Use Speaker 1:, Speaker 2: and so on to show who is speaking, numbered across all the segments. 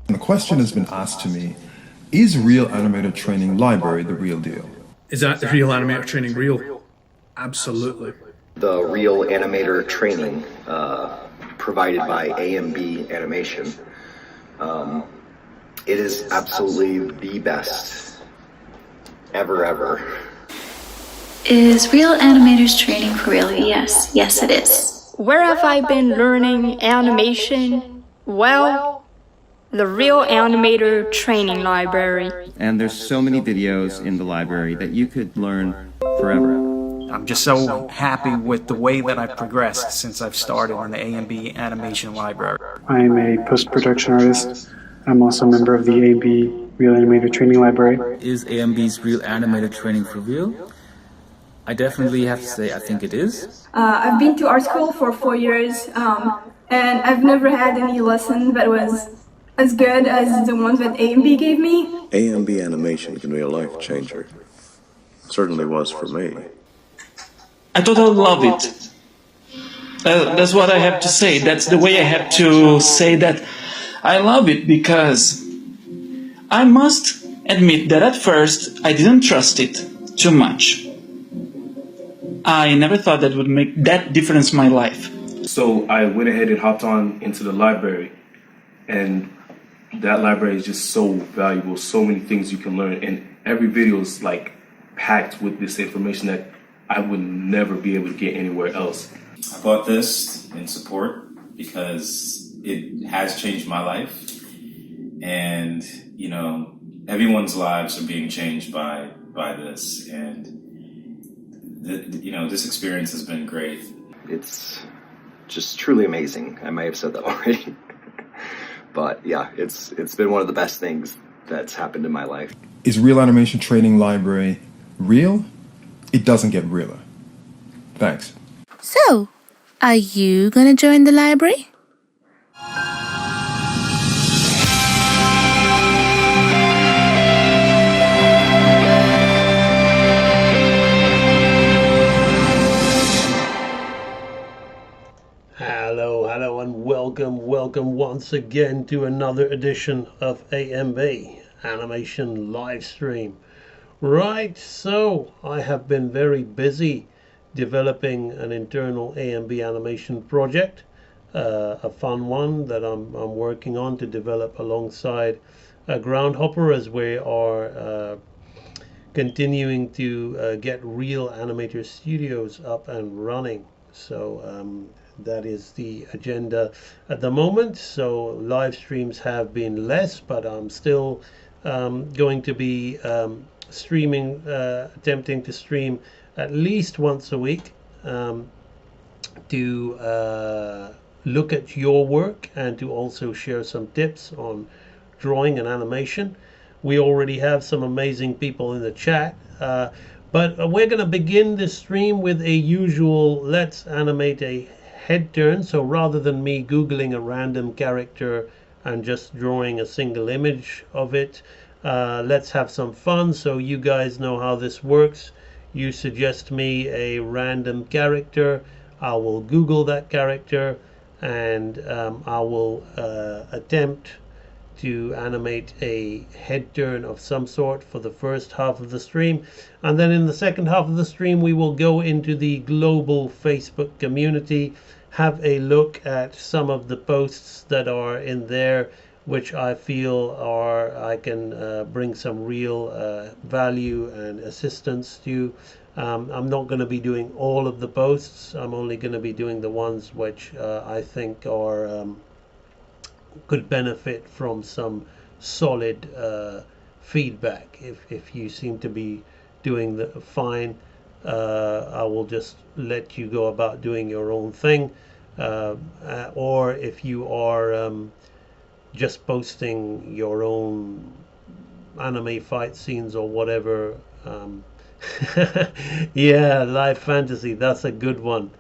Speaker 1: And the question has been asked to me, is Real Animator Training Library the real deal?
Speaker 2: Is that the real animator training real? Absolutely.
Speaker 3: The real animator training provided by A&B Animation. It is absolutely the best ever.
Speaker 4: Is Real Animators Training for real? Yes. Yes, it is.
Speaker 5: Where have I been learning animation? Well, the Real Animator Training Library.
Speaker 6: And there's so many videos in the library that you could learn forever.
Speaker 7: I'm just so happy with the way that I've progressed since I've started in the A&B Animation Library.
Speaker 8: I'm a post-production artist. I'm also a member of the A&B Real Animator Training Library.
Speaker 9: Is A&B's Real Animator Training for real? I definitely have to say I think it is.
Speaker 10: I've been to art school for 4 years, and I've never had any lesson that was as good as the ones that A&B gave me.
Speaker 11: A&B animation can be a life changer. Certainly was for me.
Speaker 12: I totally love it. That's what I have to say. That's the way I have to say that I love it, because I must admit that at first I didn't trust it too much. I never thought that would make that difference in my life.
Speaker 13: So I went ahead and hopped on into the library, and that library is just so valuable, so many things you can learn, and every video is like packed with this information that I would never be able to get anywhere else.
Speaker 14: I bought this in support because it has changed my life, and you know, everyone's lives are being changed by this, and you know, this experience has been great.
Speaker 3: It's just truly amazing. I may have said that already. But yeah, it's been one of the best things that's happened in my life.
Speaker 1: Is Real Animation Training Library real? It doesn't get realer. Thanks.
Speaker 15: So, are you gonna join the library?
Speaker 16: Hello and welcome once again to another edition of AMB Animation Livestream. Right, so I have been very busy developing an internal AMB animation project, a fun one that I'm working on to develop alongside Groundhopper, as we are continuing to get Real Animator Studios up and running. So that is the agenda at the moment. So live streams have been less, but I'm still going to be streaming, attempting to stream at least once a week to look at your work and to also share some tips on drawing and animation. We already have some amazing people in the chat, but we're going to begin this stream with a usual let's animate a head turn. So rather than me googling a random character and just drawing a single image of it, let's have some fun. So you guys know how this works. You suggest me a random character, I will Google that character, and I will attempt to animate a head turn of some sort for the first half of the stream, and then in the second half of the stream we will go into the global Facebook community, have a look at some of the posts that are in there which I feel I can bring some real value and assistance to. I'm not going to be doing all of the posts. I'm only going to be doing the ones which I think are could benefit from some solid feedback. If you seem to be doing the fine, I will just let you go about doing your own thing, or if you are just posting your own anime fight scenes or whatever. Yeah, live fantasy, that's a good one.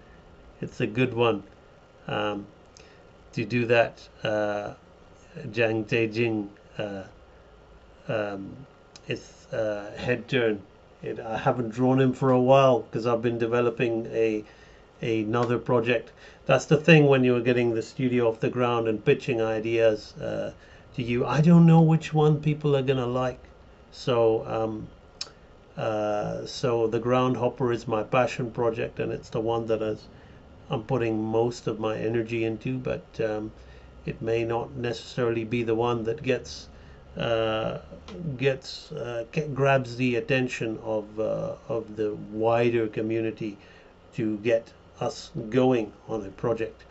Speaker 16: It's a good one. To do that, Jang Taejing, it's head turn. I haven't drawn him for a while because I've been developing another project. That's the thing when you're getting the studio off the ground and pitching ideas. to you. I don't know which one people are gonna like. So so the Groundhopper is my passion project, and it's the one that I'm putting most of my energy into. But it may not necessarily be the one that grabs the attention of the wider community to get us going on a project.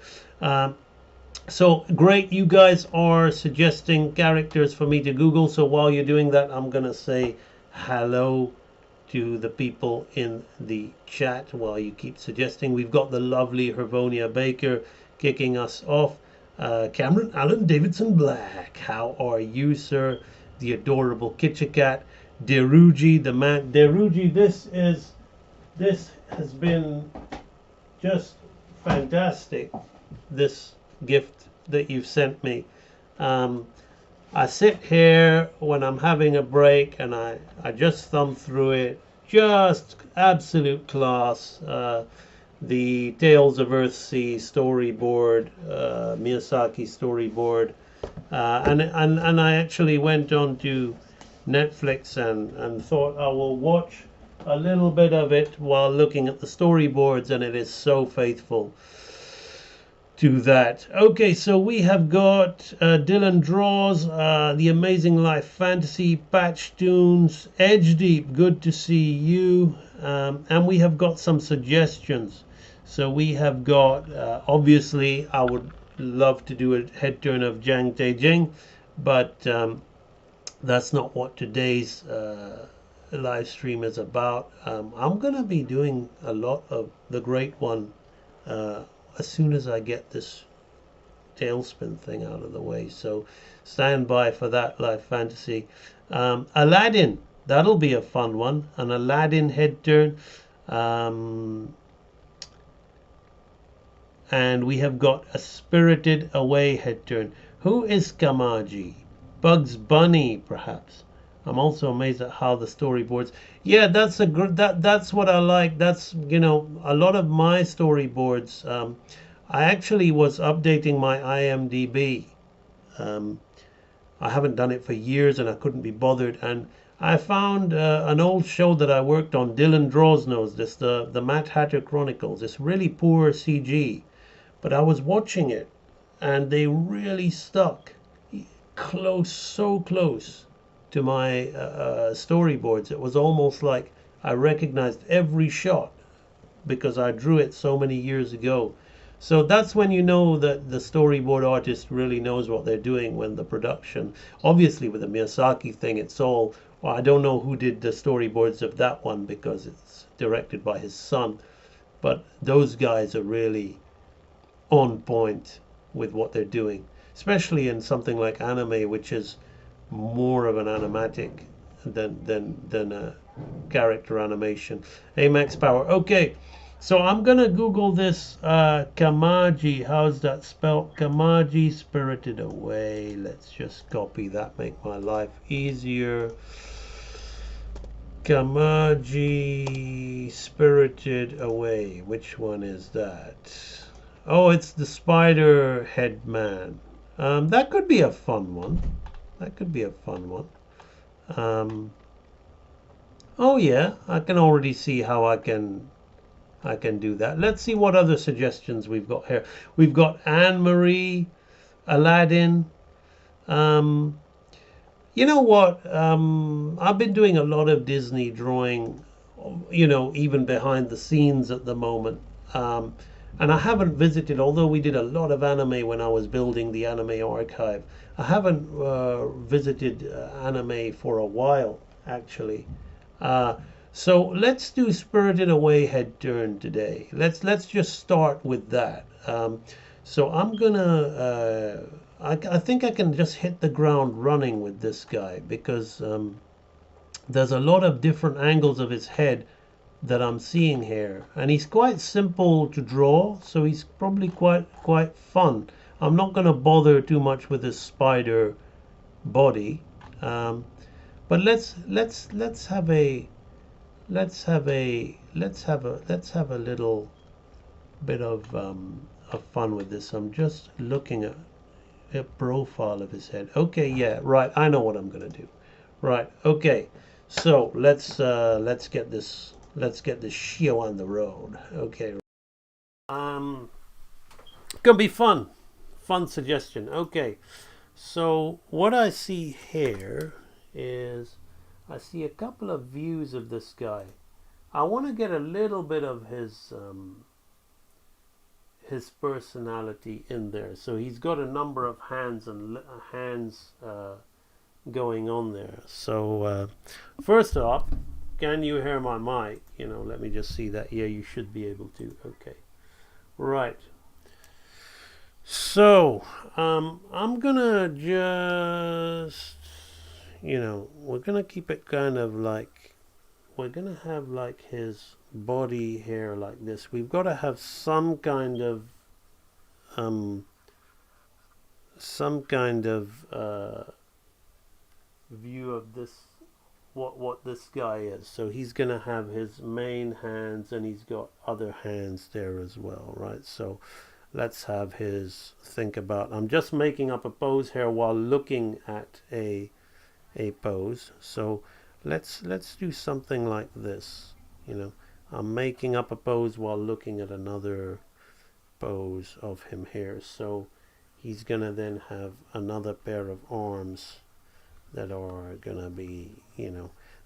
Speaker 16: So great, you guys are suggesting characters for me to Google. So while you're doing that, I'm gonna say hello to the people in the chat while you keep suggesting. We've got the lovely Hervonia Baker kicking us off. Cameron Allen Davidson Black, how are you, sir? The adorable Kitcha Cat. Deruji, the man. Deruji, this has been just fantastic, this gift that you've sent me. I sit here when I'm having a break and I just thumb through it. Just absolute class. The Tales of Earthsea storyboard, Miyazaki storyboard, and I actually went on to Netflix and thought I will watch a little bit of it while looking at the storyboards, and it is so faithful to that. Okay, so we have got Dylan Draws, The Amazing Life Fantasy, Patch Tunes, Edge Deep, good to see you. And we have got some suggestions. So we have got, obviously, I would love to do a head turn of Jiang Taijing, but that's not what today's live stream is about. I'm going to be doing a lot of the Great One as soon as I get this tailspin thing out of the way. So stand by for that live fantasy. Aladdin, that'll be a fun one. An Aladdin head turn. And we have got a Spirited Away head turn. Who is Kamaji? Bugs Bunny, perhaps. I'm also amazed at how the storyboards. Yeah, that's that's what I like. That's, you know, a lot of my storyboards. I actually was updating my IMDb. I haven't done it for years, and I couldn't be bothered. And I found an old show that I worked on. Dylan Draws knows this. The Mad Hatter Chronicles. It's really poor CG, but I was watching it, and they really stuck close, so close to my storyboards. It was almost like I recognized every shot because I drew it so many years ago. So that's when you know that the storyboard artist really knows what they're doing, when the production, obviously with the Miyazaki thing, it's all, well, I don't know who did the storyboards of that one because it's directed by his son, but those guys are really on point with what they're doing, especially in something like anime, which is more of an animatic than a character animation. Hey, Max Power. Okay, so I'm gonna Google this Kamaji. How's that spelled? Kamaji, Spirited Away. Let's just copy that, make my life easier. Kamaji, Spirited Away. Which one is that? Oh, it's the Spider Head Man. That could be a fun one. That could be a fun one. Oh yeah, I can already see how I can do that. Let's see what other suggestions we've got here. We've got Anne-Marie, Aladdin. You know what? I've been doing a lot of Disney drawing, you know, even behind the scenes at the moment. And I haven't visited, although we did a lot of anime when I was building the anime archive. I haven't visited anime for a while, actually. So let's do Spirited Away head turn today. Let's just start with that. So I'm gonna. I think I can just hit the ground running with this guy because there's a lot of different angles of his head that I'm seeing here, and he's quite simple to draw, so he's probably quite fun. I'm not going to bother too much with his spider body, but let's have a little bit of fun with this. I'm just looking at a profile of his head. Okay, yeah, right. I know what I'm gonna do. Right. Okay. So let's get this show on the road. Okay. Gonna be fun. Fun suggestion. Okay. So what I see here is I see a couple of views of this guy. I want to get a little bit of his personality in there. So he's got a number of hands and going on there. So first off, can you hear my mic? Let me just see that. Yeah, you should be able to. Okay. Right. So I'm gonna just, we're gonna keep it kind of like, we're gonna have like his body hair like this. We've got to have some kind of view of this, what this guy is. So he's gonna have his main hands and he's got other hands there as well, right? So let's have his think about. I'm just making up a pose here while looking at a pose. So let's do something like this. I'm making up a pose while looking at another pose of him here. So he's gonna then have another pair of arms that are gonna be,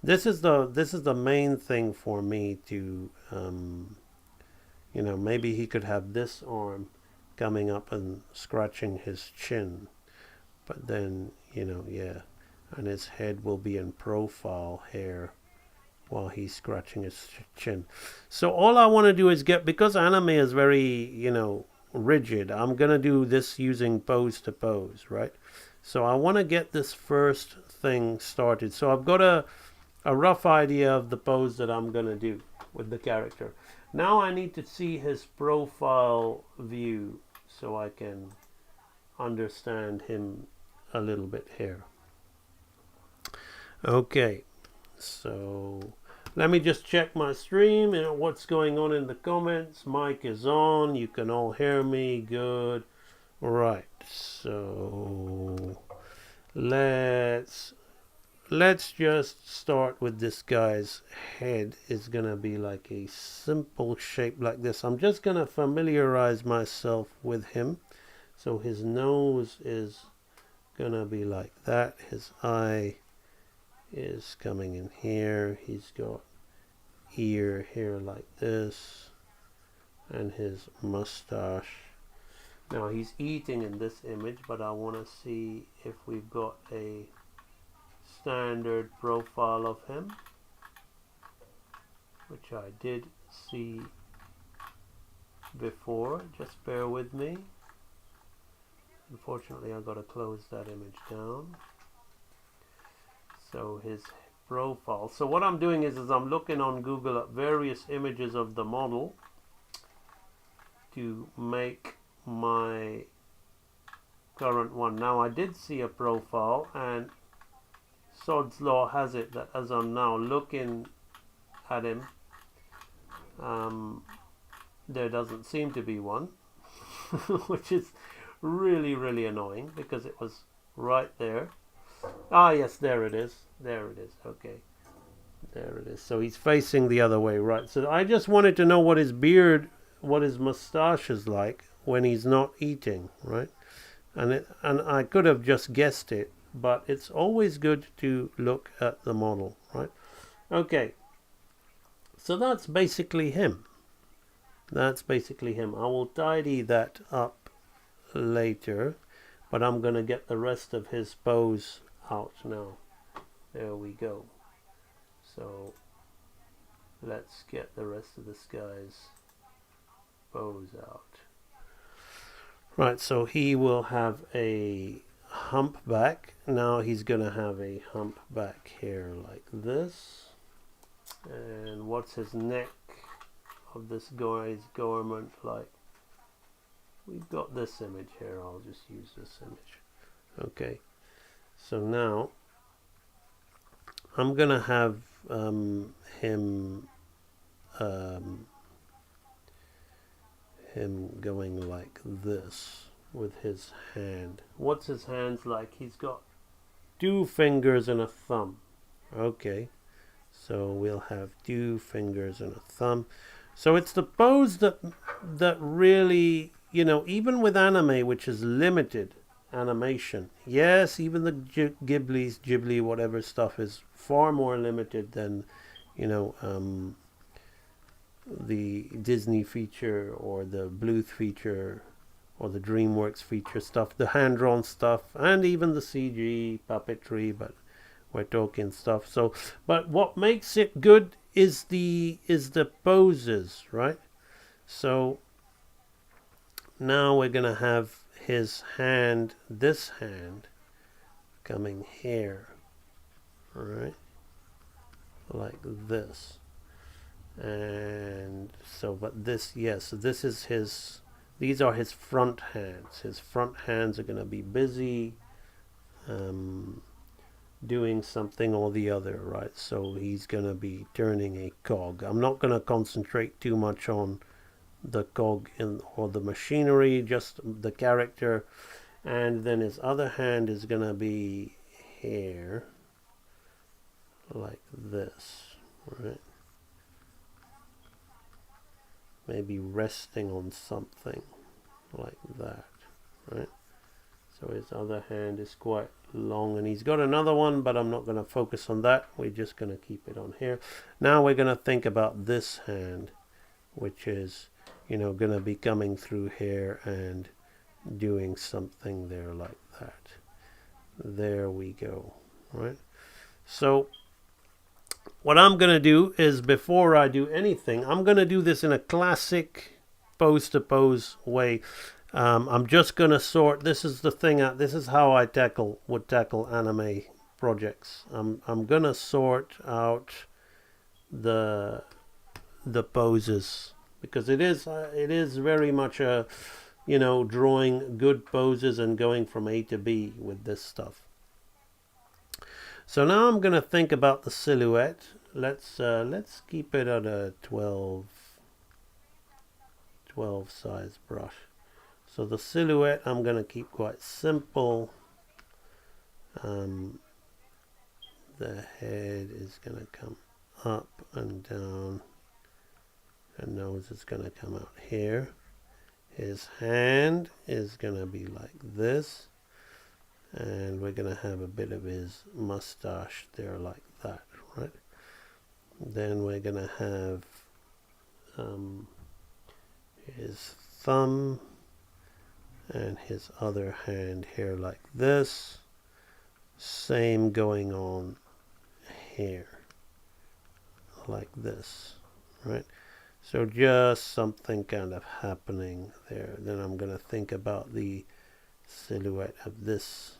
Speaker 16: this is the main thing for me to maybe he could have this arm coming up and scratching his chin, but then yeah, and his head will be in profile here while he's scratching his chin. So all I want to do is because anime is very rigid, I'm gonna do this using pose to pose, right? So I want to get this first thing started. So I've got a rough idea of the pose that I'm gonna do with the character. Now I need to see his profile view so I can understand him a little bit here. Okay, so let me just check my stream and what's going on in the comments. Mic is on, you can all hear me, good. Right, so let's just start with this guy's head. Is gonna be like a simple shape like this. I'm just gonna familiarize myself with him. So his nose is gonna be like that. His eye is coming in here. He's got ear here like this, and his mustache. Now he's eating in this image, but I want to see if we've got a standard profile of him, which I did see before. Just bear with me. Unfortunately, I've got to close that image down. So his profile. So what I'm doing is I'm looking on Google at various images of the model to make my current one. Now I did see a profile, and Sod's Law has it that as I'm now looking at him, there doesn't seem to be one, which is really annoying because it was right there. Ah, yes, there it is. There it is. Okay. There it is. So he's facing the other way, right? So I just wanted to know what his beard, what his mustache is like when he's not eating, right? And I could have just guessed it, but it's always good to look at the model, right? Okay. So that's basically him. That's basically him. I will tidy that up later, but I'm going to get the rest of his pose out now. There we go. So let's get the rest of this guy's pose out. Right, so he will have a humpback. Now he's going to have a humpback here like this. And what's his neck of this guy's garment like? We've got this image here. I'll just use this image. Okay. So now I'm going to have him going like this. with his hand. What's his hands like? He's got 2 fingers and a thumb. Okay, so we'll have 2 fingers and a thumb. So it's the pose that really, you know, even with anime, which is limited animation. Yes, even the Ghibli, whatever stuff is far more limited than, you know, the Disney feature or the Bluth feature or the DreamWorks feature stuff, the hand-drawn stuff, and even the CG puppetry, but we're talking stuff. So, but what makes it good is the poses, right? So now we're gonna have his hand, this hand, coming here, right? Like this. And so, but this, yes, so this is his, these are his front hands. His front hands are going to be busy doing something or the other, right? So he's going to be turning a cog. I'm not going to concentrate too much on the cog or the machinery, just the character. And then his other hand is going to be here, like this, right? Maybe resting on something like that, right? So his other hand is quite long, and he's got another one, but I'm not going to focus on that. We're just going to keep it on here. Now we're going to think about this hand, which is, you know, going to be coming through here and doing something there like that. There we go, right? So what I'm going to do is, before I do anything, I'm going to do this in a classic pose-to-pose way. I'm just going to sort, this is the thing, this is how I would tackle anime projects. I'm going to sort out the poses, because it is very much a, you know, drawing good poses and going from A to B with this stuff. So now I'm going to think about the silhouette. Let's keep it at a 12 size brush. So the silhouette I'm going to keep quite simple. The head is going to come up and down. The nose is going to come out here. His hand is going to be like this. And we're going to have a bit of his mustache there like that, right? Then we're going to have his thumb and his other hand here like this. Same going on here, like this, right? So just something kind of happening there. Then I'm going to think about the silhouette of this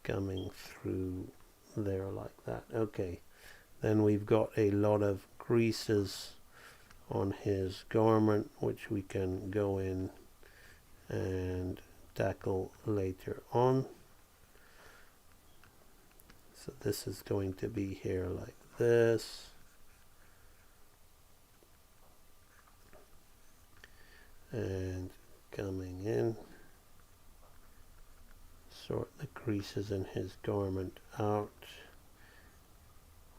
Speaker 16: coming through there like that. Okay, then we've got a lot of creases on his garment, which we can go in and tackle later on. So this is going to be here like this. And coming in, sort the creases in his garment out.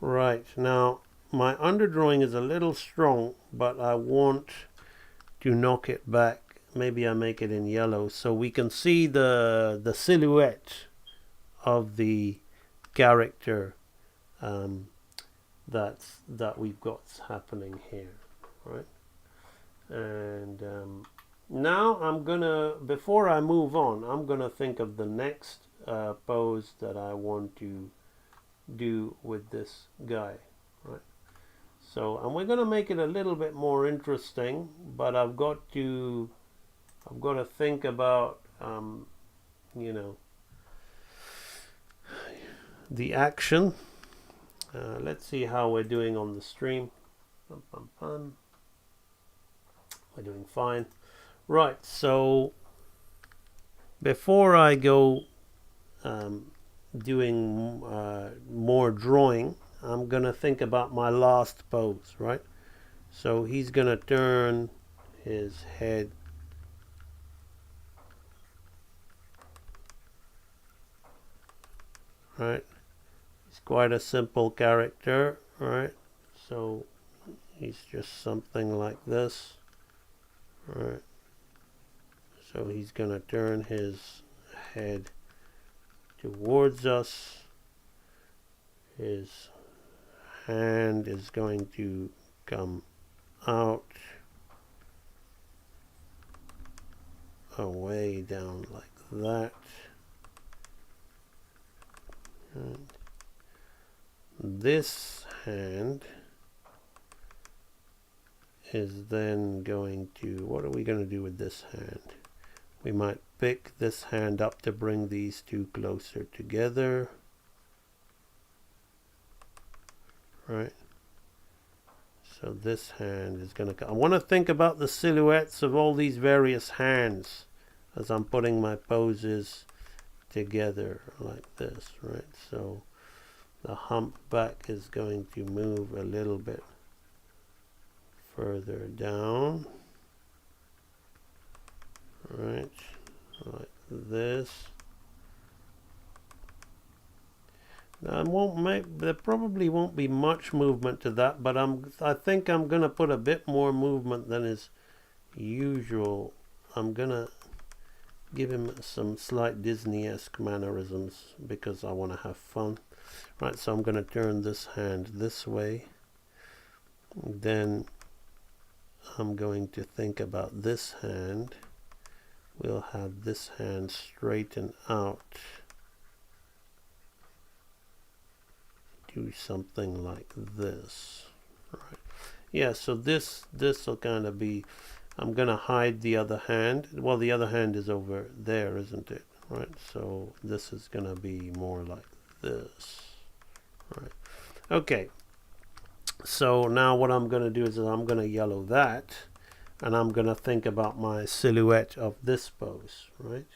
Speaker 16: Right, now my underdrawing is a little strong, but I want to knock it back. Maybe I make it in yellow so we can see the silhouette of the character that we've got happening here, right? And now I'm gonna, before I move on, I'm gonna think of the next pose that I want to do with this guy, right? So, and we're gonna make it a little bit more interesting, but I've got to think about you know, the action. Let's see how we're doing on the stream. Pum, pum, pum. We're doing fine. Right, so before I go doing more drawing, I'm gonna think about my last pose, right? So he's gonna turn his head right? He's quite a simple character, right? So he's just something like this, right? So he's going to turn his head towards us. His hand is going to come out away down like that. And this hand is then going to, what are we going to do with this hand? We might pick this hand up to bring these two closer together, right? So this hand is going to, I want to think about the silhouettes of all these various hands as I'm putting my poses together like this, right? So the humpback is going to move a little bit further down, right, like this. Now, there probably won't be much movement to that, but I think I'm going to put a bit more movement than is usual. I'm going to give him some slight Disney-esque mannerisms because I want to have fun. Right, so I'm going to turn this hand this way. Then I'm going to think about this hand. We'll have this hand straighten out. Do something like this. Right. Yeah, so this will kind of be, I'm going to hide the other hand. Well, the other hand is over there, isn't it? Right, so this is going to be more like this. Right. Okay. So now what I'm going to do is I'm going to yellow that, and I'm going to think about my silhouette of this pose, right?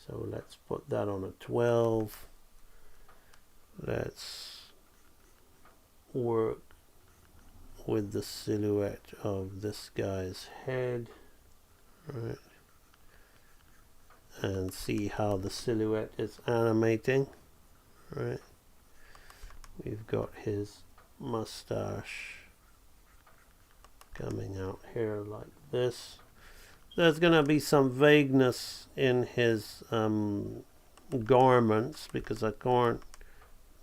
Speaker 16: So let's put that on a 12. Let's work with the silhouette of this guy's head, right? And see how the silhouette is animating, right? We've got his mustache coming out here like this. There's going to be some vagueness in his garments because I can't,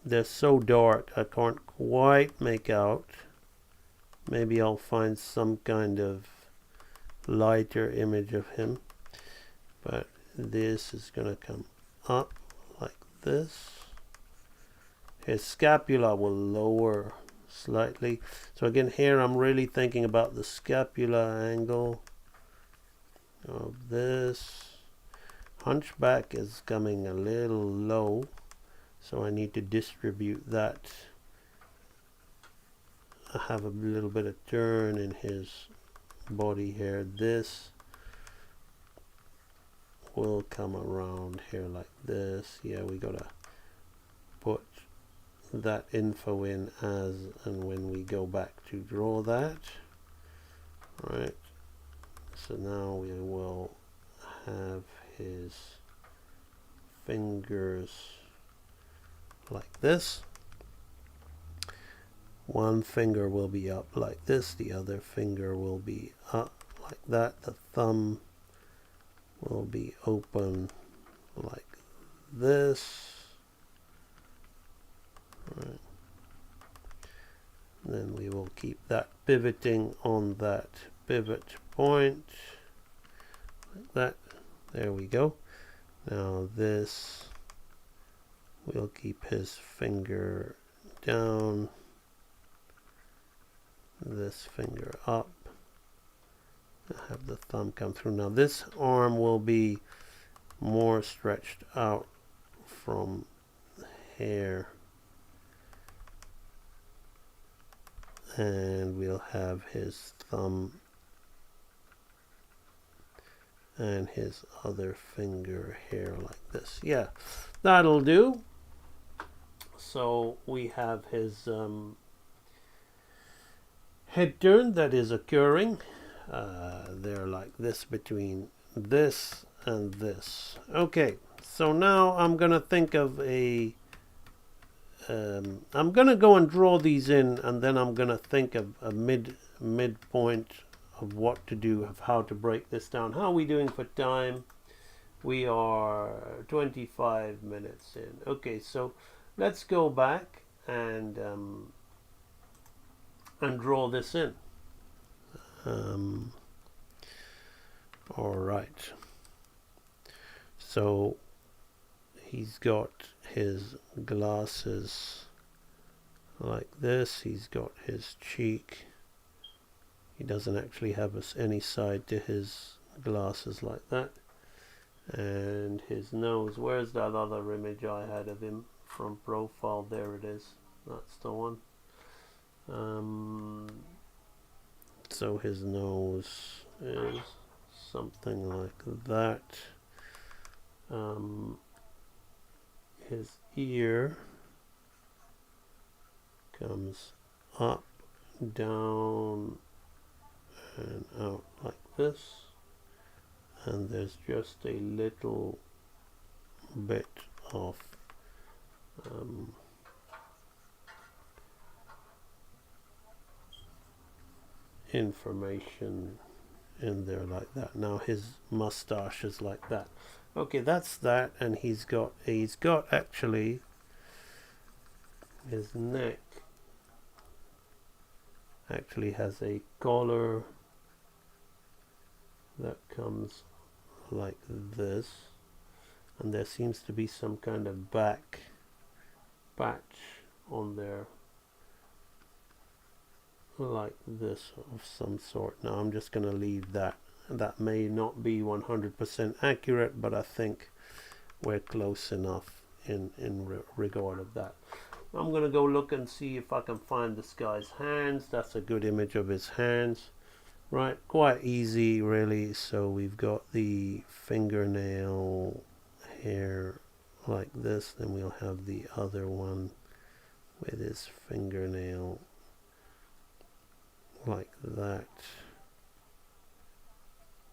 Speaker 16: they're so dark I can't quite make out. Maybe I'll find some kind of lighter image of him, but this is going to come up like this. His scapula will lower slightly. So again, here I'm really thinking about the scapula angle of this. Hunchback is coming a little low, so I need to distribute that. I have a little bit of turn in his body here. This will come around here like this. Yeah, we gotta put that info in as and when we go back to draw that. Right, so now we will have his fingers like this. One finger will be up like this, the other finger will be up like that, the thumb will be open like this. Right. Then we will keep that pivoting on that pivot point like that. There we go. Now this, we'll keep his finger down, this finger up, have the thumb come through. Now this arm will be more stretched out from here, and we'll have his thumb and his other finger here like this. Yeah, that'll do. So we have his head turn that is occurring there like this between this and this. Okay, so now I'm gonna think of a I'm gonna go and draw these in, and then I'm gonna think of a midpoint of what to do, of how to break this down. How are we doing for time? We are 25 minutes in. Okay, so let's go back and draw this in. All right. So he's got his glasses like this. He's got his cheek. He doesn't actually have any side to his glasses like that. And his nose. Where's that other image I had of him from profile? There it is. That's the one. So his nose is something like that. His ear comes up, down, and out like this. And there's just a little bit of information in there like that. Now his mustache is like that. Okay, that's that. And he's got actually his neck actually has a collar that comes like this, and there seems to be some kind of back patch on there like this of some sort. Now I'm just going to leave that. That may not be 100% accurate, but I think we're close enough in regard of that. I'm going to go look and see if I can find this guy's hands. That's a good image of his hands. Right, quite easy really. So we've got the fingernail hair like this, then we'll have the other one with his fingernail like that,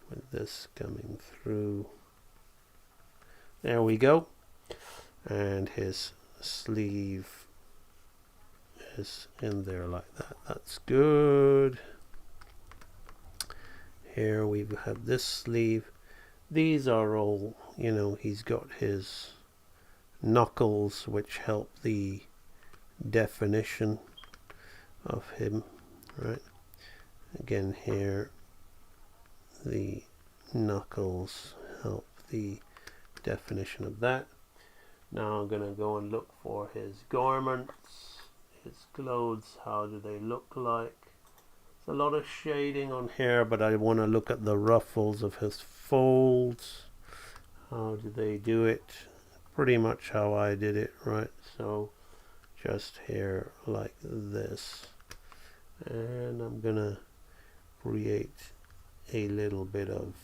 Speaker 16: with this coming through. There we go. And his sleeve is in there like that. That's good. Here we have this sleeve. These are all, you know, he's got his knuckles which help the definition of him, right? Again here the knuckles help the definition of that. Now I'm going to go and look for his garments, his clothes. How do they look like? There's a lot of shading on here, but I want to look at the ruffles of his folds. How do they do it? Pretty much how I did it, right? So just here like this. And I'm going to create a little bit of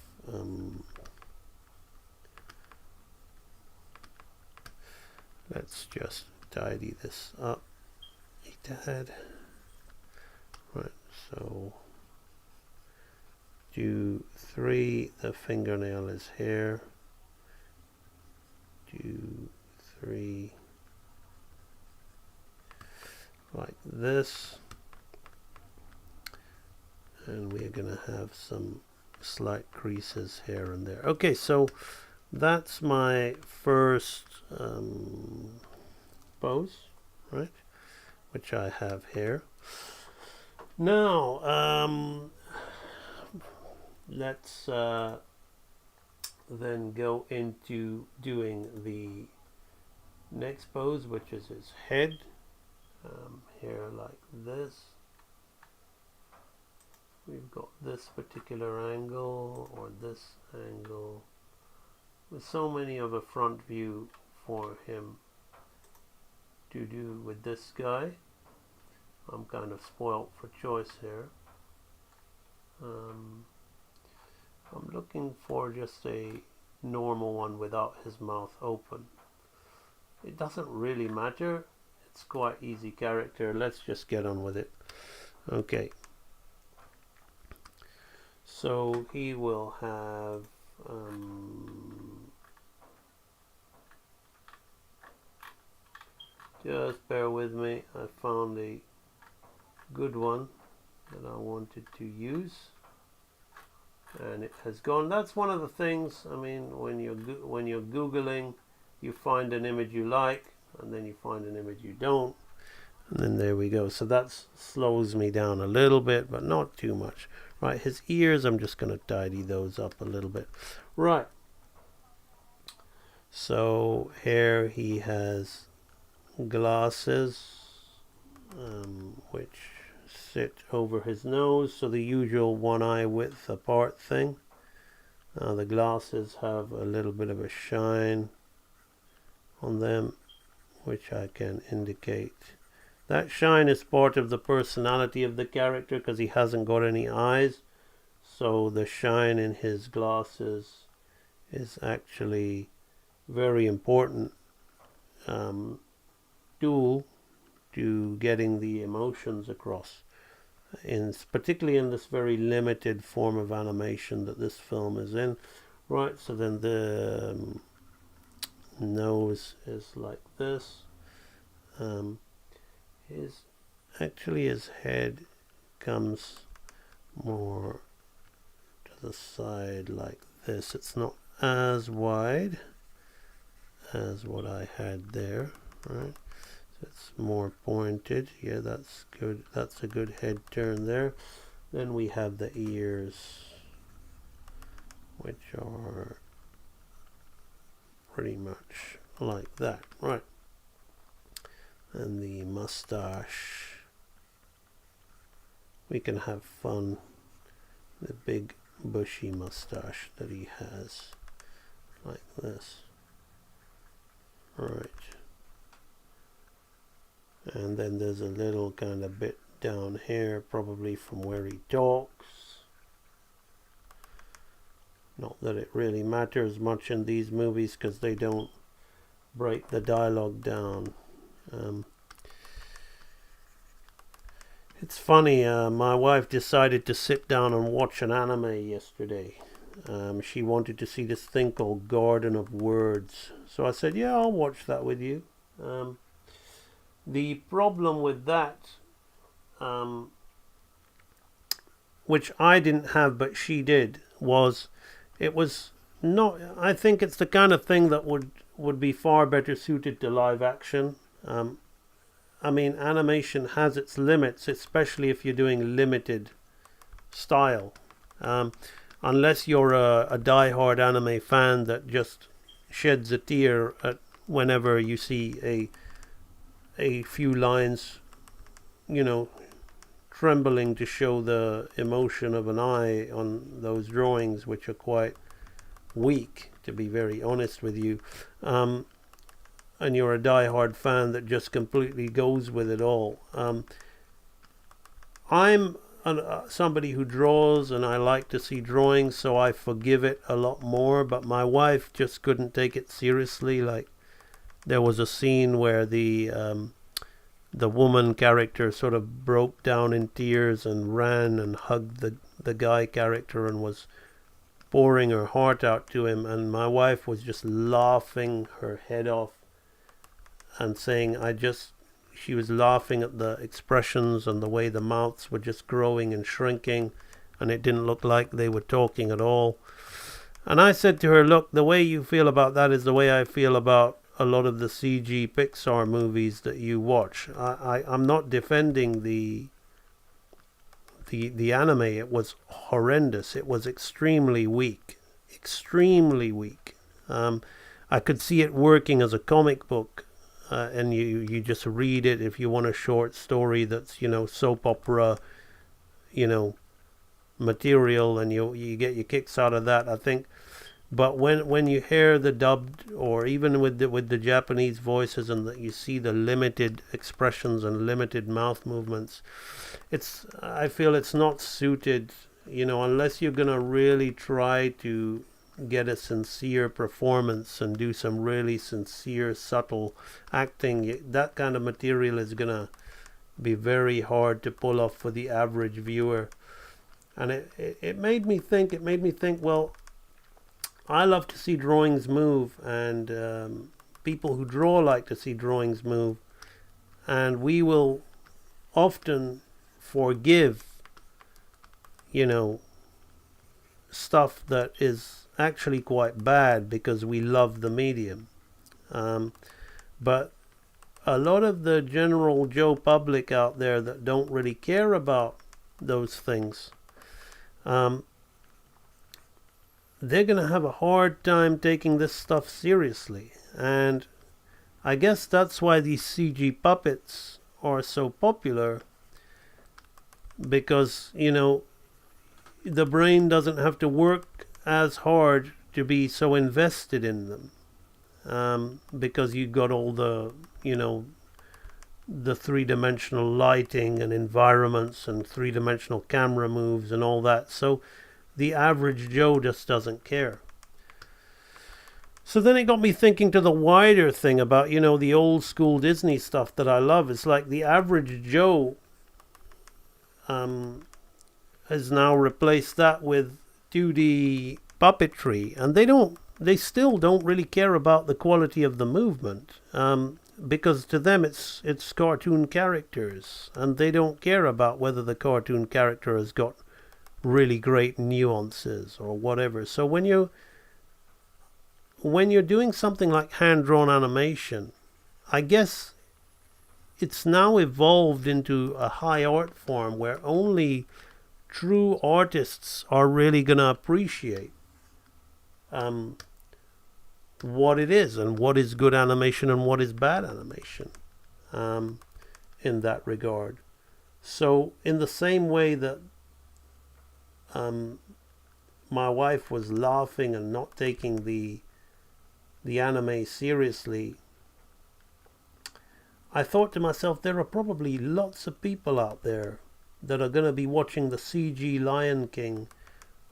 Speaker 16: let's just tidy this up a tad. Right, so 2, 3, the fingernail is here. 2, 3, like this. And we're going to have some slight creases here and there. Okay, so that's my first pose, right, which I have here. Now let's then go into doing the next pose, which is his head. Here like this. We've got this particular angle or this angle, with so many of a front view for him to do with this guy. I'm kind of spoilt for choice here. I'm looking for just a normal one without his mouth open. It doesn't really matter. It's quite easy character. Let's just get on with it. Okay. So he will have Just bear with me. I found a good one that I wanted to use, and it has gone. That's one of the things. I mean, when you're googling, you find an image you like, and then you find an image you don't, and then there we go. So that slows me down a little bit, but not too much. Right, his ears, I'm just going to tidy those up a little bit. Right. So here he has glasses, which sit over his nose, so the usual one eye width apart thing. The glasses have a little bit of a shine on them, which I can indicate. That shine is part of the personality of the character because he hasn't got any eyes, so the shine in his glasses is actually very important tool to getting the emotions across, particularly in this very limited form of animation that this film is in. Right, so then the nose is like this. His head comes more to the side like this. It's not as wide as what I had there, right? So it's more pointed. Yeah, that's good. That's a good head turn there. Then we have the ears, which are pretty much like that, right? And the mustache, we can have fun. The big bushy mustache that he has, like this. Right. And then there's a little kind of bit down here, probably from where he talks. Not that it really matters much in these movies because they don't break the dialogue down. It's funny, my wife decided to sit down and watch an anime yesterday. She wanted to see this thing called Garden of Words. So I said, yeah, I'll watch that with you. The problem with that, which I didn't have but she did, was it was not, I think it's the kind of thing that would be far better suited to live action. I mean, animation has its limits, especially if you're doing limited style. Unless you're a die-hard anime fan that just sheds a tear whenever you see a few lines, you know, trembling to show the emotion of an eye on those drawings, which are quite weak, to be very honest with you. And you're a die-hard fan that just completely goes with it all. I'm somebody who draws, and I like to see drawings, so I forgive it a lot more, but my wife just couldn't take it seriously. Like, there was a scene where the woman character sort of broke down in tears and ran and hugged the guy character and was pouring her heart out to him, and my wife was just laughing her head off and saying, she was laughing at the expressions and the way the mouths were just growing and shrinking, and it didn't look like they were talking at all. And I said to her, look, the way you feel about that is the way I feel about a lot of the CG Pixar movies that you watch. I'm not defending the anime. It was horrendous. It was extremely weak. Extremely weak. I could see it working as a comic book. And you just read it if you want a short story that's, you know, soap opera, you know, material, and you get your kicks out of that, I think. But when you hear the dubbed, or even with the Japanese voices, and you see the limited expressions and limited mouth movements, I feel it's not suited, you know, unless you're gonna really try to get a sincere performance and do some really sincere, subtle acting. That kind of material is gonna be very hard to pull off for the average viewer. And it made me think. Well, I love to see drawings move, and people who draw like to see drawings move. and we will often forgive, stuff that is actually quite bad because we love the medium. But a lot of the general Joe public out there that don't really care about those things, they're going to have a hard time taking this stuff seriously. And I guess that's why these CG puppets are so popular, because, the brain doesn't have to work as hard to be so invested in them. Because you got all the, the three-dimensional lighting and environments and three-dimensional camera moves and all that. So the average Joe just doesn't care. So then it got me thinking to the wider thing about, the old school Disney stuff that I love. It's like the average Joe has now replaced that with 2D puppetry, and they still don't really care about the quality of the movement, because to them it's cartoon characters, and they don't care about whether the cartoon character has got really great nuances or whatever. So when you're doing something like hand-drawn animation, I guess it's now evolved into a high art form where only true artists are really going to appreciate what it is and what is good animation and what is bad animation, in that regard. So in the same way that my wife was laughing and not taking the anime seriously, I thought to myself, there are probably lots of people out there that are going to be watching the CG Lion King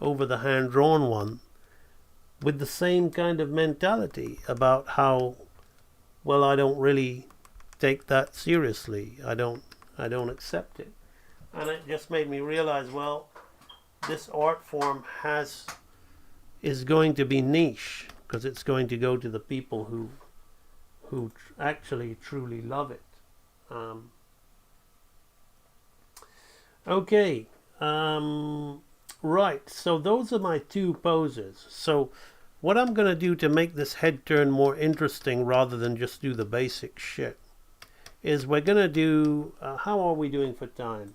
Speaker 16: over the hand-drawn one with the same kind of mentality about how, well, I don't really take that seriously. I don't accept it. And it just made me realize, well, this art form is going to be niche, because it's going to go to the people who actually truly love it. Okay, right, so those are my two poses. So what I'm going to do to make this head turn more interesting rather than just do the basic shit is we're going to do, how are we doing for time?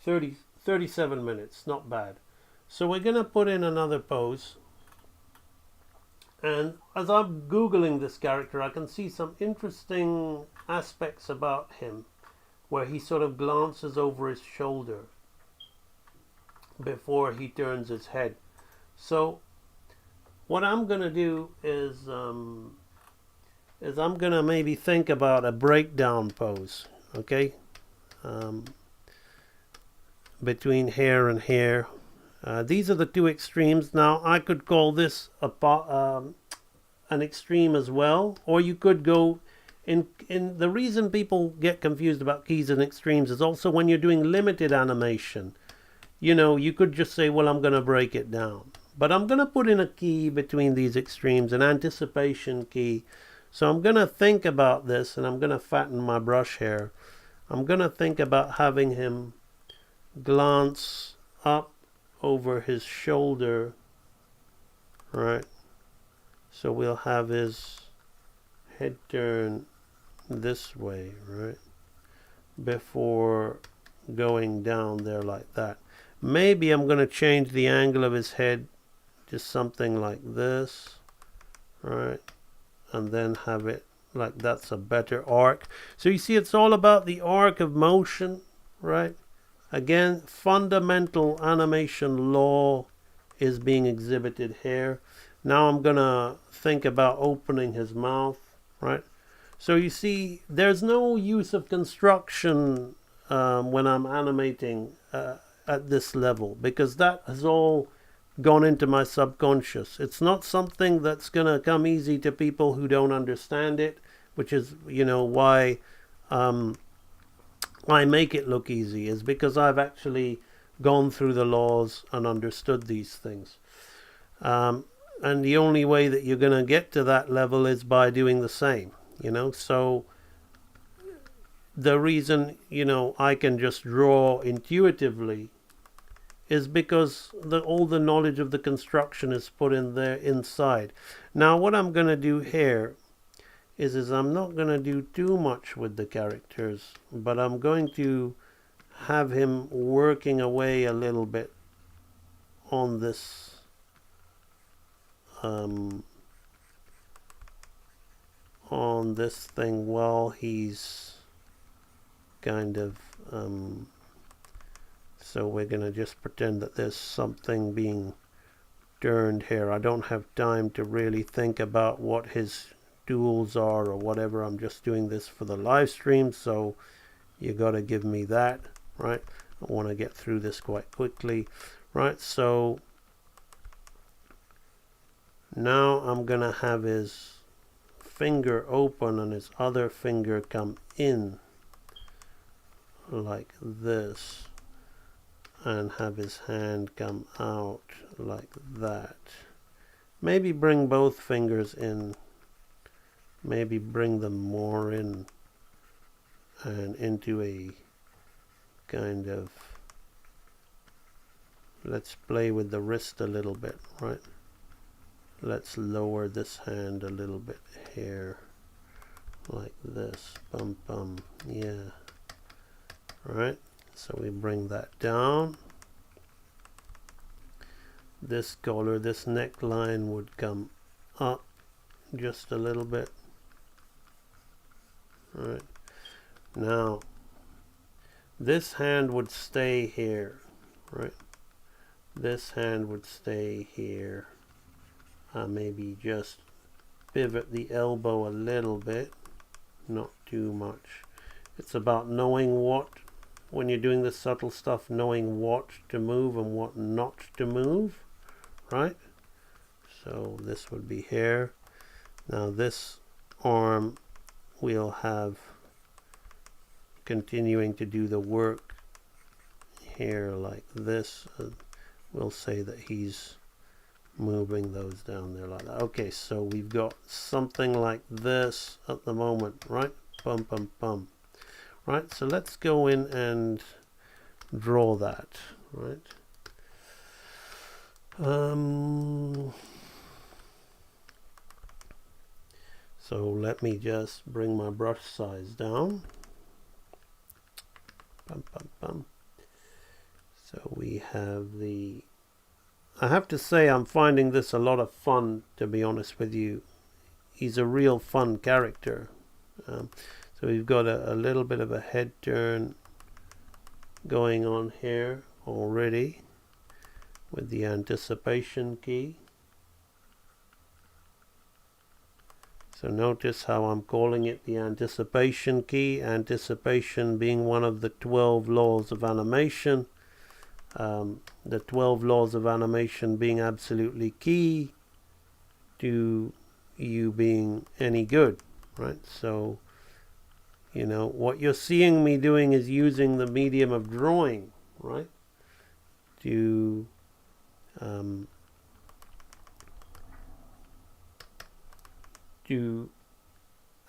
Speaker 16: 37 minutes, not bad. So we're going to put in another pose. And as I'm Googling this character, I can see some interesting aspects about him, where he sort of glances over his shoulder before he turns his head. So what I'm going to do is I'm going to maybe think about a breakdown pose, okay? Between hair and hair. These are the two extremes. Now I could call this an extreme as well, or you could go in the reason people get confused about keys and extremes is also when you're doing limited animation. You could just say, well, I'm going to break it down, but I'm going to put in a key between these extremes, an anticipation key. So I'm going to think about this, and I'm going to fatten my brush hair. I'm going to think about having him glance up over his shoulder, right? So we'll have his head turn this way, right? Before going down there like that. Maybe I'm going to change the angle of his head to something like this, right? And then have it like that's a better arc. So you see, it's all about the arc of motion, right? Again, fundamental animation law is being exhibited here. Now I'm going to think about opening his mouth, right? So you see, there's no use of construction when I'm animating at this level, because that has all gone into my subconscious. It's not something that's going to come easy to people who don't understand it, which is, why I make it look easy, is because I've actually gone through the laws and understood these things. And the only way that you're going to get to that level is by doing the same, So the reason, I can just draw intuitively is because all the knowledge of the construction is put in there inside. Now what I'm going to do here is I'm not going to do too much with the characters, but I'm going to have him working away a little bit on this thing while he's kind of so we're going to just pretend that there's something being turned here. I don't have time to really think about what his tools are or whatever. I'm just doing this for the live stream, so you got to give me that, right? I want to get through this quite quickly, right? So now I'm going to have his finger open and his other finger come in like this, and have his hand come out like that. Maybe bring both fingers in, maybe bring them more in and into a kind of, let's play with the wrist a little bit, right? Let's lower this hand a little bit here like this, bum bum, yeah, right? So we bring that down. This collar, this neckline would come up just a little bit. All right. Now, this hand would stay here, right? This hand would stay here. Maybe just pivot the elbow a little bit, not too much. It's about knowing what, when you're doing the subtle stuff, knowing what to move and what not to move, right? So this would be here. Now this arm we'll have continuing to do the work here like this. We'll say that he's moving those down there like that. Okay, so we've got something like this at the moment, right? Bum, bum, bum. Right, so let's go in and draw that, right? So let me just bring my brush size down. Bum, bum, bum. So we have the, I have to say I'm finding this a lot of fun, to be honest with you. He's a real fun character. So we've got a little bit of a head turn going on here already with the anticipation key. So notice how I'm calling it the anticipation key, anticipation being one of the 12 laws of animation. The 12 laws of animation being absolutely key to you being any good, right? So, you know, what you're seeing me doing is using the medium of drawing, right? To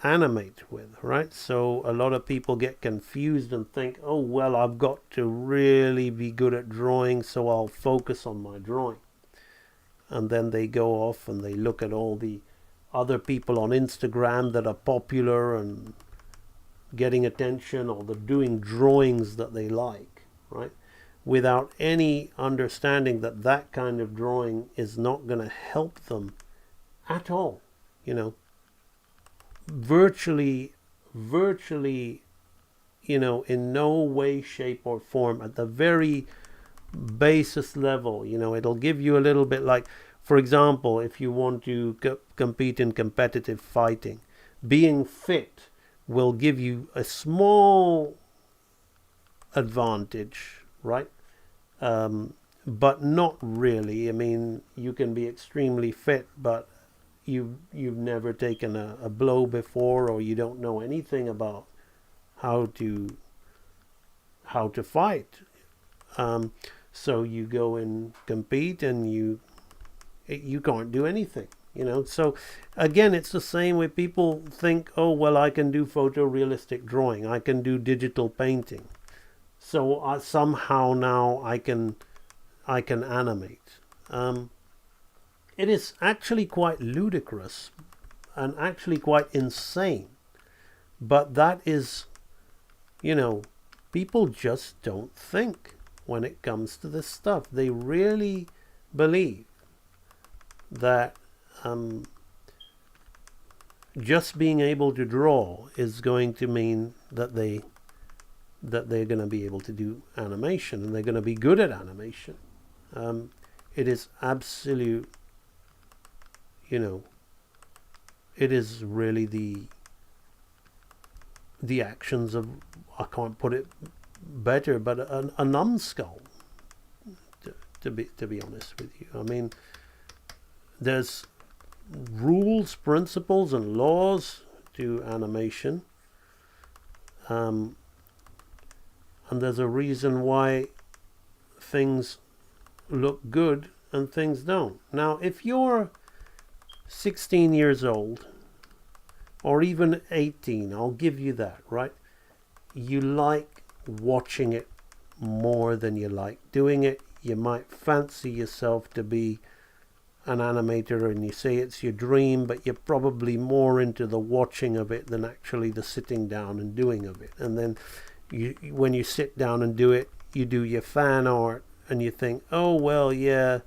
Speaker 16: animate with, right? So a lot of people get confused and think, oh, well, I've got to really be good at drawing, so I'll focus on my drawing. And then they go off and they look at all the other people on Instagram that are popular and getting attention, or they're doing drawings that they like, right? Without any understanding that that kind of drawing is not going to help them at all, you know. Virtually, you know, in no way, shape or form, at the very basis level, you know, it'll give you a little bit like, for example, if you want to compete in competitive fighting, being fit will give you a small advantage, right? But not really. I mean, you can be extremely fit, but you've never taken a blow before, or you don't know anything about how to fight. So you go and compete, and you can't do anything. You know, so again, it's the same way people think, oh, well, I can do photorealistic drawing, I can do digital painting, so somehow now I can animate. It is actually quite ludicrous and actually quite insane. But that is, you know, people just don't think when it comes to this stuff. They really believe that just being able to draw is going to mean that they're going to be able to do animation and they're going to be good at animation. It is absolute, you know, it is really the actions of, I can't put it better, but a numbskull, to be honest with you. I mean, there's rules, principles, and laws to animation, and there's a reason why things look good and things don't. Now, if you're 16 years old, or even 18, I'll give you that, right? You like watching it more than you like doing it. You might fancy yourself to be an animator and you say it's your dream, but you're probably more into the watching of it than actually the sitting down and doing of it. And then when you sit down and do it, you do your fan art and you think, oh, well, yeah,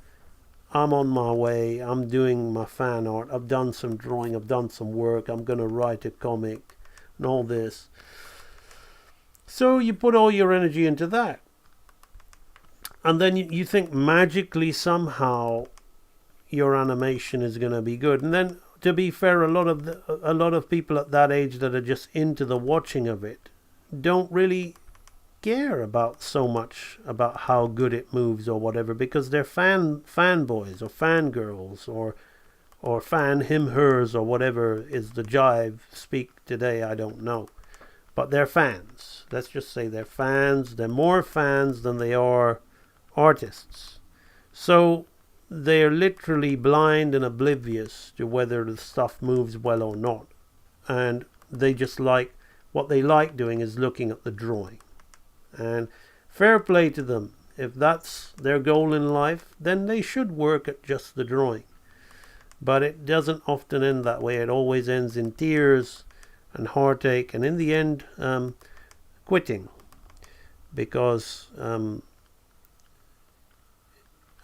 Speaker 16: I'm on my way, I'm doing my fan art, I've done some drawing, I've done some work, I'm going to write a comic and all this. So you put all your energy into that. And then you think magically somehow your animation is going to be good. And then, to be fair, a lot of people at that age that are just into the watching of it don't really care about so much about how good it moves or whatever, because they're fanboys or fangirls or fan him hers or whatever is the jive speak today, I don't know, but they're fans. Let's just say they're fans. They're more fans than they are artists, so they're literally blind and oblivious to whether the stuff moves well or not, and they just like, what they like doing is looking at the drawing. And fair play to them. If that's their goal in life, then they should work at just the drawing. But it doesn't often end that way. It always ends in tears and heartache, and in the end, quitting. Because,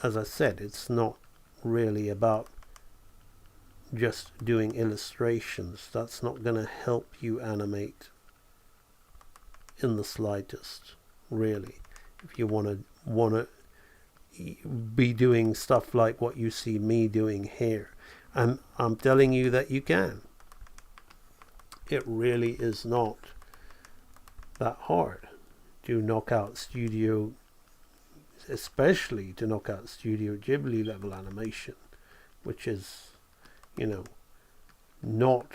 Speaker 16: as I said, it's not really about just doing illustrations. That's not going to help you animate in the slightest, really. If you want to be doing stuff like what you see me doing here, and I'm telling you that you can. It really is not that hard to knock out studio, especially to knock out Studio Ghibli level animation, which is, you know, not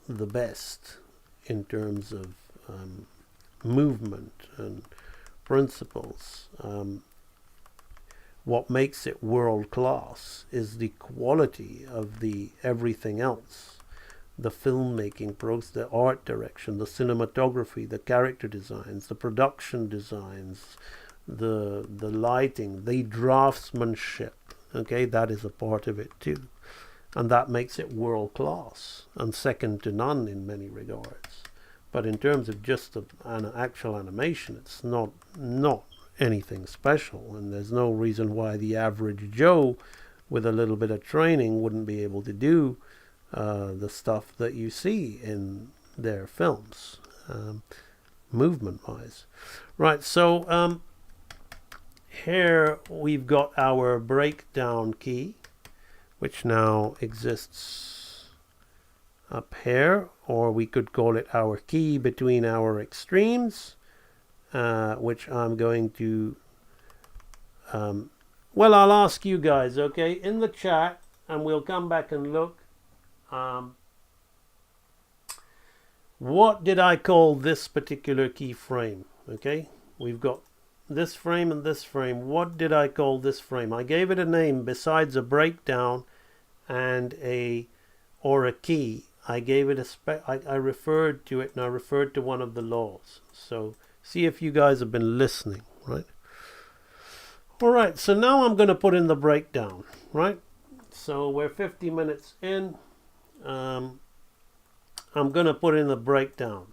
Speaker 16: the best in terms of movement and principles. What makes it world class is the quality of the everything else, the filmmaking process, the art direction, the cinematography, the character designs, the production designs, the lighting, the draftsmanship. Okay, that is a part of it too. And that makes it world class and second to none in many regards. But in terms of just an actual animation, it's not anything special. And there's no reason why the average Joe with a little bit of training wouldn't be able to do the stuff that you see in their films, movement-wise. Right, so here we've got our breakdown key, which now exists up here, or we could call it our key between our extremes, which I'm going to, well, I'll ask you guys, okay, in the chat, and we'll come back and look. What did I call this particular keyframe? Okay, we've got this frame and this frame, what did I call this frame? I gave it a name besides a breakdown and a key. I gave it I referred to it, and I referred to one of the laws. So see if you guys have been listening, right? All right, so now I'm going to put in the breakdown, right? So we're 50 minutes in. I'm going to put in the breakdown.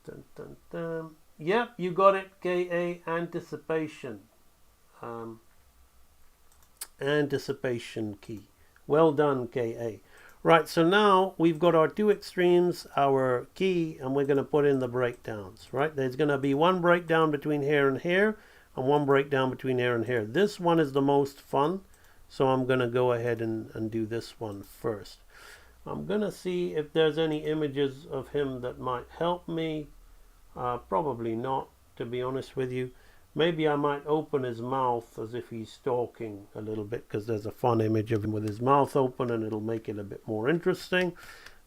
Speaker 16: Dun, dun, dun. Yep, you got it, KA, anticipation. Anticipation key. Well done, KA. Right, so now we've got our two extremes, our key, and we're going to put in the breakdowns, right? There's going to be one breakdown between here and here, and one breakdown between here and here. This one is the most fun, so I'm going to go ahead and do this one first. I'm going to see if there's any images of him that might help me. Probably not, to be honest with you. Maybe I might open his mouth as if he's talking a little bit, because there's a fun image of him with his mouth open and it'll make it a bit more interesting.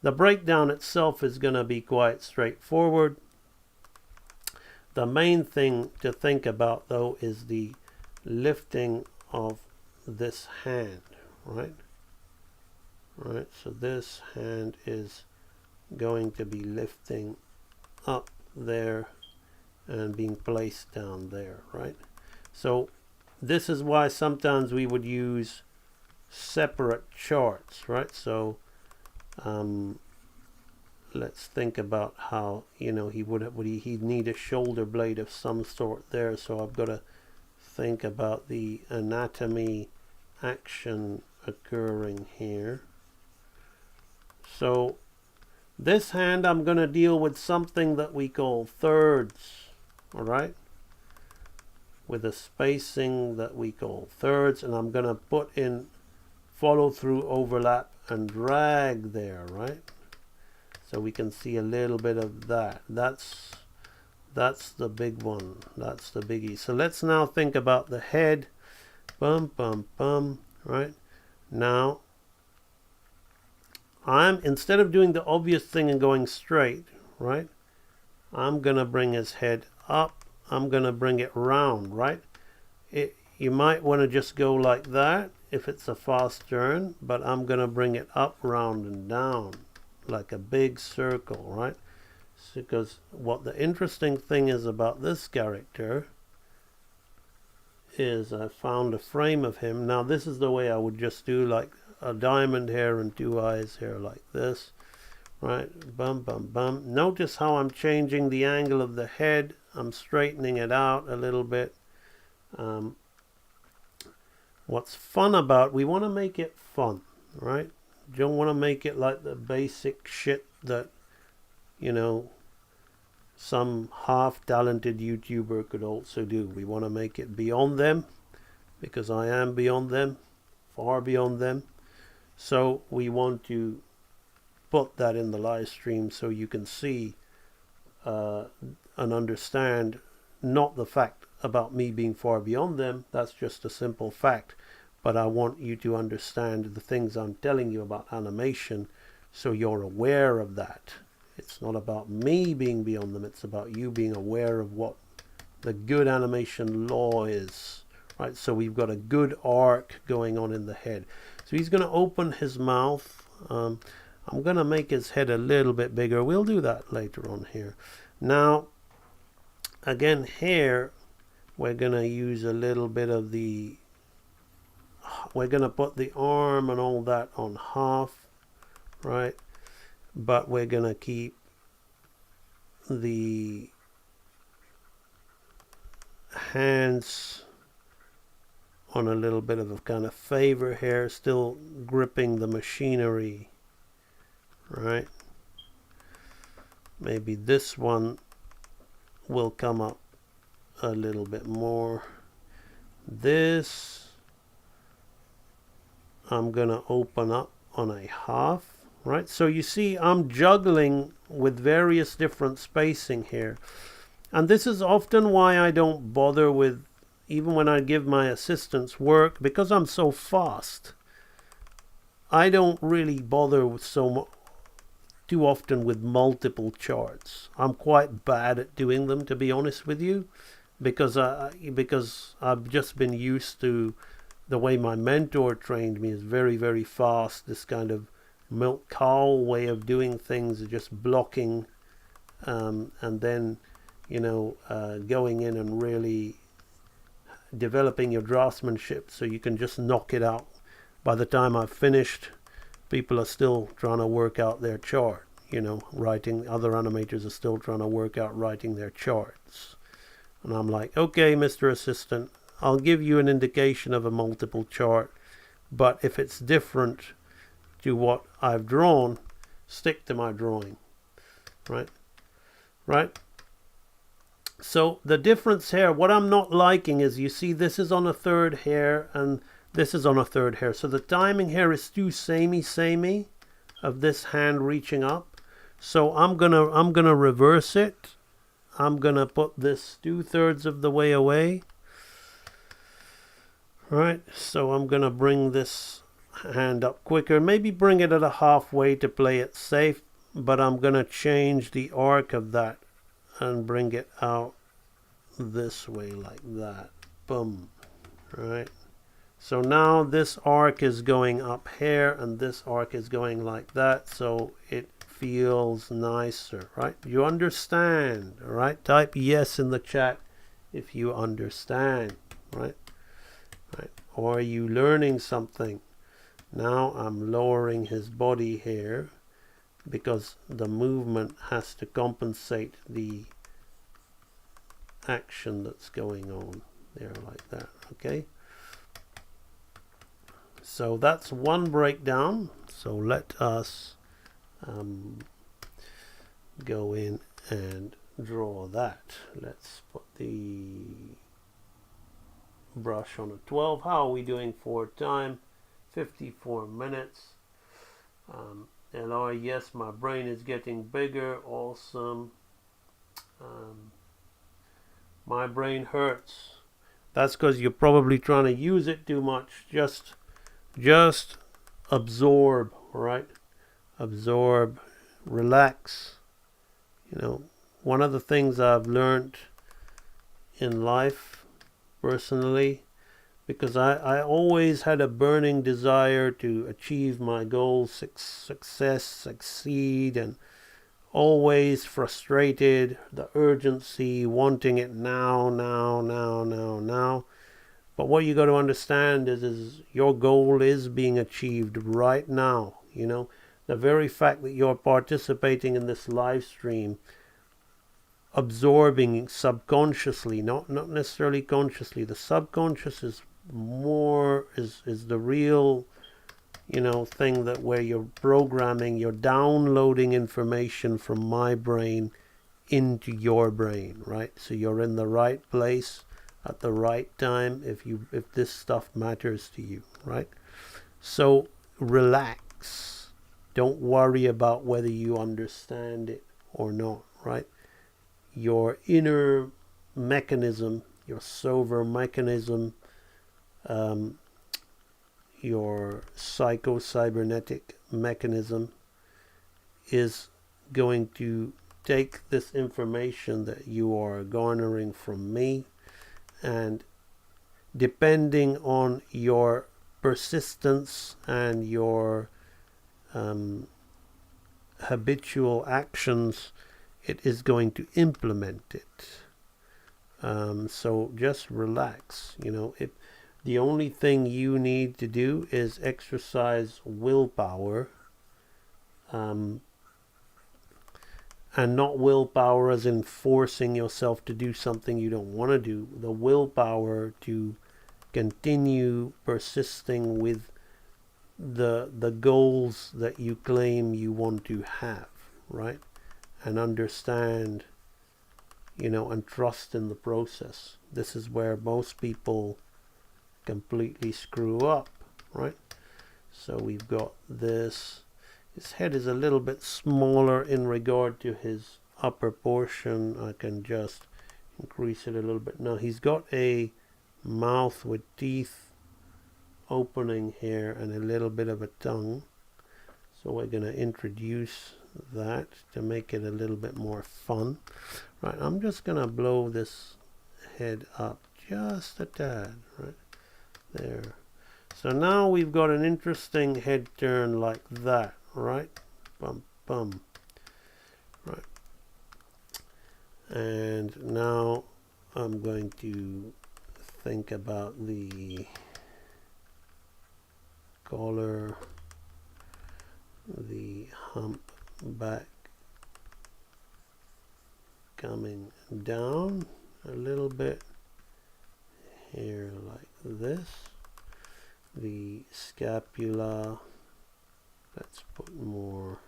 Speaker 16: The breakdown itself is going to be quite straightforward. The main thing to think about, though, is the lifting of this hand, right? Right, so this hand is going to be lifting up there and being placed down there, right? So this is why sometimes we would use separate charts, right? So let's think about how, you know, he'd need a shoulder blade of some sort there. So I've got to think about the anatomy action occurring here. So this hand, I'm going to deal with something that we call thirds, all right, with a spacing that we call thirds, and I'm going to put in follow through, overlap, and drag there, right? So we can see a little bit of that. That's the big one. That's the biggie. So let's now think about the head. Bum, bum, bum, right? Now, instead of doing the obvious thing and going straight, right, I'm going to bring his head up. I'm going to bring it round, right? You might want to just go like that if it's a fast turn, but I'm going to bring it up, round, and down like a big circle, right? Because what the interesting thing is about this character is I found a frame of him. Now this is the way I would just do, like a diamond hair and two eyes here like this, right? Bum, bum, bum. Notice how I'm changing the angle of the head. I'm straightening it out a little bit. What's fun about, we want to make it fun, right? You don't want to make it like the basic shit that, you know, some half-talented YouTuber could also do. We want to make it beyond them, because I am beyond them, far beyond them. So we want to put that in the live stream so you can see and understand not the fact about me being far beyond them. That's just a simple fact. But I want you to understand the things I'm telling you about animation so you're aware of that. It's not about me being beyond them. It's about you being aware of what the good animation law is. Right? So we've got a good arc going on in the head. So he's going to open his mouth. I'm going to make his head a little bit bigger. We'll do that later on here. Now, again, here, we're going to use a little bit of the... We're going to put the arm and all that on half, right? But we're going to keep the hands on a little bit of a kind of favor here, still gripping the machinery, right? Maybe this one will come up a little bit more. This I'm going to open up on a half, right? So you see I'm juggling with various different spacing here. And this is often why I don't bother with, even when I give my assistants work, because I'm so fast. I don't really bother with too often with multiple charts. I'm quite bad at doing them, to be honest with you. because I've just been used to the way my mentor trained me is very, very fast. This kind of milk cow way of doing things, just blocking, and then, going in and really developing your draftsmanship so you can just knock it out. By the time I've finished, people are still trying to work out their chart. Writing, other animators are still trying to work out writing their charts. And I'm like, okay, Mr. Assistant, I'll give you an indication of a multiple chart, but if it's different to what I've drawn, stick to my drawing. Right? So the difference here, what I'm not liking is, you see, this is on a third hair and this is on a third hair. So the timing here is too samey of this hand reaching up. So I'm gonna reverse it. I'm gonna put this 2/3 of the way away. Right, so I'm gonna bring this hand up quicker, maybe bring it at a halfway to play it safe, but I'm gonna change the arc of that and bring it out this way like that. Boom. Right, so now this arc is going up here and this arc is going like that, so it feels nicer. Right, you understand? All right, type yes in the chat if you understand. Right, or are you learning something? Now I'm lowering his body here because the movement has to compensate the action that's going on there like that. Okay, so that's one breakdown. So let us go in and draw that. Let's put the brush on a 12. How are we doing for time? 54 minutes. LR, yes, my brain is getting bigger. Awesome. My brain hurts. That's because you're probably trying to use it too much. Just absorb, right? Absorb, relax. One of the things I've learned in life personally, because I always had a burning desire to achieve my goals, succeed, and always frustrated, the urgency, wanting it now. But what you got to understand is your goal is being achieved right now. The very fact that you're participating in this live stream, absorbing subconsciously, not necessarily consciously. The subconscious is the real thing, that where you're programming, you're downloading information from my brain into your brain, right? So you're in the right place at the right time if this stuff matters to you, right? So relax. Don't worry about whether you understand it or not, right? Your inner mechanism, your sober mechanism, your psycho-cybernetic mechanism is going to take this information that you are garnering from me, and depending on your persistence and your habitual actions, it is going to implement it. So just relax. The only thing you need to do is exercise willpower, and not willpower as in forcing yourself to do something you don't want to do. The willpower to continue persisting with the goals that you claim you want to have, right? And understand, and trust in the process. This is where most people completely screw up, right? So we've got this. His head is a little bit smaller in regard to his upper portion. I can just increase it a little bit. Now he's got a mouth with teeth opening here and a little bit of a tongue. So we're going to introduce that to make it a little bit more fun. Right, I'm just going to blow this head up just a tad, right there. So now we've got an interesting head turn like that, right? Bum, bum. Right. And now I'm going to think about the collar, the hump back coming down a little bit here like this. The scapula, let's put more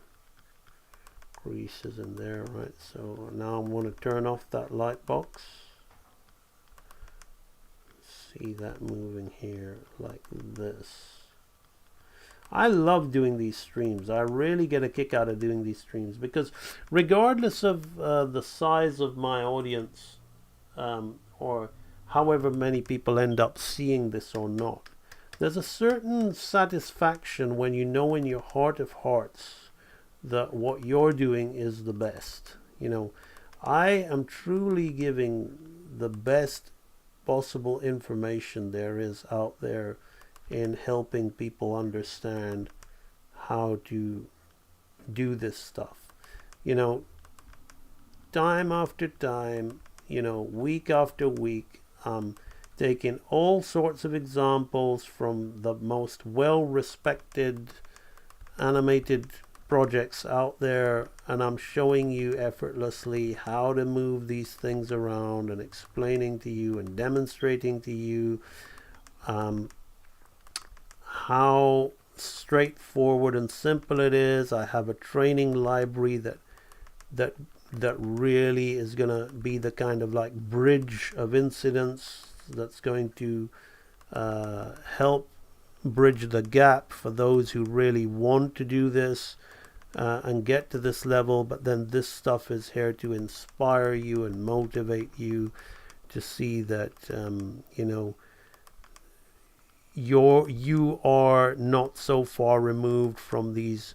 Speaker 16: creases in there, right? So now I'm going to turn off that light box. See that moving here like this. I love doing these streams. I really get a kick out of doing these streams because regardless of the size of my audience or however many people end up seeing this or not, there's a certain satisfaction when you know in your heart of hearts that what you're doing is the best. You know, I am truly giving the best possible information there is out there in helping people understand how to do this stuff. You know, time after time, you know, week after week, taking all sorts of examples from the most well-respected animated projects out there, and I'm showing you effortlessly how to move these things around and explaining to you and demonstrating to you how straightforward and simple it is. I have a training library that really is going to be the kind of like bridge of incidents that's going to help bridge the gap for those who really want to do this and get to this level. But then this stuff is here to inspire you and motivate you to see that you know, you are not so far removed from these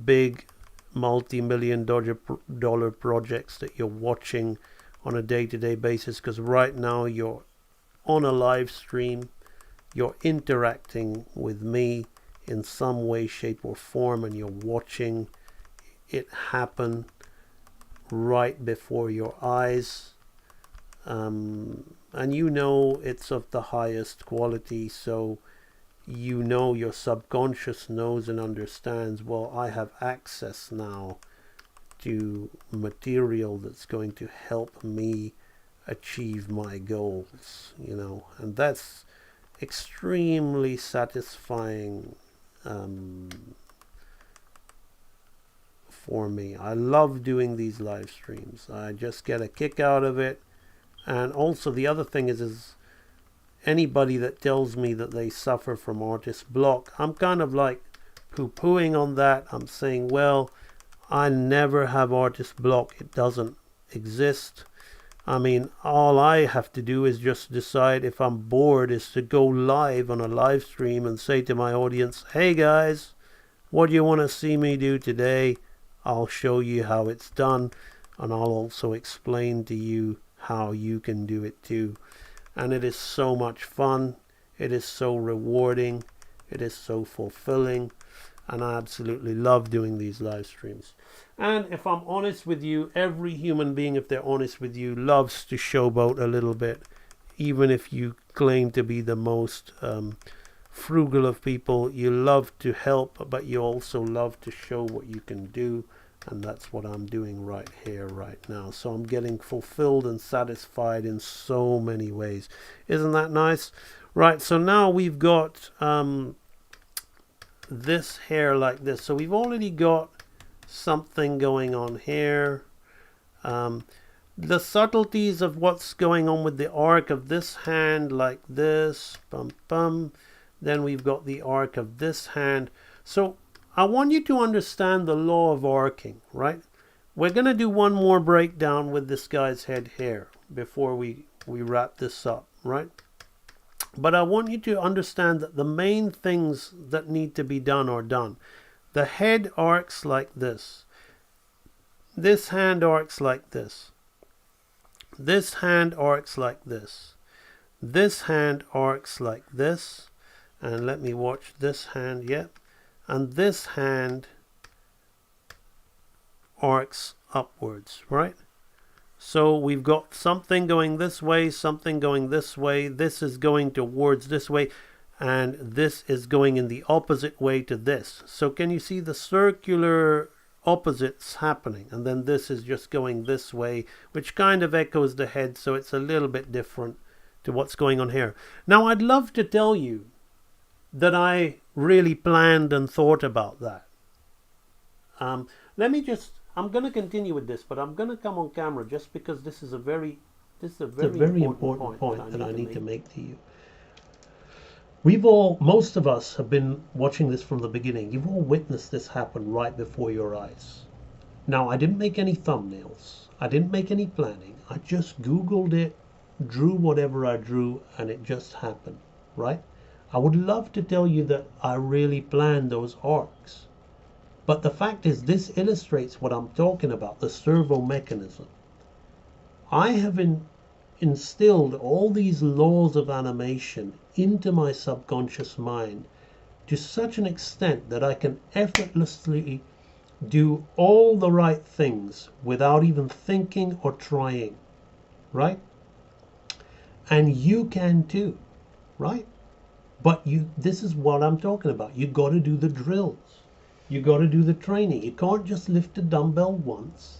Speaker 16: big multi-million dollar projects that you're watching on a day-to-day basis, because right now you're on a live stream, you're interacting with me in some way, shape or form, and you're watching it happen right before your eyes, and you know it's of the highest quality, so you know your subconscious knows and understands, well, I have access now to material that's going to help me achieve my goals, you know, and that's extremely satisfying for me. I love doing these live streams. I just get a kick out of it. And also the other thing is anybody that tells me that they suffer from artist block, I'm kind of like poo-pooing on that. I'm saying, well, I never have artist block. It doesn't exist. I mean, all I have to do is just decide if I'm bored is to go live on a live stream and say to my audience, hey guys, what do you want to see me do today? I'll show you how it's done, and I'll also explain to you how you can do it too. And it is so much fun. It is so rewarding. It is so fulfilling. And I absolutely love doing these live streams. And if I'm honest with you, every human being, if they're honest with you, loves to showboat a little bit. Even if you claim to be the most frugal of people, you love to help, but you also love to show what you can do. And that's what I'm doing right here, right now. So I'm getting fulfilled and satisfied in so many ways. Isn't that nice? Right, so now we've got this hair like this. So we've already got something going on here. The subtleties of what's going on with the arc of this hand like this. Bum, bum. Then we've got the arc of this hand. So I want you to understand the law of arcing, right? We're going to do one more breakdown with this guy's head hair before we wrap this up, right? But I want you to understand that the main things that need to be done are done. The head arcs like this. This hand arcs like this. This hand arcs like this. This hand arcs like this. And let me watch this hand, yep. And this hand arcs upwards, right? So we've got something going this way, something going this way. This is going towards this way. And this is going in the opposite way to this. So can you see the circular opposites happening? And then this is just going this way, which kind of echoes the head, so it's a little bit different to what's going on here. Now, I'd love to tell you that I really planned and thought about that. Let me just, I'm going to continue with this, but I'm going to come on camera just because this is a very important point that I need to make to you. Most of us have been watching this from the beginning. You've all witnessed this happen right before your eyes. Now, I didn't make any thumbnails. I didn't make any planning. I just Googled it, drew whatever I drew, and it just happened, right? I would love to tell you that I really planned those arcs. But the fact is, this illustrates what I'm talking about, the servo mechanism. I have instilled all these laws of animation into my subconscious mind to such an extent that I can effortlessly do all the right things without even thinking or trying, right? And you can too, right? But this is what I'm talking about. You got to do the drills. You got to do the training. You can't just lift a dumbbell once,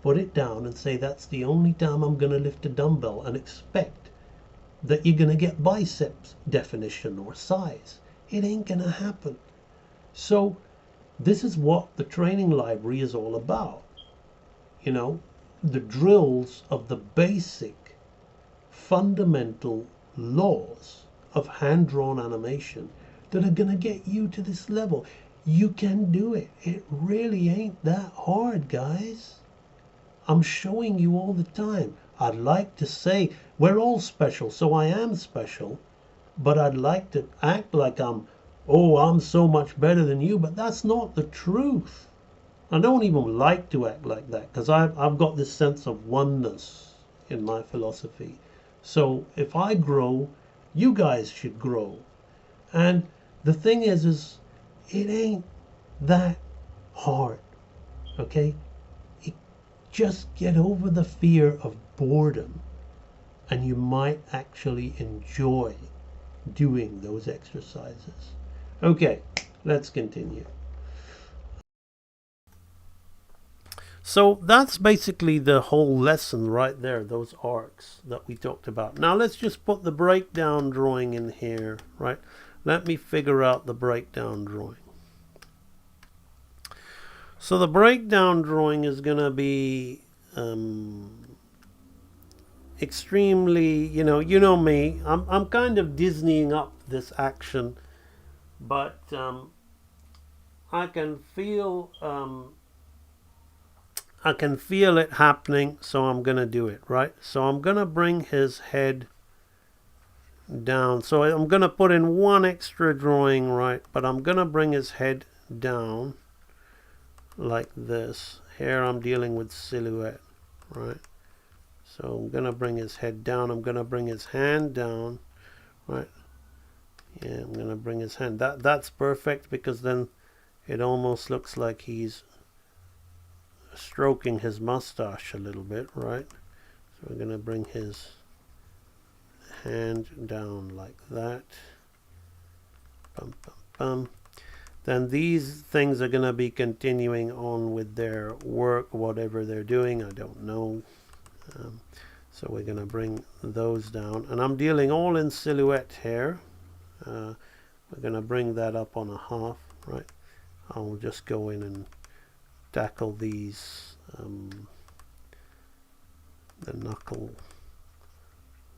Speaker 16: put it down and say that's the only time I'm going to lift a dumbbell and expect that you're going to get biceps definition or size. It ain't going to happen. So this is what the training library is all about. You know, the drills of the basic fundamental laws of hand-drawn animation that are going to get you to this level. You can do it. It really ain't that hard, guys. I'm showing you all the time. I'd like to say we're all special, so I am special, but I'd like to act like I'm so much better than you, but that's not the truth. I don't even like to act like that because I've got this sense of oneness in my philosophy. So if I grow, you guys should grow. And the thing is it ain't that hard, okay? Just get over the fear of boredom and you might actually enjoy doing those exercises. Okay, let's continue. So that's basically the whole lesson right there, those arcs that we talked about. Now let's just put the breakdown drawing in here, right? Let me figure out the breakdown drawing. So the breakdown drawing is going to be extremely, you know me, I'm kind of Disneying up this action, but I can feel it happening, so I'm going to do it, right? So I'm going to bring his head down. So I'm going to put in one extra drawing, right? But I'm going to bring his head down like this. Here I'm dealing with silhouette, right? So I'm going to bring his head down. I'm going to bring his hand down, right? Yeah, I'm going to bring his hand. That's perfect because then it almost looks like he's stroking his mustache a little bit, right? So we're going to bring his hand down like that. Bum, bum, bum. Then these things are going to be continuing on with their work, whatever they're doing, I don't know. So we're going to bring those down. And I'm dealing all in silhouette here. We're going to bring that up on a half, right? I'll just go in and tackle these. The knuckle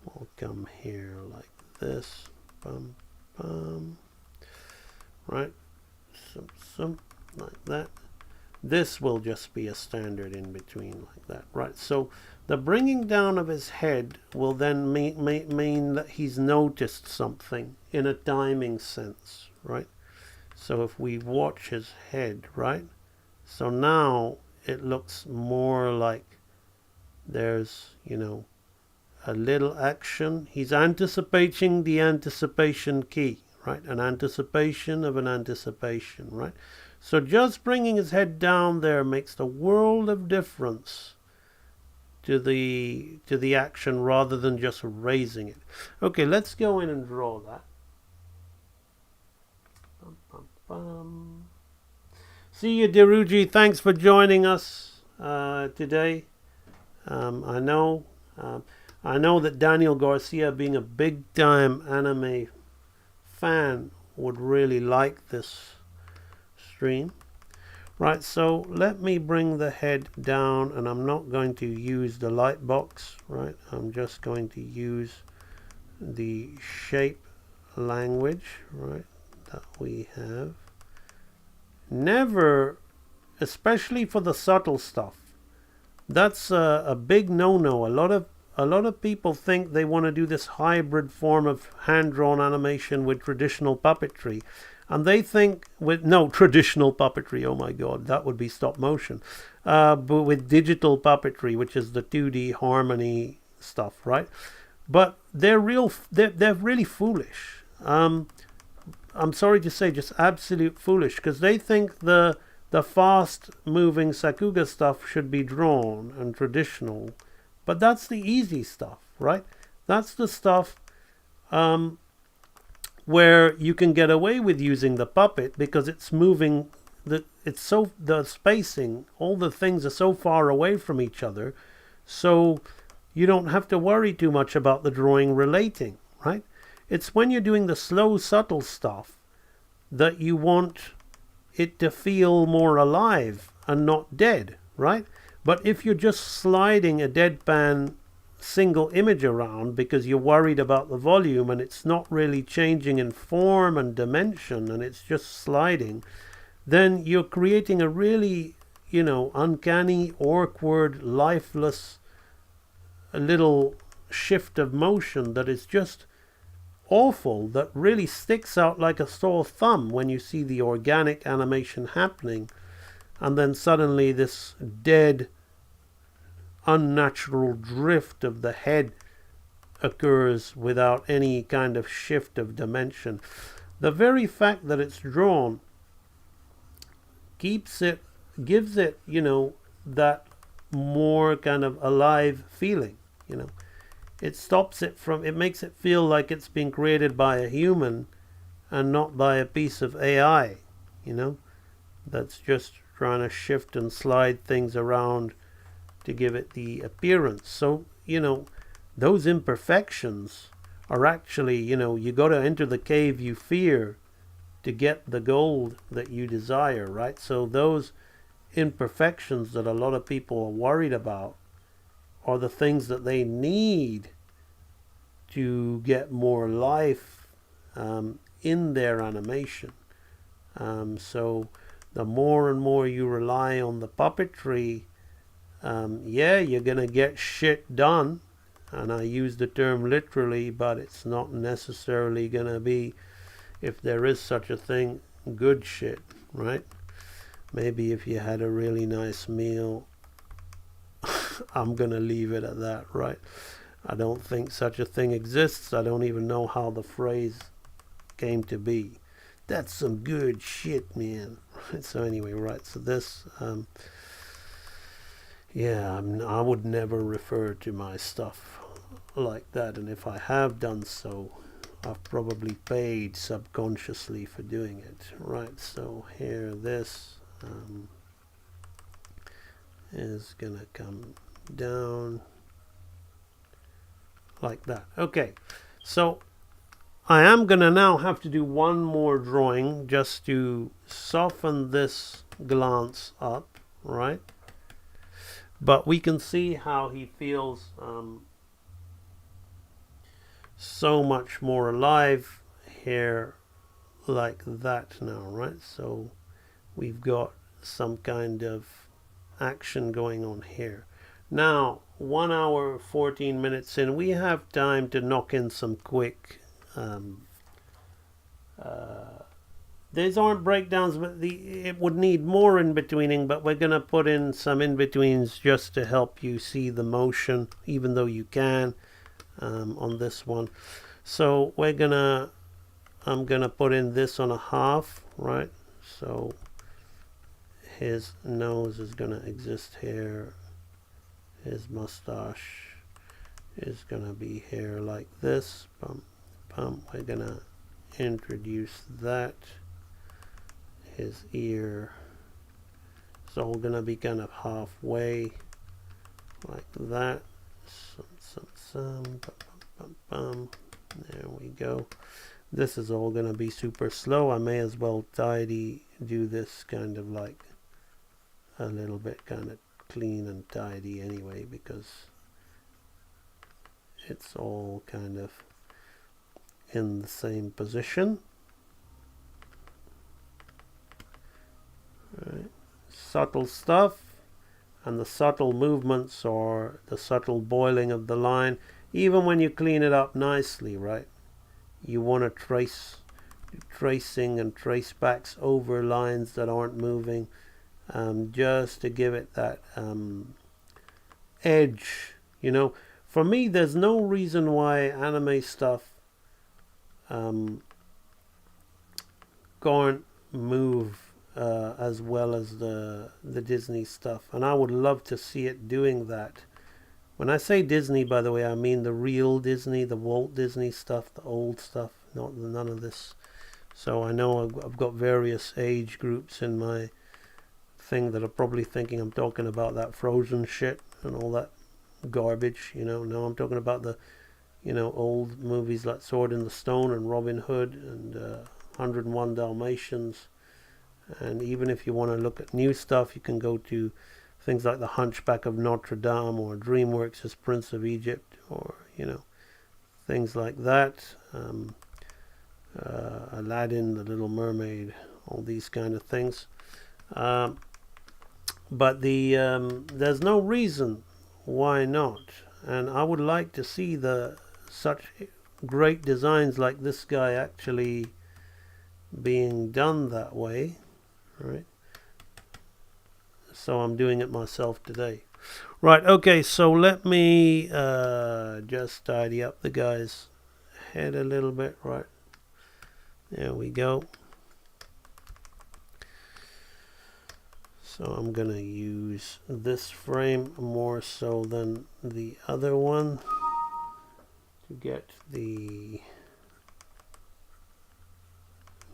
Speaker 16: will come here like this. Bum, bum. Right? Like that. This will just be a standard in between like that, right? So the bringing down of his head will then mean that he's noticed something in a timing sense, right? So if we watch his head, right? So now it looks more like there's, a little action. He's anticipating the anticipation key, right? An anticipation of an anticipation, right? So just bringing his head down there makes the world of difference to the action rather than just raising it. Okay, let's go in and draw that. Bum, bum, bum. See you, Deruji. Thanks for joining us today. I know that Daniel Garcia, being a big-time anime fan, would really like this stream. Right, so let me bring the head down, and I'm not going to use the light box, right? I'm just going to use the shape language, right, that we have. Never, especially for the subtle stuff, that's a big no-no. A lot of people think they want to do this hybrid form of hand-drawn animation with traditional puppetry. And they think with, no, traditional puppetry, oh my god, that would be stop motion. But with digital puppetry, which is the 2D harmony stuff, right? But they're really foolish. I'm sorry to say, just absolute foolish, because they think the fast-moving Sakuga stuff should be drawn and traditional. But that's the easy stuff, right? That's the stuff where you can get away with using the puppet because it's moving, the spacing, all the things are so far away from each other, so you don't have to worry too much about the drawing relating, right? It's when you're doing the slow, subtle stuff that you want it to feel more alive and not dead, right? But if you're just sliding a deadpan single image around because you're worried about the volume and it's not really changing in form and dimension and it's just sliding, then you're creating a really, uncanny, awkward, lifeless little shift of motion that is just awful, that really sticks out like a sore thumb when you see the organic animation happening, and then suddenly this dead, unnatural drift of the head occurs without any kind of shift of dimension. The very fact that it's drawn gives it, that more kind of alive feeling, It stops it from, it makes it feel like it's being created by a human and not by a piece of AI, that's just trying to shift and slide things around to give it the appearance. So, those imperfections are actually, you got to enter the cave you fear to get the gold that you desire, right? So those imperfections that a lot of people are worried about are the things that they need to get more life in their animation. So the more and more you rely on the puppetry, you're gonna get shit done, and I use the term literally, but it's not necessarily gonna be, if there is such a thing, good shit, right? Maybe if you had a really nice meal. I'm gonna leave it at that, right? I don't think such a thing exists. I don't even know how the phrase came to be. That's some good shit, man. So anyway, right, so this I would never refer to my stuff like that, and if I have done so, I've probably paid subconsciously for doing it, right? So here, this is gonna come down like that. Okay, so I am gonna now have to do one more drawing just to soften this glance up, right? But we can see how he feels so much more alive here, like that now, right? So we've got some kind of action going on here. Now, 1 hour 14 minutes in, we have time to knock in some quick these aren't breakdowns, but it would need more in-betweening, but we're going to put in some in-betweens just to help you see the motion, even though you can. on this one. So I'm gonna put in this on a half, right? So his nose is gonna exist here. His mustache is gonna be here like this. Bum, bum. We're gonna introduce that. His ear is all gonna be kind of halfway like that. Bum, bum, bum. There we go. This is all gonna be super slow. I may as well do this kind of like a little bit kind of clean and tidy anyway, because it's all kind of in the same position. Right. Subtle stuff, and the subtle movements or the subtle boiling of the line, even when you clean it up nicely, right? You want to tracing and trace backs over lines that aren't moving, just to give it that edge. You know, for me, there's no reason why anime stuff can't move as well as the Disney stuff, and I would love to see it doing that. When I say Disney, by the way, I mean the real Disney, the Walt Disney stuff, the old stuff, none of this. So I know I've got various age groups in my thing that are probably thinking I'm talking about that Frozen shit and all that garbage, you know. No, I'm talking about the, you know, old movies like Sword in the Stone and Robin Hood and 101 Dalmatians. And even if you want to look at new stuff, you can go to things like The Hunchback of Notre Dame or DreamWorks' Prince of Egypt, or, you know, things like that. Aladdin, The Little Mermaid, all these kind of things. But there's no reason why not. And I would like to see such great designs like this guy actually being done that way, right? So I'm doing it myself today. Right, okay, so let me just tidy up the guy's head a little bit, right? There we go. So I'm gonna use this frame more so than the other one to get the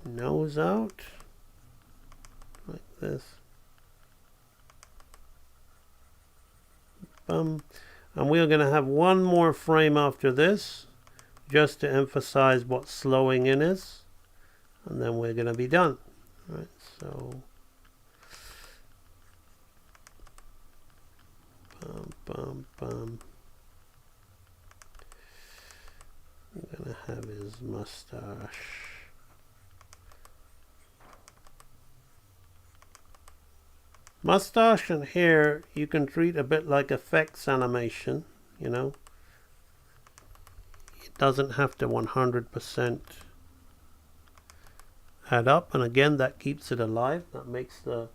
Speaker 16: nose out like this. And we are going to have one more frame after this, just to emphasize what slowing in is, and then we're going to be done. Right, so I'm going to have his mustache. Mustache and hair you can treat a bit like effects animation, you know. It doesn't have to 100% add up, and again that keeps it alive. That makes the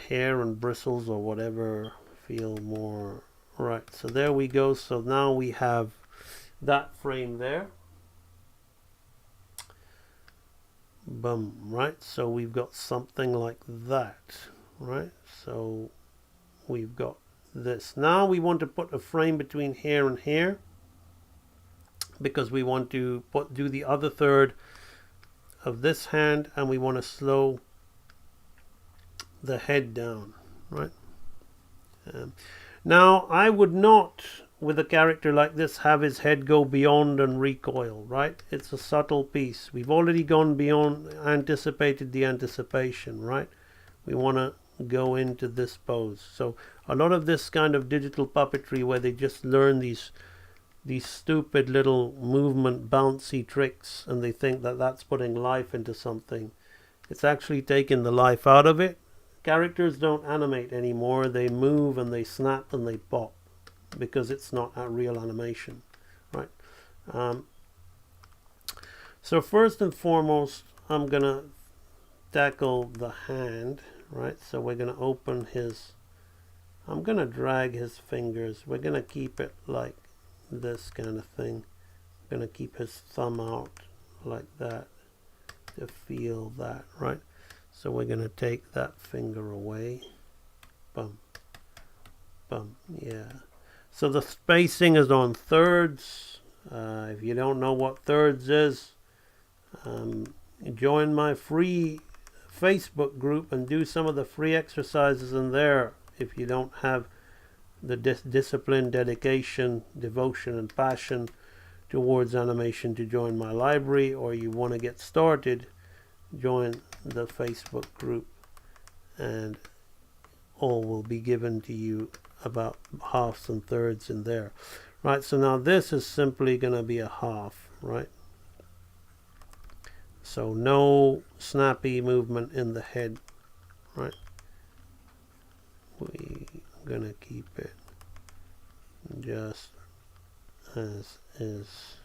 Speaker 16: hair and bristles or whatever feel more right. So there we go. So now we have that frame there. Boom, right? So we've got something like that, right? So we've got this. Now we want to put a frame between here and here, because we want to do the other third of this hand, and we want to slow the head down, right? Now I would not, with a character like this, have his head go beyond and recoil, right? It's a subtle piece. We've already gone beyond, anticipated the anticipation, right? We want to go into this pose. So a lot of this kind of digital puppetry where they just learn these stupid little movement bouncy tricks and they think that that's putting life into something, it's actually taking the life out of it. Characters don't animate anymore. They move and they snap and they pop, because it's not a real animation, right? So first and foremost, I'm gonna tackle the hand, right? So we're gonna open his, I'm gonna drag his fingers. We're gonna keep it like this kind of thing. I'm going to keep his thumb out like that to feel that, right? So we're going to take that finger away. Bum, bum, yeah. So the spacing is on thirds. If you don't know what thirds is, join my free Facebook group and do some of the free exercises in there. If you don't have the discipline, dedication, devotion, and passion towards animation to join my library, or you want to get started, join the Facebook group and all will be given to you about halves and thirds in there. Right, so now this is simply going to be a half, right? So no snappy movement in the head, right? We're going to keep it just as is,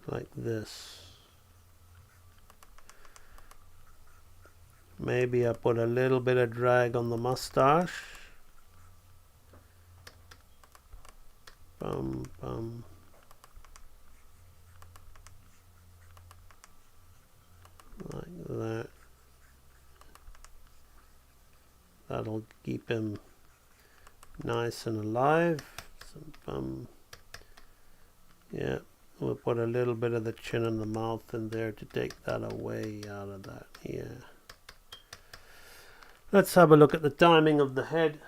Speaker 16: like this. Maybe I put a little bit of drag on the mustache. Bum, bum. Like that. That'll keep him nice and alive. So, yeah, we'll put a little bit of the chin and the mouth in there to take that away out of that. Yeah. Let's have a look at the timing of the head.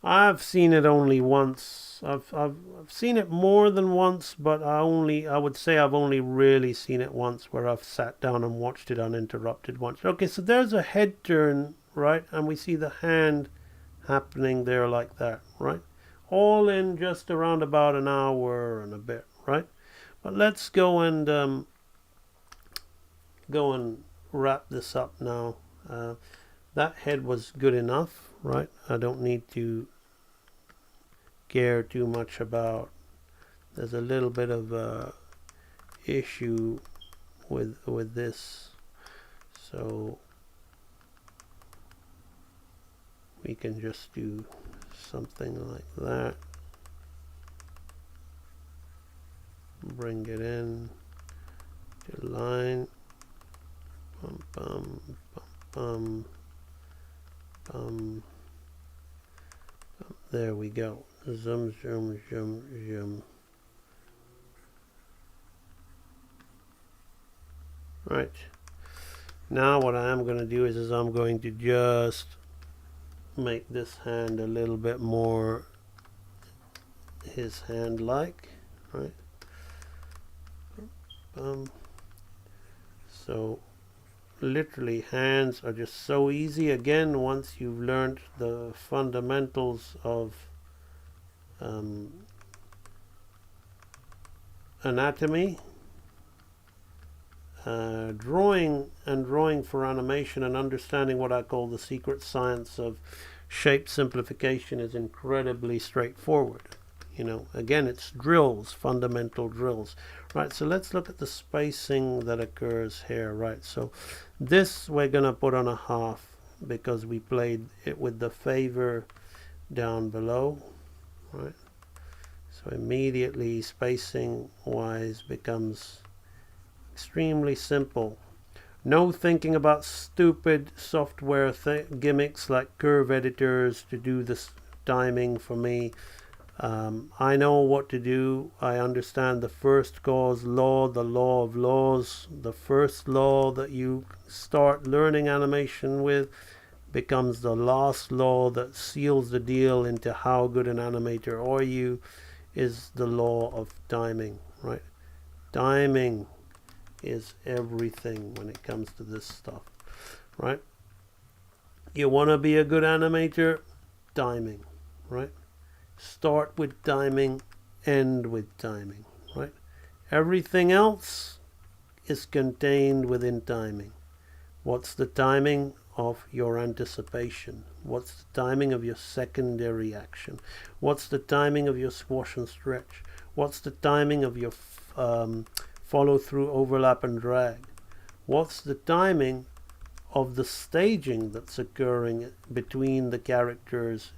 Speaker 16: I've seen it only once. I've seen it more than once, but I would say I've only really seen it once, where I've sat down and watched it uninterrupted once. Okay, so there's a head turn, right? And we see the hand happening there like that, right? All in just around about an hour and a bit, right? But let's go and wrap this up now. That head was good enough, right? I don't need to care too much about. There's a little bit of a issue with this, so we can just do something like that. Bring it in to line. Bum, bum, bum, bum, bum. There we go. Zoom, zoom, zoom, zoom. Right. Now what I am going to do is I'm going to just make this hand a little bit more his hand like, right? So literally hands are just so easy. Again, once you've learned the fundamentals of anatomy, drawing for animation, and understanding what I call the secret science of shape simplification is incredibly straightforward. You know, again, it's drills, fundamental drills. Right, so let's look at the spacing that occurs here. Right, so this we're going to put on a half because we played it with the favor down below. Right, so immediately spacing wise becomes extremely simple. No thinking about stupid software gimmicks like curve editors to do this timing for me. I know what to do. I understand the first cause law, the law of laws. The first law that you start learning animation with becomes the last law that seals the deal into how good an animator are you, is the law of timing, right? Timing is everything when it comes to this stuff, right? You want to be a good animator? Timing, right? Start with timing, end with timing, right? Everything else is contained within timing. What's the timing of your anticipation? What's the timing of your secondary action? What's the timing of your squash and stretch? What's the timing of your follow through, overlap and drag? What's the timing of the staging that's occurring between the characters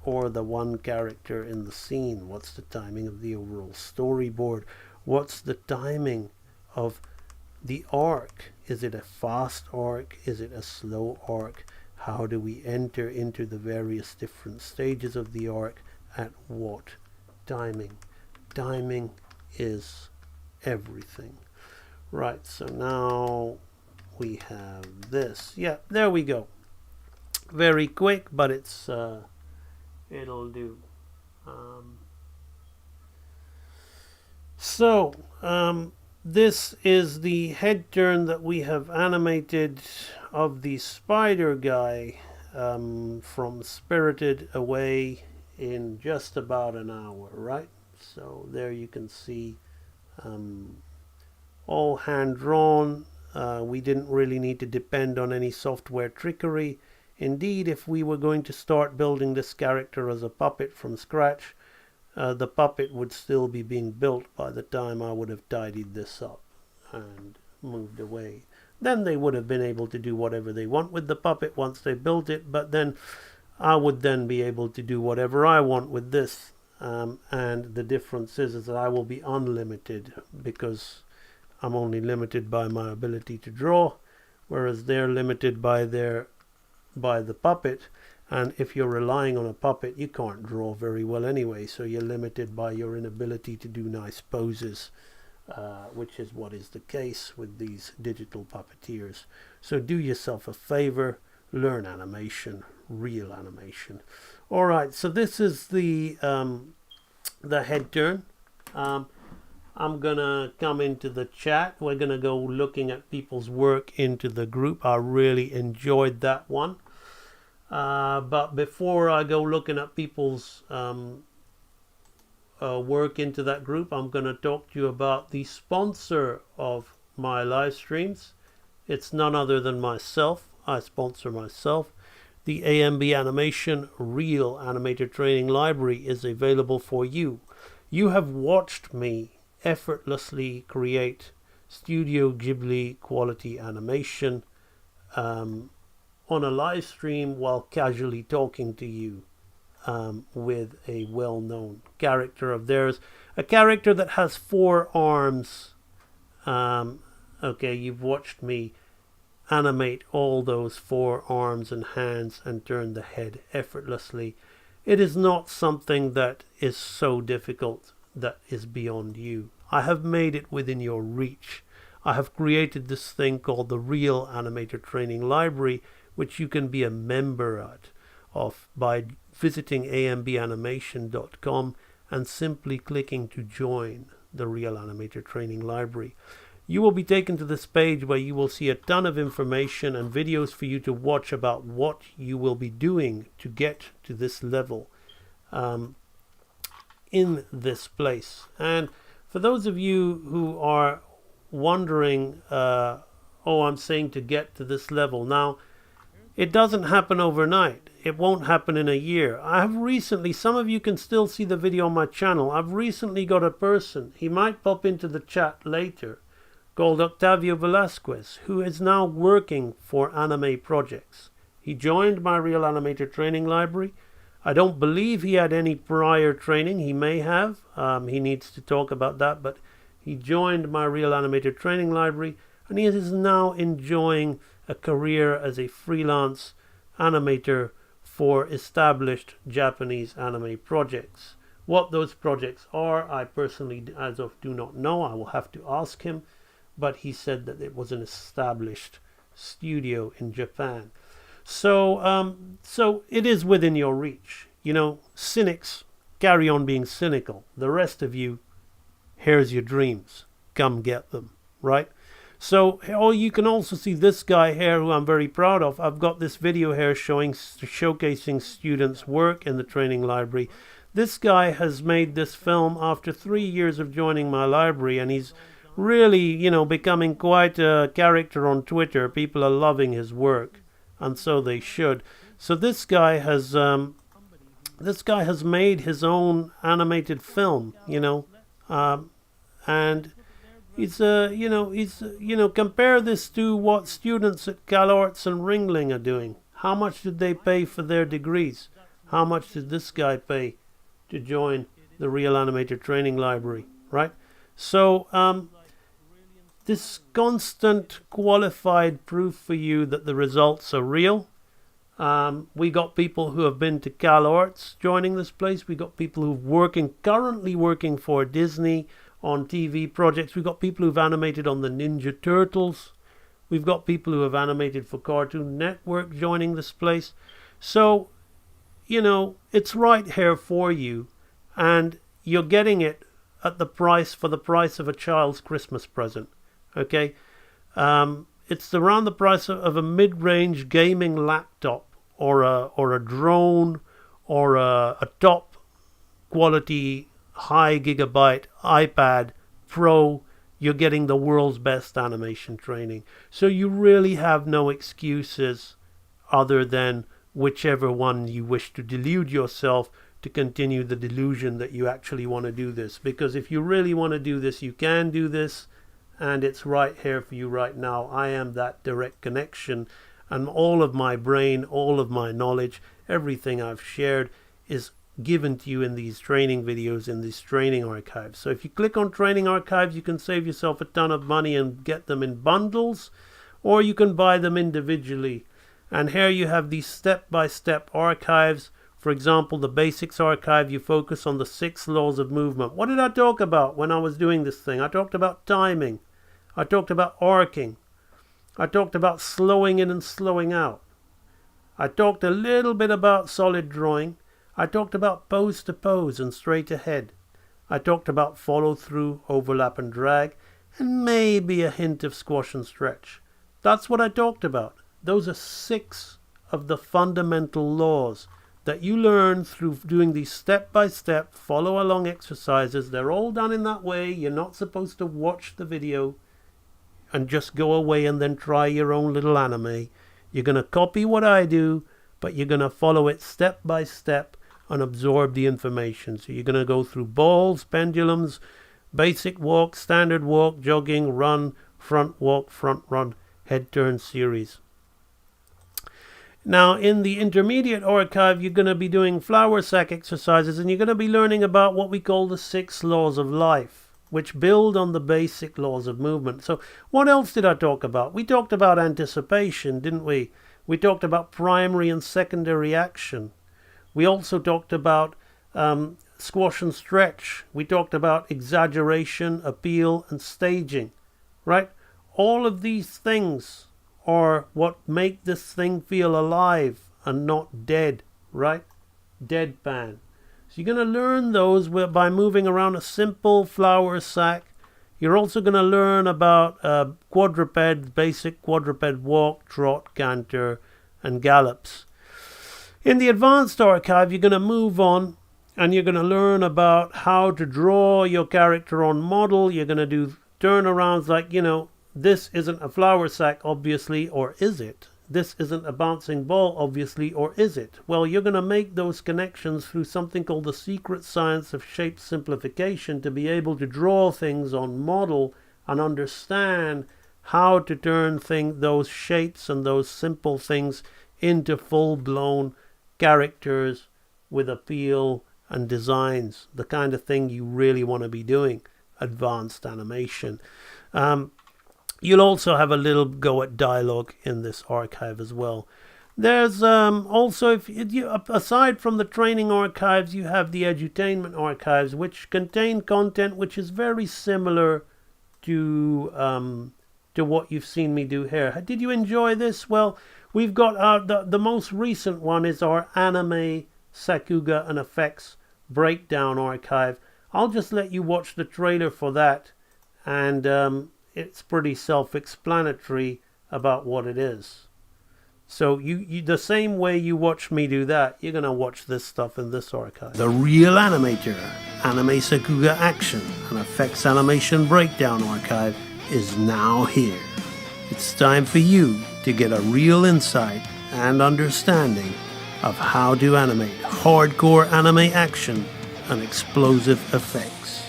Speaker 16: or the one character in the scene? What's the timing of the overall storyboard? What's the timing of the arc? Is it a fast arc? Is it a slow arc? How do we enter into the various different stages of the arc? At what timing? Timing is everything. Right, so now we have this. Yeah, there we go. Very quick, but it's it'll do. This is the head turn that we have animated of the spider guy from Spirited Away in just about an hour, right? So there you can see all hand drawn. We didn't really need to depend on any software trickery. Indeed, if we were going to start building this character as a puppet from scratch, the puppet would still be being built by the time I would have tidied this up and moved away. Then they would have been able to do whatever they want with the puppet once they built it, but then I would then be able to do whatever I want with this. And the difference is that I will be unlimited because I'm only limited by my ability to draw, whereas they're limited by the puppet. And if you're relying on a puppet, you can't draw very well anyway, so you're limited by your inability to do nice poses, which is what is the case with these digital puppeteers. So do yourself a favor, learn animation, real animation. All right, so this is the head turn. I'm gonna come into the chat. We're gonna go looking at people's work into the group. I really enjoyed that one. But before I go looking at people's work into that group, I'm going to talk to you about the sponsor of my live streams. It's none other than myself. I sponsor myself. The AMB Animation Real Animator Training Library is available for you. You have watched me effortlessly create Studio Ghibli quality animation on a live stream while casually talking to you with a well-known character of theirs. A character that has 4 arms. Okay, you've watched me animate all those 4 arms and hands and turn the head effortlessly. It is not something that is so difficult that is beyond you. I have made it within your reach. I have created this thing called the Real Animator Training Library, which you can be a member of by visiting ambanimation.com and simply clicking to join the Real Animator Training Library. You will be taken to this page where you will see a ton of information and videos for you to watch about what you will be doing to get to this level in this place. And for those of you who are wondering, I'm saying to get to this level. Now, it doesn't happen overnight. It won't happen in a year. I have recently, some of you can still see the video on my channel. I've recently got a person, he might pop into the chat later, called Octavio Velasquez, who is now working for anime projects. He joined my Real Animator Training Library. I don't believe he had any prior training. He may have. He needs to talk about that, but he joined my Real Animator Training Library, and he is now enjoying a career as a freelance animator for established Japanese anime projects. What those projects are, I personally, as of do not know. I will have to ask him, but he said that it was an established studio in Japan. So it is within your reach. You know, cynics, carry on being cynical. The rest of you, here's your dreams. Come get them, right? So, you can also see this guy here who I'm very proud of. I've got this video here showcasing students' work in the training library. This guy has made this film after 3 years of joining my library, and he's really, becoming quite a character on Twitter. People are loving his work, and so they should. So this guy has made his own animated film, and compare this to what students at CalArts and Ringling are doing. How much did they pay for their degrees? How much did this guy pay to join the Real Animator Training Library, right? So this constant qualified proof for you that the results are real. We got people who have been to CalArts joining this place. We got people who've currently working for Disney on TV projects. We've got people who've animated on the Ninja Turtles. We've got people who have animated for Cartoon Network joining this place. So, you know, it's right here for you. And you're getting it at the price of a child's Christmas present. Okay? It's around the price of a mid-range gaming laptop or a drone or a top quality high gigabyte iPad Pro. You're getting the world's best animation training. So you really have no excuses other than whichever one you wish to delude yourself to continue the delusion that you actually want to do this. Because if you really want to do this, you can do this, and it's right here for you right now. I am that direct connection, and all of my brain, all of my knowledge, everything I've shared is given to you in these training videos, in these training archives. So if you click on training archives, you can save yourself a ton of money and get them in bundles, or you can buy them individually. And here you have these step-by-step archives. For example, the basics archive, you focus on the 6 laws of movement. What did I talk about when I was doing this thing? I talked about timing. I talked about arcing. I talked about slowing in and slowing out. I talked a little bit about solid drawing. I talked about pose to pose and straight ahead. I talked about follow through, overlap and drag, and maybe a hint of squash and stretch. That's what I talked about. Those are 6 of the fundamental laws that you learn through doing these step-by-step follow-along exercises. They're all done in that way. You're not supposed to watch the video and just go away and then try your own little anime. You're going to copy what I do, but you're going to follow it step-by-step and absorb the information. So you're going to go through balls, pendulums, basic walk, standard walk, jogging, run, front walk, front run, head turn series. Now, in the intermediate archive, you're going to be doing flower sack exercises, and you're going to be learning about what we call the 6 laws of life, which build on the basic laws of movement. So what else did I talk about? We talked about anticipation, didn't we? We talked about primary and secondary action. We also talked about squash and stretch. We talked about exaggeration, appeal, and staging, right? All of these things are what make this thing feel alive and not dead, right? Deadpan. So you're going to learn those by moving around a simple flower sack. You're also going to learn about quadruped, basic quadruped walk, trot, canter, and gallops. In the advanced archive, you're going to move on and you're going to learn about how to draw your character on model. You're going to do turnarounds like, you know, this isn't a flower sack, obviously, or is it? This isn't a bouncing ball, obviously, or is it? Well, you're going to make those connections through something called the secret science of shape simplification to be able to draw things on model and understand how to turn those shapes and those simple things into full-blown characters with appeal and designs, the kind of thing you really want to be doing, advanced animation. You'll also have a little go at dialogue in this archive as well. There's also, aside from the training archives, you have the edutainment archives, which contain content which is very similar to what you've seen me do here. Did you enjoy this? Well, we've got the most recent one is our anime, Sakuga, and effects breakdown archive. I'll just let you watch the trailer for that, and it's pretty self-explanatory about what it is. So you the same way you watch me do that, you're going to watch this stuff in this archive. The Real Animator, Anime Sakuga Action, and Effects Animation Breakdown archive is now here. It's time for you to get a real insight and understanding of how to animate hardcore anime action and explosive effects.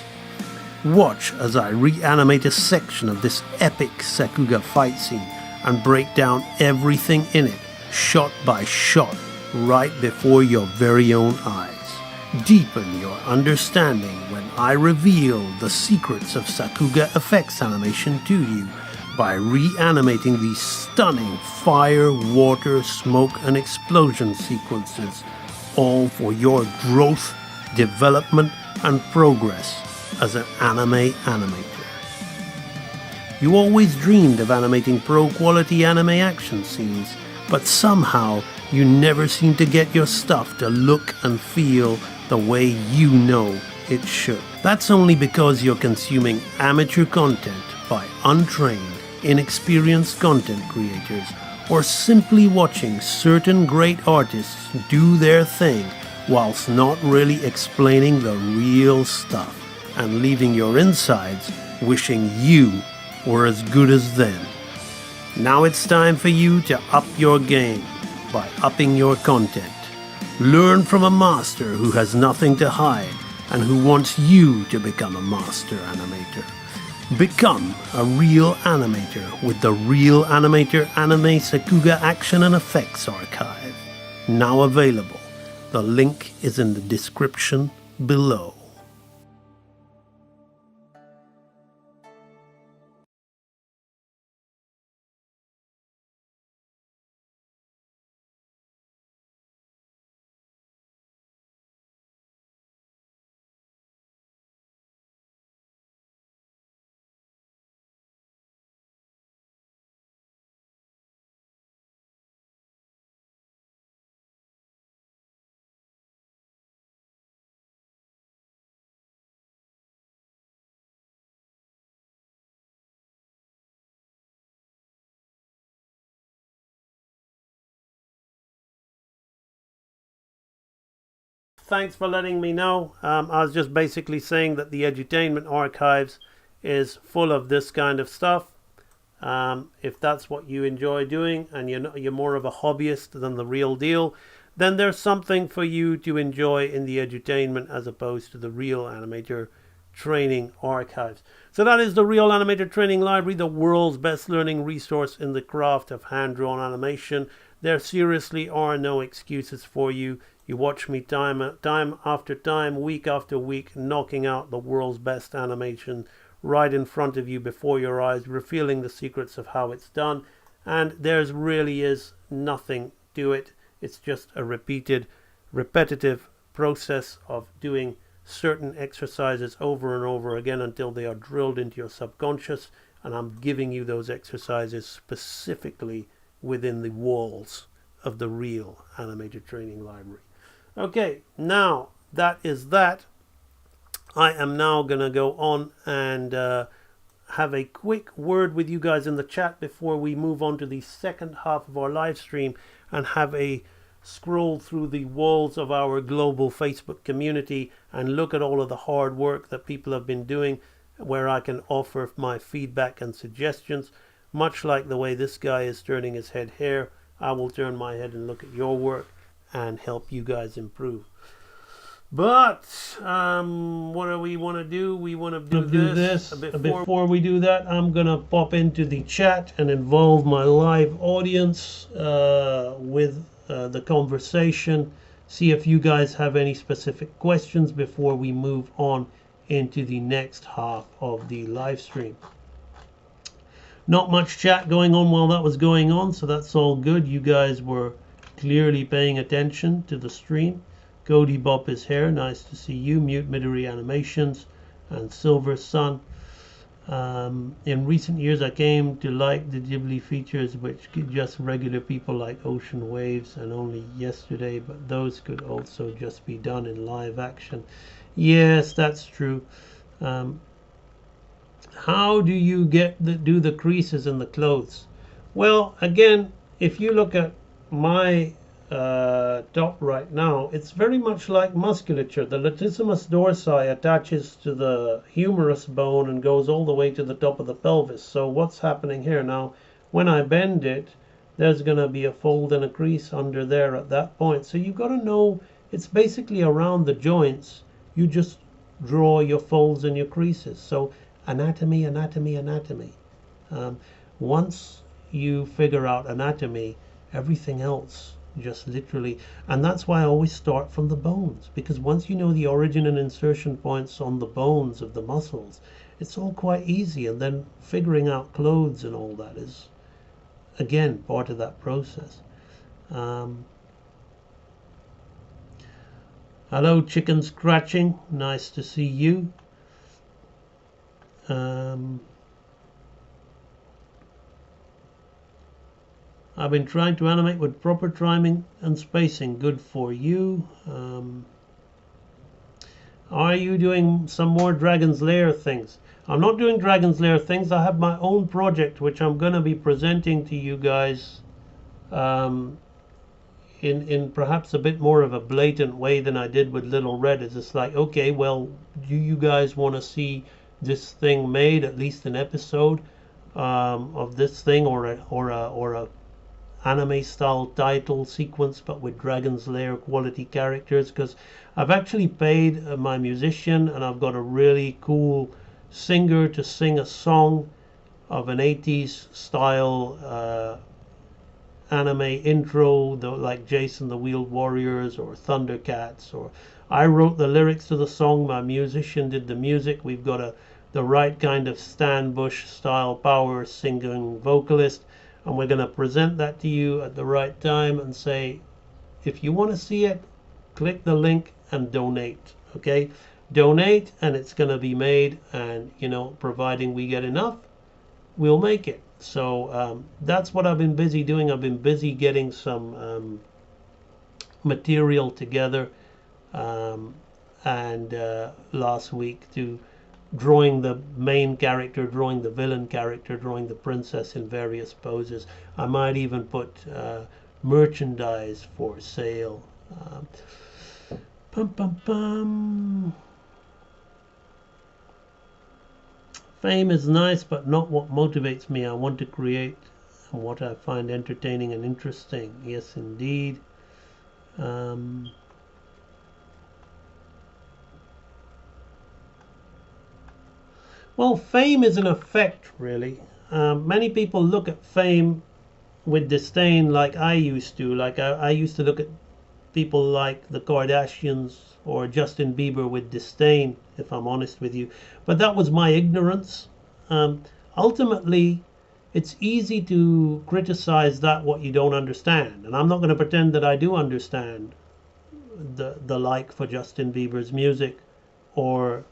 Speaker 16: Watch as I reanimate a section of this epic Sakuga fight scene and break down everything in it, shot by shot, right before your very own eyes. Deepen your understanding when I reveal the secrets of Sakuga effects animation to you by reanimating these stunning fire, water, smoke, and explosion sequences, all for your growth, development, and progress as an anime animator. You always dreamed of animating pro-quality anime action scenes, but somehow you never seem to get your stuff to look and feel the way you know it should. That's only because you're consuming amateur content by untrained, inexperienced content creators, or simply watching certain great artists do their thing whilst not really explaining the real stuff, and leaving your insides wishing you were as good as them. Now it's time for you to up your game by upping your content. Learn from a master who has nothing to hide and who wants you to become a master animator. Become a real animator with the Real Animator Anime Sakuga Action and Effects Archive. Now available. The link is in the description below. Thanks for letting me know. I was just basically saying that the Edutainment Archives is full of this kind of stuff. If that's what you enjoy doing and you're more of a hobbyist than the real deal, then there's something for you to enjoy in the edutainment as opposed to the Real Animator Training Archives. So that is the Real Animator Training Library, the world's best learning resource in the craft of hand-drawn animation. There seriously are no excuses for you. You watch me time after time, week after week, knocking out the world's best animation right in front of you before your eyes, revealing the secrets of how it's done. And there's really is nothing to it. It's just a repetitive process of doing certain exercises over and over again until they are drilled into your subconscious. And I'm giving you those exercises specifically within the walls of the Real Animator Training Library. Okay, now that is that. I am now going to go on and have a quick word with you guys in the chat before we move on to the second half of our live stream and have a scroll through the walls of our global Facebook community and look at all of the hard work that people have been doing, where I can offer my feedback and suggestions. Much like the way this guy is turning his head here, I will turn my head and look at your work and help you guys improve. But what do we want to do? We want to do this. Before we do that, I'm going to pop into the chat and involve my live audience with the conversation. See if you guys have any specific questions before we move on into the next half of the live stream. Not much chat going on while that was going on, so that's all good. You guys were clearly paying attention to the stream. Cody Bop is here, nice to see you. Mute Midori Animations and Silver Sun. In recent years I came to like the Ghibli features which just regular people like Ocean Waves and Only Yesterday, but those could also just be done in live action. Yes, that's true. How do you do the creases in the clothes? Well, again, if you look at my top right now, it's very much like musculature. The latissimus dorsi attaches to the humerus bone and goes all the way to the top of the pelvis. So what's happening here now, when I bend it, there's going to be a fold and a crease under there at that point. So you've got to know it's basically around the joints. You just draw your folds and your creases. So anatomy. Once you figure out anatomy, everything else just literally. And that's why I always start from the bones, because once you know the origin and insertion points on the bones of the muscles, it's all quite easy. And then figuring out clothes and all that is, again, part of that process. Hello, Chicken Scratching. Nice to see you. I've been trying to animate with proper timing and spacing. Good for you. Are you doing some more Dragon's Lair things? I'm not doing Dragon's Lair things. I have my own project which I'm going to be presenting to you guys in perhaps a bit more of a blatant way than I did with Little Red. It's just like, okay, well, do you guys want to see this thing made, at least an episode of this thing, or a anime style title sequence but with Dragon's Lair quality characters? Because I've actually paid my musician, and I've got a really cool singer to sing a song of an 80s style anime intro, like Jason the Wheeled Warriors or Thundercats. Or I wrote the lyrics to the song, my musician did the music. We've got the right kind of Stan Bush style power singing vocalist, and we're going to present that to you at the right time and say, if you want to see it, click the link and donate. Okay, donate, and it's going to be made, and providing we get enough, we'll make it. So that's what I've been busy doing. I've been busy getting some material together, and last week to drawing the main character, drawing the villain character, drawing the princess in various poses. I might even put merchandise for sale. Fame is nice, but not what motivates me. I want to create and what I find entertaining and interesting. Yes, indeed. Well, fame is an effect, really. Many people look at fame with disdain, like I used to. Like I used to look at people like the Kardashians or Justin Bieber with disdain, if I'm honest with you. But that was my ignorance. Ultimately, it's easy to criticize what you don't understand. And I'm not going to pretend that I do understand the like for Justin Bieber's music or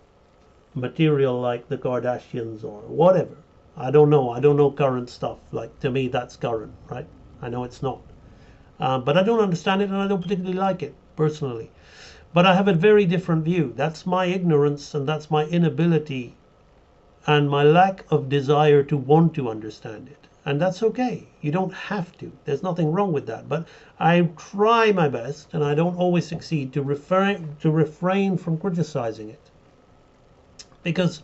Speaker 16: material like the Kardashians or whatever. I don't know. I don't know current stuff. Like, to me, that's current, right? I know it's not. But I don't understand it, and I don't particularly like it, personally. But I have a very different view. That's my ignorance, and that's my inability and my lack of desire to want to understand it. And that's okay. You don't have to. There's nothing wrong with that. But I try my best, and I don't always succeed, to refrain from criticizing it. Because,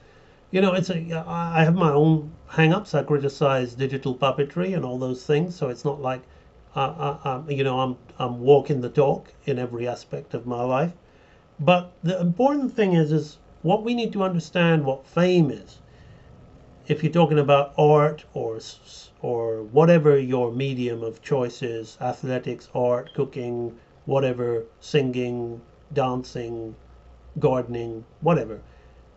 Speaker 16: I have my own hang-ups. I criticize digital puppetry and all those things, so it's not like I'm walking the talk in every aspect of my life. But the important thing is what we need to understand what fame is. If you're talking about art or whatever your medium of choice is, athletics, art, cooking, whatever, singing, dancing, gardening, whatever,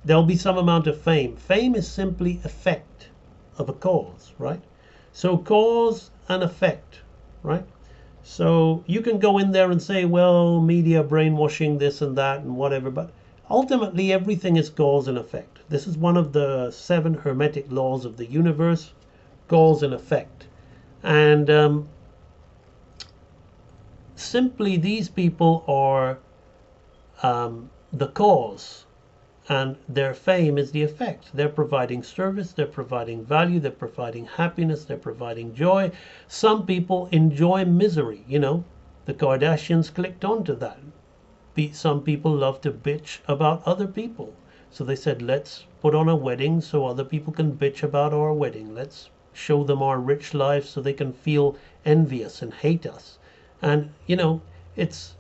Speaker 16: there'll be some amount of fame. Fame is simply effect of a cause, right? So cause and effect, right? So you can go in there and say, well, media brainwashing, this and that and whatever, but ultimately everything is cause and effect. This is one of the 7 hermetic laws of the universe, cause and effect. And simply these people are the cause, and their fame is the effect. They're providing service, they're providing value, they're providing happiness, they're providing joy. Some people enjoy misery, The Kardashians clicked onto that. Some people love to bitch about other people. So they said, let's put on a wedding so other people can bitch about our wedding. Let's show them our rich lives so they can feel envious and hate us. And, it's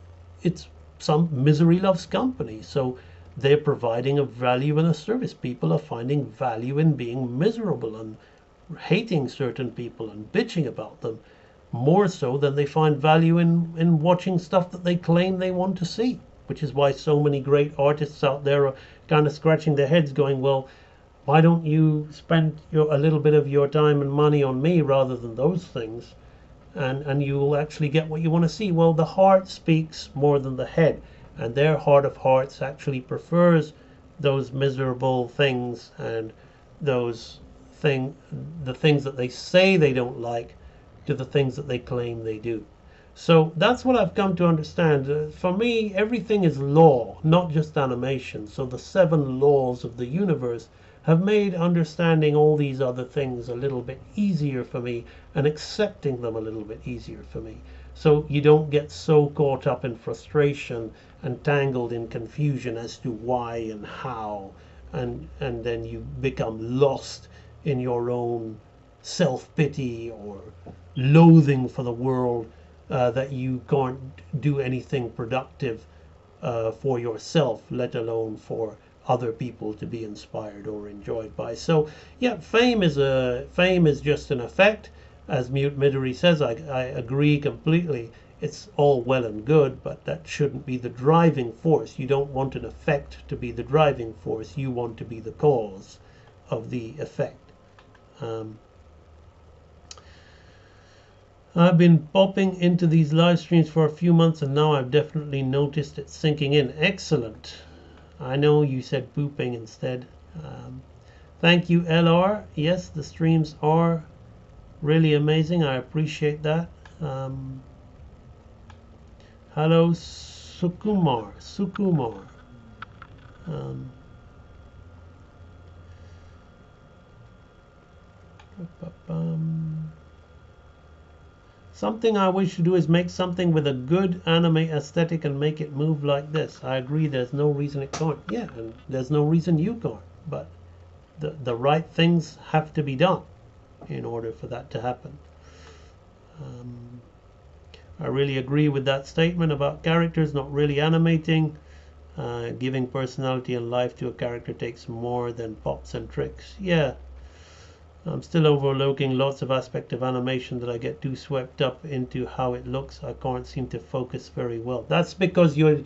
Speaker 16: some misery loves company. So they're providing a value and a service. People are finding value in being miserable and hating certain people and bitching about them. more so than they find value in watching stuff that they claim they want to see, which is why so many great artists out there are kind of scratching their heads going, well, why don't you spend a little bit of your time and money on me rather than those things, and you will actually get what you want to see. Well, the heart speaks more than the head, and their heart of hearts actually prefers those miserable things and the things that they say they don't like to the things that they claim they do. So that's what I've come to understand. For me, everything is law, not just animation. So the 7 laws of the universe have made understanding all these other things a little bit easier for me, and accepting them a little bit easier for me. So you don't get so caught up in frustration and tangled in confusion as to why and how, and then you become lost in your own self-pity or loathing for the world, that you can't do anything productive for yourself, let alone for other people to be inspired or enjoyed by. So yeah, fame is just an effect. As Midori says, I agree completely. It's all well and good, but that shouldn't be the driving force. You don't want an effect to be the driving force. You want to be the cause of the effect. I've been popping into these live streams for a few months, and now I've definitely noticed it sinking in. Excellent. I know you said pooping instead. Thank you, LR. Yes, the streams are really amazing. I appreciate that. Hello, Sukumar. Something I wish to do is make something with a good anime aesthetic and make it move like this. I agree, there's no reason it can't. Yeah, and there's no reason you can't. But the right things have to be done in order for that to happen. I really agree with that statement about characters not really animating. Giving personality and life to a character takes more than pops and tricks. Yeah. I'm still overlooking lots of aspects of animation that I get too swept up into how it looks. I can't seem to focus very well. That's because you're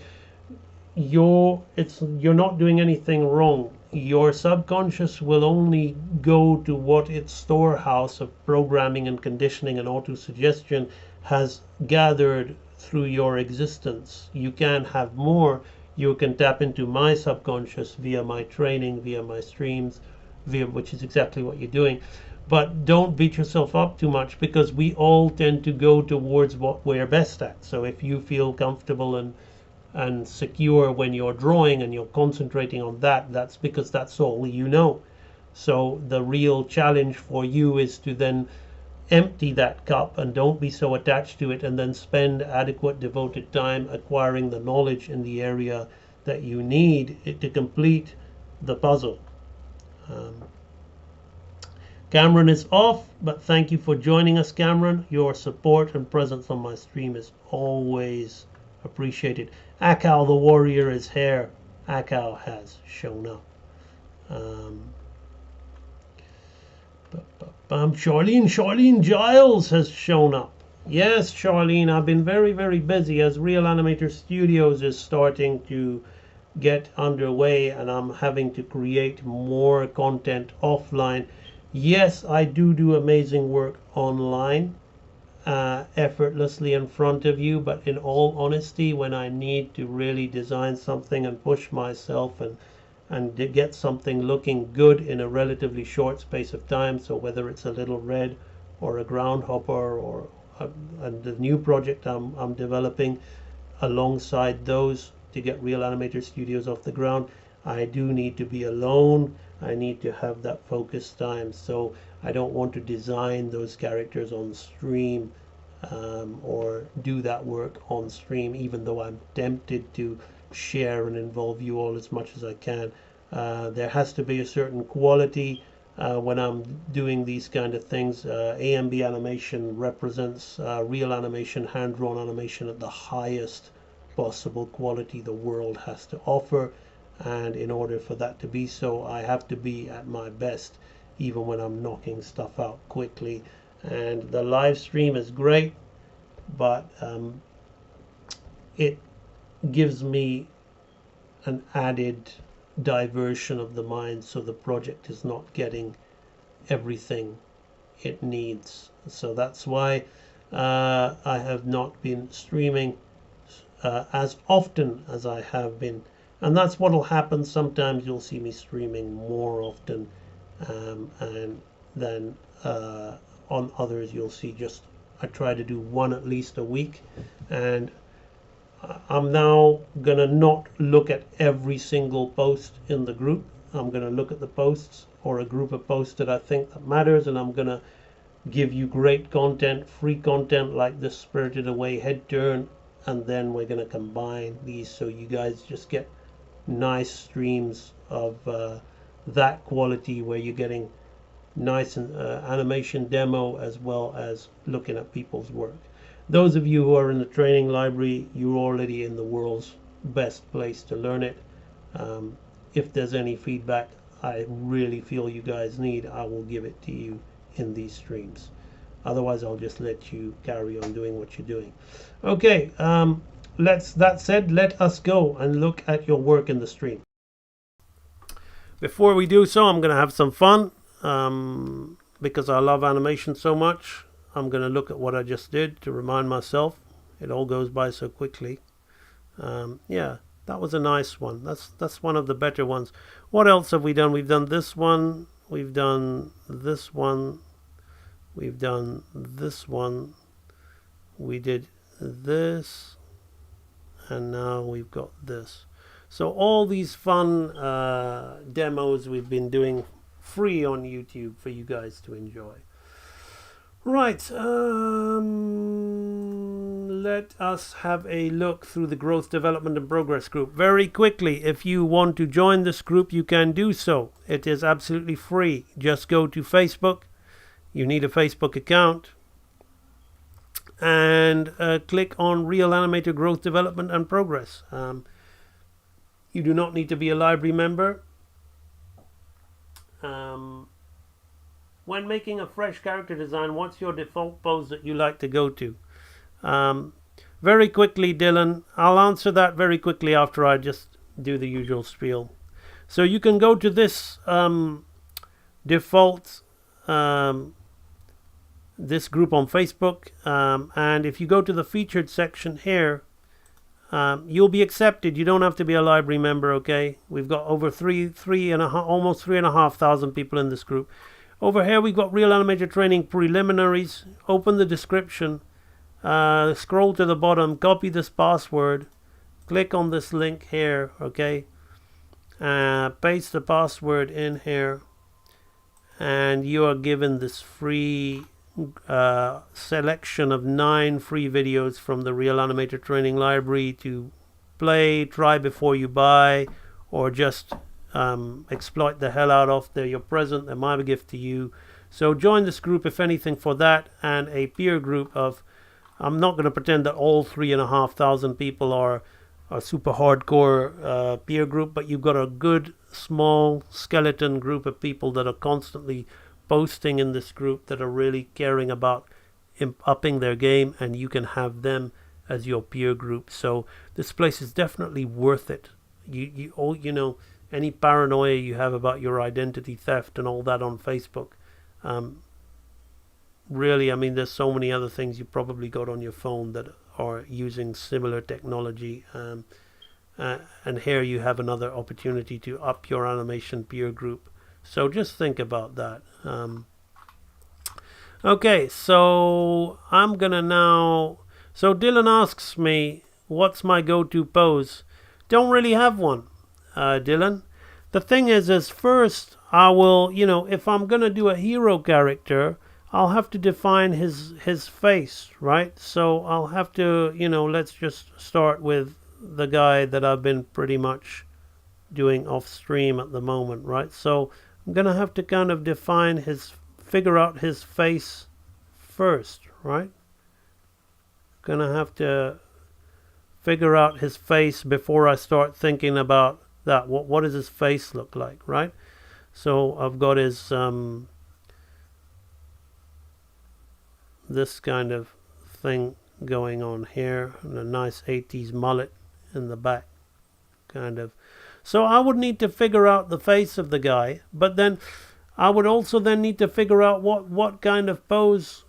Speaker 16: not doing anything wrong. Your subconscious will only go to what its storehouse of programming and conditioning and auto-suggestion has gathered through your existence. You can have more. You can tap into my subconscious via my training, via my streams, which is exactly what you're doing. But don't beat yourself up too much, because we all tend to go towards what we're best at. So if you feel comfortable and secure when you're drawing and you're concentrating on that, that's because that's all you know. So the real challenge for you is to then empty that cup and don't be so attached to it, and then spend adequate devoted time acquiring the knowledge in the area that you need to complete the puzzle. Cameron is off, but thank you for joining us, Cameron. Your support and presence on my stream is always appreciated. Akao the warrior is here. Akao has shown up. Charlene Giles has shown up. Yes, Charlene, I've been very, very busy as Real Animator Studios is starting to get underway, and I'm having to create more content offline. Yes, I do amazing work online, effortlessly in front of you, but in all honesty, when I need to really design something and push myself and to get something looking good in a relatively short space of time, so whether it's a Little Red or a Groundhopper or the new project I'm developing alongside those to get Real Animator Studios off the ground, I do need to be alone. I need to have that focused time. So I don't want to design those characters on stream or do that work on stream, even though I'm tempted to share and involve you all as much as I can. There has to be a certain quality when I'm doing these kind of things. AMB animation represents real animation, hand-drawn animation at the highest possible quality the world has to offer. And in order for that to be so, I have to be at my best, even when I'm knocking stuff out quickly and the live stream is great, but it gives me an added diversion of the mind, so the project is not getting everything it needs. So that's why I have not been streaming as often as I have been, and that's what will happen. Sometimes you'll see me streaming more often, and then on others you'll see just I try to do one at least a week. And I'm now gonna not look at every single post in the group. I'm gonna look at the posts or a group of posts that I think that matters, and I'm gonna give you great content, free content like the Spirited Away head turn, and then we're gonna combine these so you guys just get nice streams of that quality where you're getting nice animation demo as well as looking at people's work. Those of you who are in the training library, you're already in the world's best place to learn it. If there's any feedback I really feel you guys need, I will give it to you in these streams. Otherwise, I'll just let you carry on doing what you're doing. Okay, that said, let us go and look at your work in the stream. Before we do so, I'm going to have some fun because I love animation so much. I'm going to look at what I just did to remind myself. It all goes by so quickly. Yeah, that was a nice one. That's one of the better ones. What else have we done? We've done this one. We've done this one. We've done this one. We did this. And now we've got this. So all these fun demos we've been doing free on YouTube for you guys to enjoy. Right, let us have a look through the Growth, Development and Progress group. Very quickly, if you want to join this group, you can do so. It is absolutely free. Just go to Facebook. You need a Facebook account. And click on Real Animator Growth, Development and Progress. You do not need to be a library member. When making a fresh character design, what's your default pose that you like to go to? Very quickly, Dylan, I'll answer that very quickly after I just do the usual spiel. So you can go to this default, this group on Facebook, and if you go to the featured section here, you'll be accepted. You don't have to be a library member, okay? We've got over almost 3,500 people in this group. Over here we've got Real Animator Training Preliminaries. Open the description, scroll to the bottom, copy this password, click on this link here, okay? Paste the password in here, and you are given this free selection of 9 free videos from the Real Animator Training Library to play, try before you buy, or just exploit the hell out of. They're your present, they're my gift to you. So join this group if anything for that, and a peer group of, I'm not going to pretend that all 3,500 people are a super hardcore peer group, but you've got a good small skeleton group of people that are constantly posting in this group that are really caring about upping their game, and you can have them as your peer group. So this place is definitely worth it. You know, any paranoia you have about your identity theft and all that on Facebook, really, I mean, there's so many other things you probably got on your phone that are using similar technology, and here you have another opportunity to up your animation peer group. So just think about that. Okay, so I'm gonna now, so Dylan asks me, what's my go-to pose? Don't really have one, Dylan. The thing is first I will, you know, if I'm gonna do a hero character, I'll have to define his face, right? So I'll have to, you know, let's just start with the guy that I've been pretty much doing off stream at the moment, right? So I'm gonna have to kind of figure out his face first, right? Gonna have to figure out his face before I start thinking about that. What does his face look like, right? So I've got his this kind of thing going on here, and a nice 80s mullet in the back, kind of. So I would need to figure out the face of the guy, but then I would also then need to figure out what kind of pose.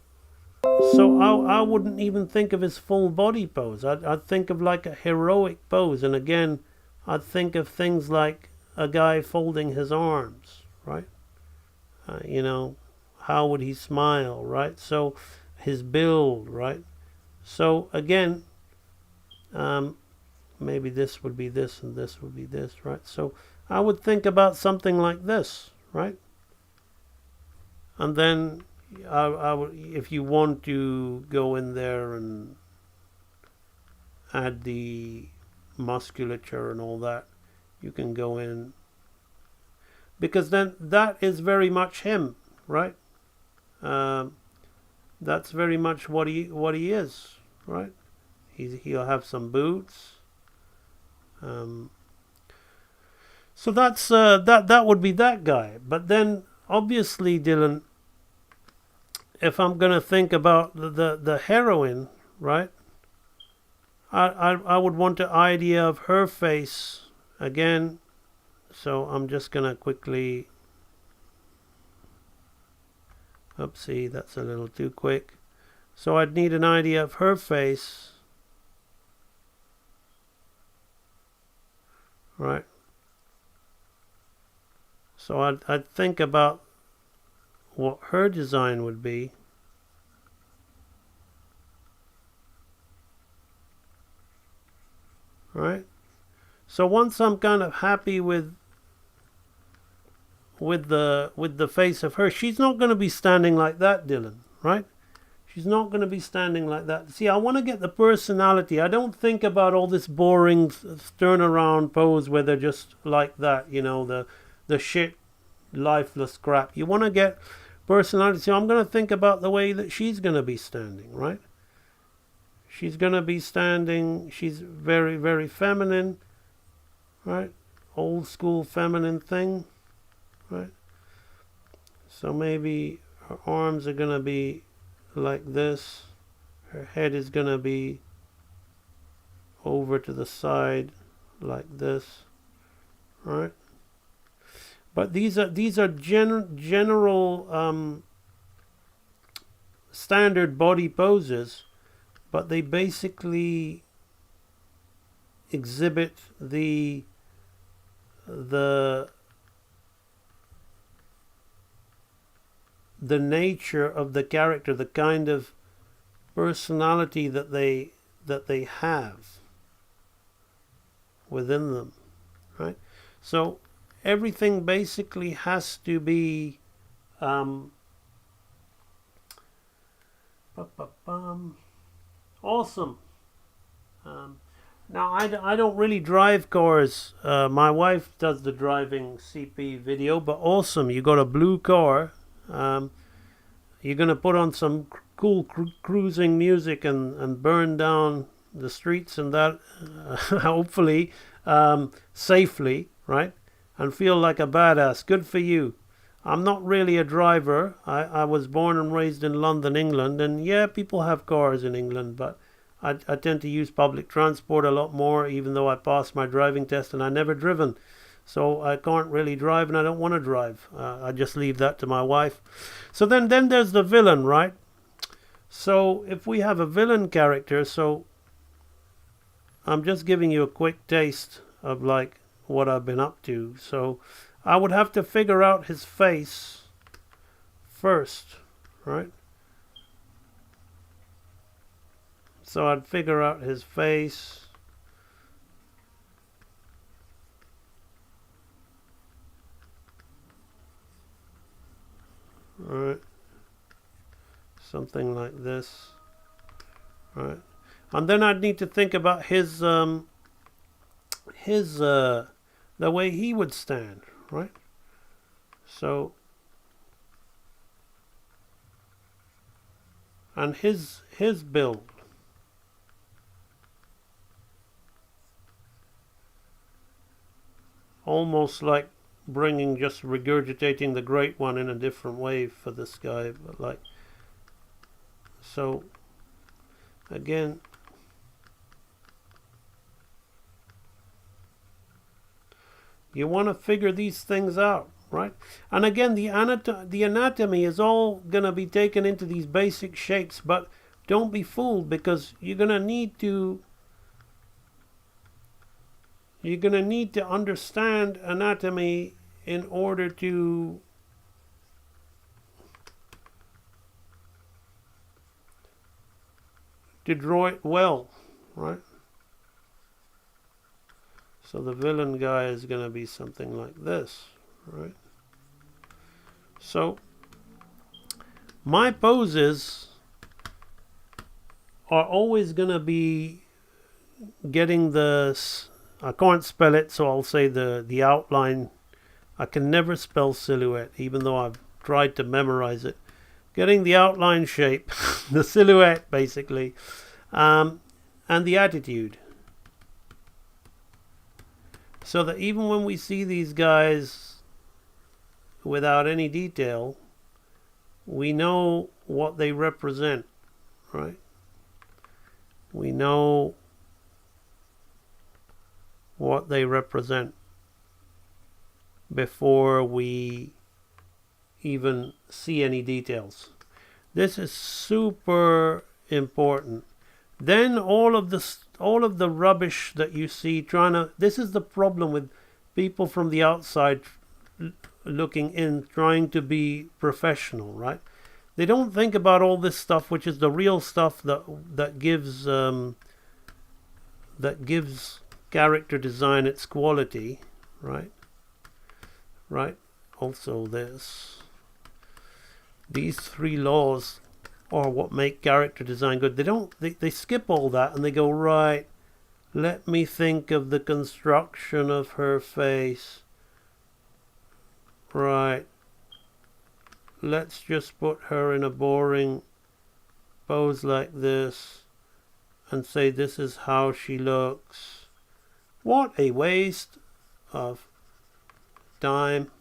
Speaker 16: So I wouldn't even think of his full body pose. I'd think of like a heroic pose, and again, I'd think of things like a guy folding his arms, right? You know, how would he smile, right? So his build, right? So again, maybe this would be this and this would be this, right? So I would think about something like this, right? And then I would, if you want to go in there and add the musculature and all that, you can go in, because then that is very much him, right? That's very much what he is, right? He'll have some boots. So that's that would be that guy. But then obviously, Dylan, if I'm gonna think about the heroine, right? I would want the idea of her face again. So I'm just gonna quickly. Oopsie, that's a little too quick. So I'd need an idea of her face. Right. So I'd think about what her design would be. Right. So once I'm kind of happy with the face of her, she's not going to be standing like that, Dylan, right? She's not going to be standing like that. See, I want to get the personality. I don't think about all this boring turn around pose where they're just like that, you know, the shit lifeless crap. You want to get personality. So I'm going to think about the way that she's going to be standing, right? She's going to be standing, she's very, very feminine, right? Old school feminine thing. Right. So maybe her arms are gonna be like this. Her head is gonna be over to the side like this. Right. But these are general standard body poses, but they basically exhibit the nature of the character, the kind of personality that they have within them, right? So everything basically has to be awesome. Now I don't really drive cars. My wife does the driving CP video, but awesome. You got a blue car. You're going to put on some cool cruising music and burn down the streets and that, hopefully, safely, right? And feel like a badass. Good for you. I'm not really a driver. I was born and raised in London, England, and yeah, people have cars in England, but I tend to use public transport a lot more, even though I passed my driving test and I never driven. So I can't really drive, and I don't want to drive. I just leave that to my wife. So then there's the villain, right? So if we have a villain character, so I'm just giving you a quick taste of like what I've been up to. So I would have to figure out his face first, right? So I'd figure out his face. Right, something like this, right, and then I'd need to think about his the way he would stand, right? So, and his build, almost like just regurgitating the great one in a different way for this guy, but like So again, you want to figure these things out, right? And again, the anatomy is all going to be taken into these basic shapes, but don't be fooled, because you're going to need to understand anatomy in order to draw it well, right? So the villain guy is going to be something like this, right? So my poses are always going to be getting the, I can't spell it, so I'll say the outline. I can never spell silhouette, even though I've tried to memorize it. Getting the outline shape, the silhouette basically, and the attitude. So that even when we see these guys without any detail, we know what they represent, right? We know what they represent before we even see any details. This is super important. Then all of the rubbish that you see this is the problem with people from the outside looking in, trying to be professional, right? They don't think about all this stuff, which is the real stuff that gives character design its quality, right? Right. Also these three laws are what make character design good. They skip all that and they go, right, let me think of the construction of her face. Right. Let's just put her in a boring pose like this and say this is how she looks. What a waste of time.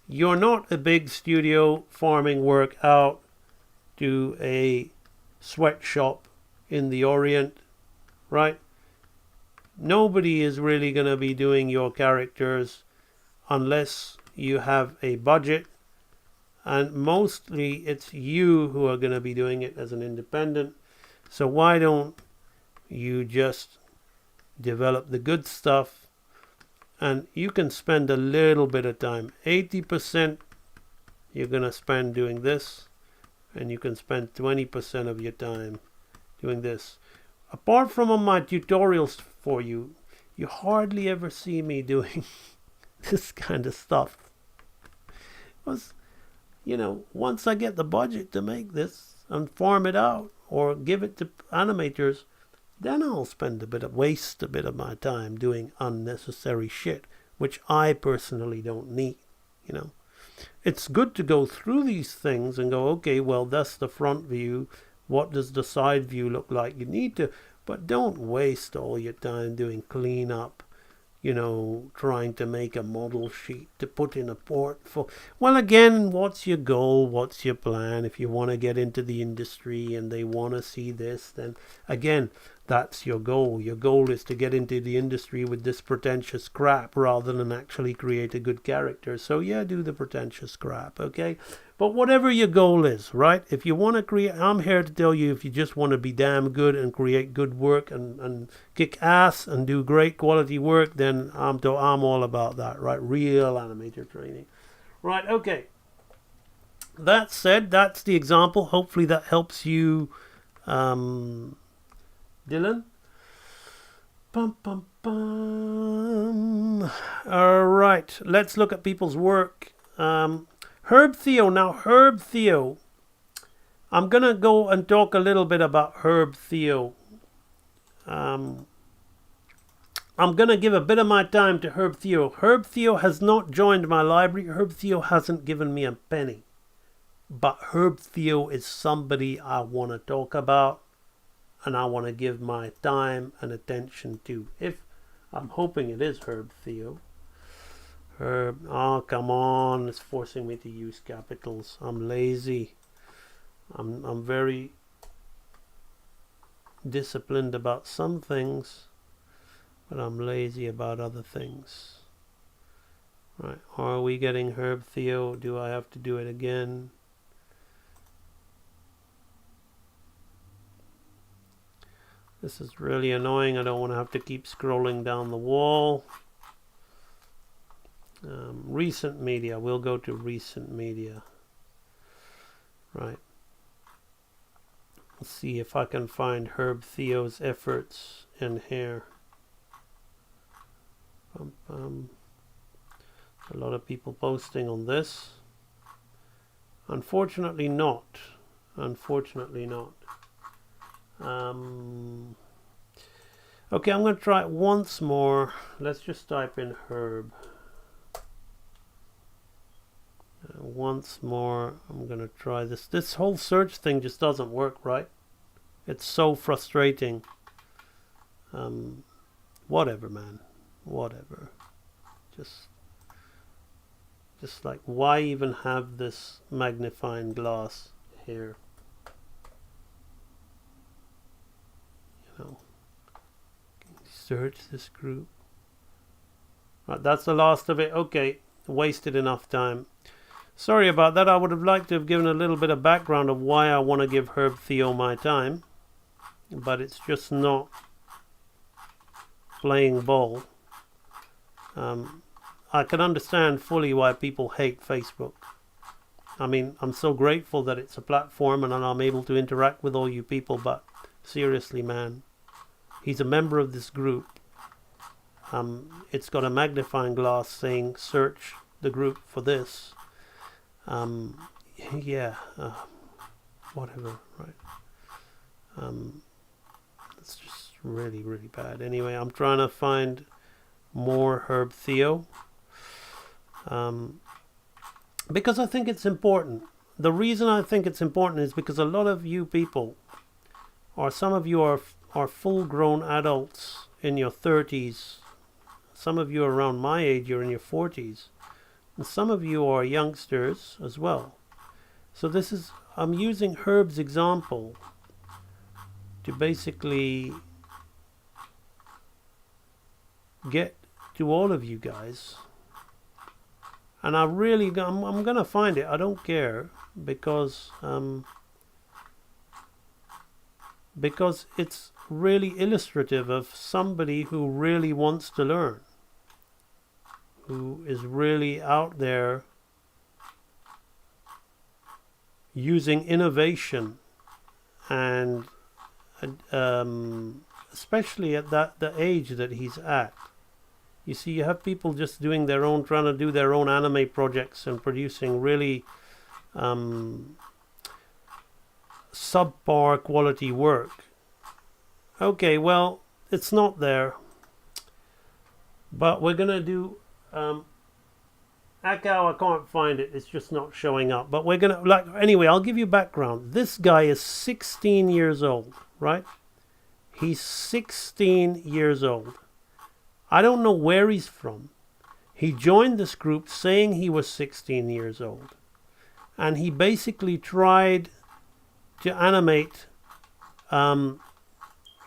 Speaker 16: You're not a big studio farming work out to a sweatshop in the Orient, right? Nobody is really going to be doing your characters unless you have a budget, and mostly it's you who are going to be doing it as an independent. So why don't you just develop the good stuff, and you can spend a little bit of time. 80% you're going to spend doing this, and you can spend 20% of your time doing this. Apart from on my tutorials for you, you hardly ever see me doing this kind of stuff. Because, once I get the budget to make this and farm it out or give it to animators, then I'll waste a bit of my time doing unnecessary shit, which I personally don't need, It's good to go through these things and go, okay, well, that's the front view. What does the side view look like? You need to, but don't waste all your time doing cleanup, trying to make a model sheet to put in a port for. Well, again, what's your goal? What's your plan? If you want to get into the industry and they want to see this, then again, that's your goal. Your goal is to get into the industry with this pretentious crap rather than actually create a good character. So yeah, do the pretentious crap, okay? But whatever your goal is, right? If you want to create, I'm here to tell you, if you just want to be damn good and create good work and kick ass and do great quality work, then I'm all about that, right? Real animator training. Right, okay. That said, that's the example. Hopefully that helps you, Dylan. Bum, bum, bum. All right, let's look at people's work. Herb Theo. Now, Herb Theo. I'm going to go and talk a little bit about Herb Theo. I'm going to give a bit of my time to Herb Theo. Herb Theo has not joined my library. Herb Theo hasn't given me a penny. But Herb Theo is somebody I want to talk about and I want to give my time and attention to. I'm hoping it is Herb Theo. Herb, oh come on, it's forcing me to use capitals. I'm lazy. I'm very disciplined about some things, but I'm lazy about other things. Right, are we getting Herb Theo? Do I have to do it again? This is really annoying. I don't want to have to keep scrolling down the wall. Recent media. We'll go to recent media. Right. Let's see if I can find Herb Theo's efforts in here. A lot of people posting on this. Unfortunately not. Unfortunately not. Okay, I'm going to try it once more. Let's just type in Herb. Once more, I'm going to try this. This whole search thing just doesn't work, right? It's so frustrating. Whatever, man. Whatever. Just like, why even have this magnifying glass here? You know, search this group. Right, that's the last of it. Okay, wasted enough time. Sorry about that. I would have liked to have given a little bit of background of why I want to give Herb Theo my time, but it's just not playing ball. I can understand fully why people hate Facebook. I mean, I'm so grateful that it's a platform and I'm able to interact with all you people, but seriously, man, he's a member of this group. It's got a magnifying glass saying search the group for this. Whatever, right? It's just really, really bad. Anyway, I'm trying to find more Herb Theo. Because I think it's important. The reason I think it's important is because a lot of you people, or some of you are full-grown adults in your 30s. Some of you are around my age, you're in your 40s. And some of you are youngsters as well. So this is, I'm using Herb's example to basically get to all of you guys. And I'm going to find it. I don't care because it's really illustrative of somebody who really wants to learn, who is really out there using innovation, and especially at the age that he's at. You see, you have people just doing their own, trying to do their own anime projects and producing really subpar quality work. Okay, well, it's not there. But we're going to do Akao, I can't find it. It's just not showing up. But we're going to, anyway, I'll give you background. This guy is 16 years old, right? He's 16 years old. I don't know where he's from. He joined this group saying he was 16 years old. And he basically tried to animate.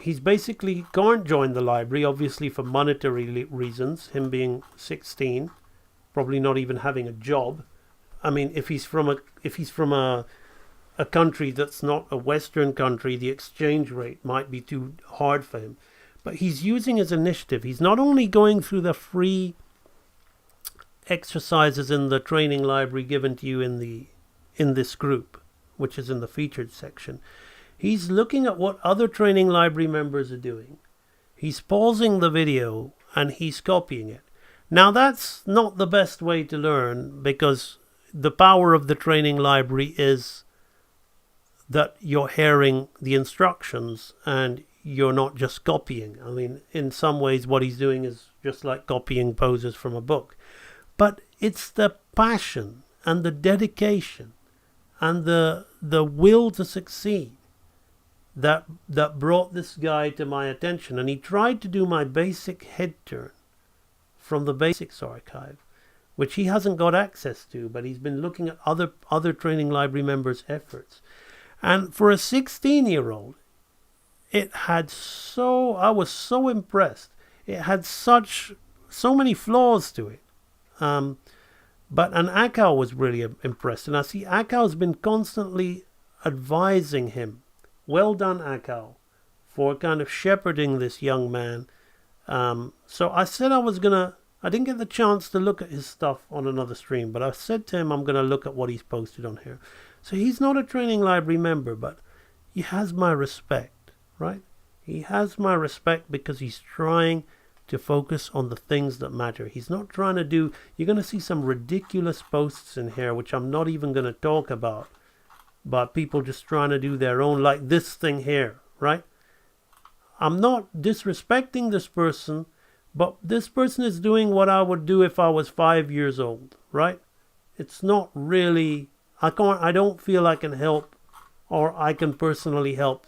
Speaker 16: He's basically can't join the library, obviously for monetary reasons, him being 16, probably not even having a job. I mean, if he's from a country that's not a Western country, the exchange rate might be too hard for him. But he's using his initiative. He's not only going through the free exercises in the training library given to you in this group, which is in the featured section. He's looking at what other training library members are doing. He's pausing the video and he's copying it. Now that's not the best way to learn, because the power of the training library is that you're hearing the instructions and you're not just copying. I mean, in some ways what he's doing is just like copying poses from a book. But it's the passion and the dedication and the will to succeed that brought this guy to my attention. And he tried to do my basic head turn from the basics archive, which he hasn't got access to, but he's been looking at other training library members' efforts. And for a 16-year-old, I was so impressed. It had so many flaws to it. And Akao was really impressed. And I see Akao's been constantly advising him. Well done, Akao, for kind of shepherding this young man. So I said I didn't get the chance to look at his stuff on another stream, but I said to him I'm going to look at what he's posted on here. So he's not a training library member, but he has my respect, right? He has my respect because he's trying to focus on the things that matter. He's not trying to do... You're going to see some ridiculous posts in here, which I'm not even going to talk about people just trying to do their own, like this thing here, right? I'm not disrespecting this person, but this person is doing what I would do if I was 5 years old, right? It's not really... I don't feel I can help, or I can personally help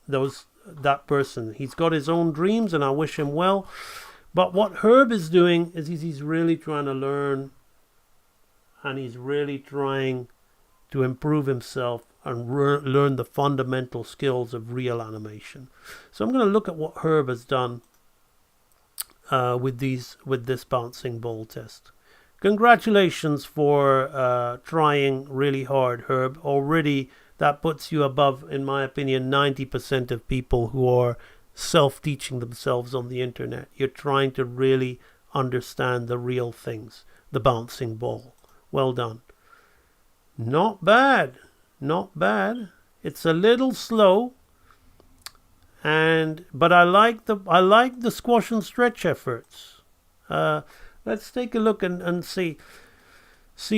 Speaker 16: that person. He's got his own dreams and I wish him well. But what Herb is doing is he's really trying to learn, and he's really trying to improve himself and learn the fundamental skills of real animation. So I'm going to look at what Herb has done with this bouncing ball test. Congratulations for trying really hard, Herb. Already that puts you above, in my opinion, 90% of people who are self-teaching themselves on the internet. You're trying to really understand the real things. The bouncing ball. Well done. Not bad. Not bad. It's a little slow. But I like the squash and stretch efforts. Let's take a look and see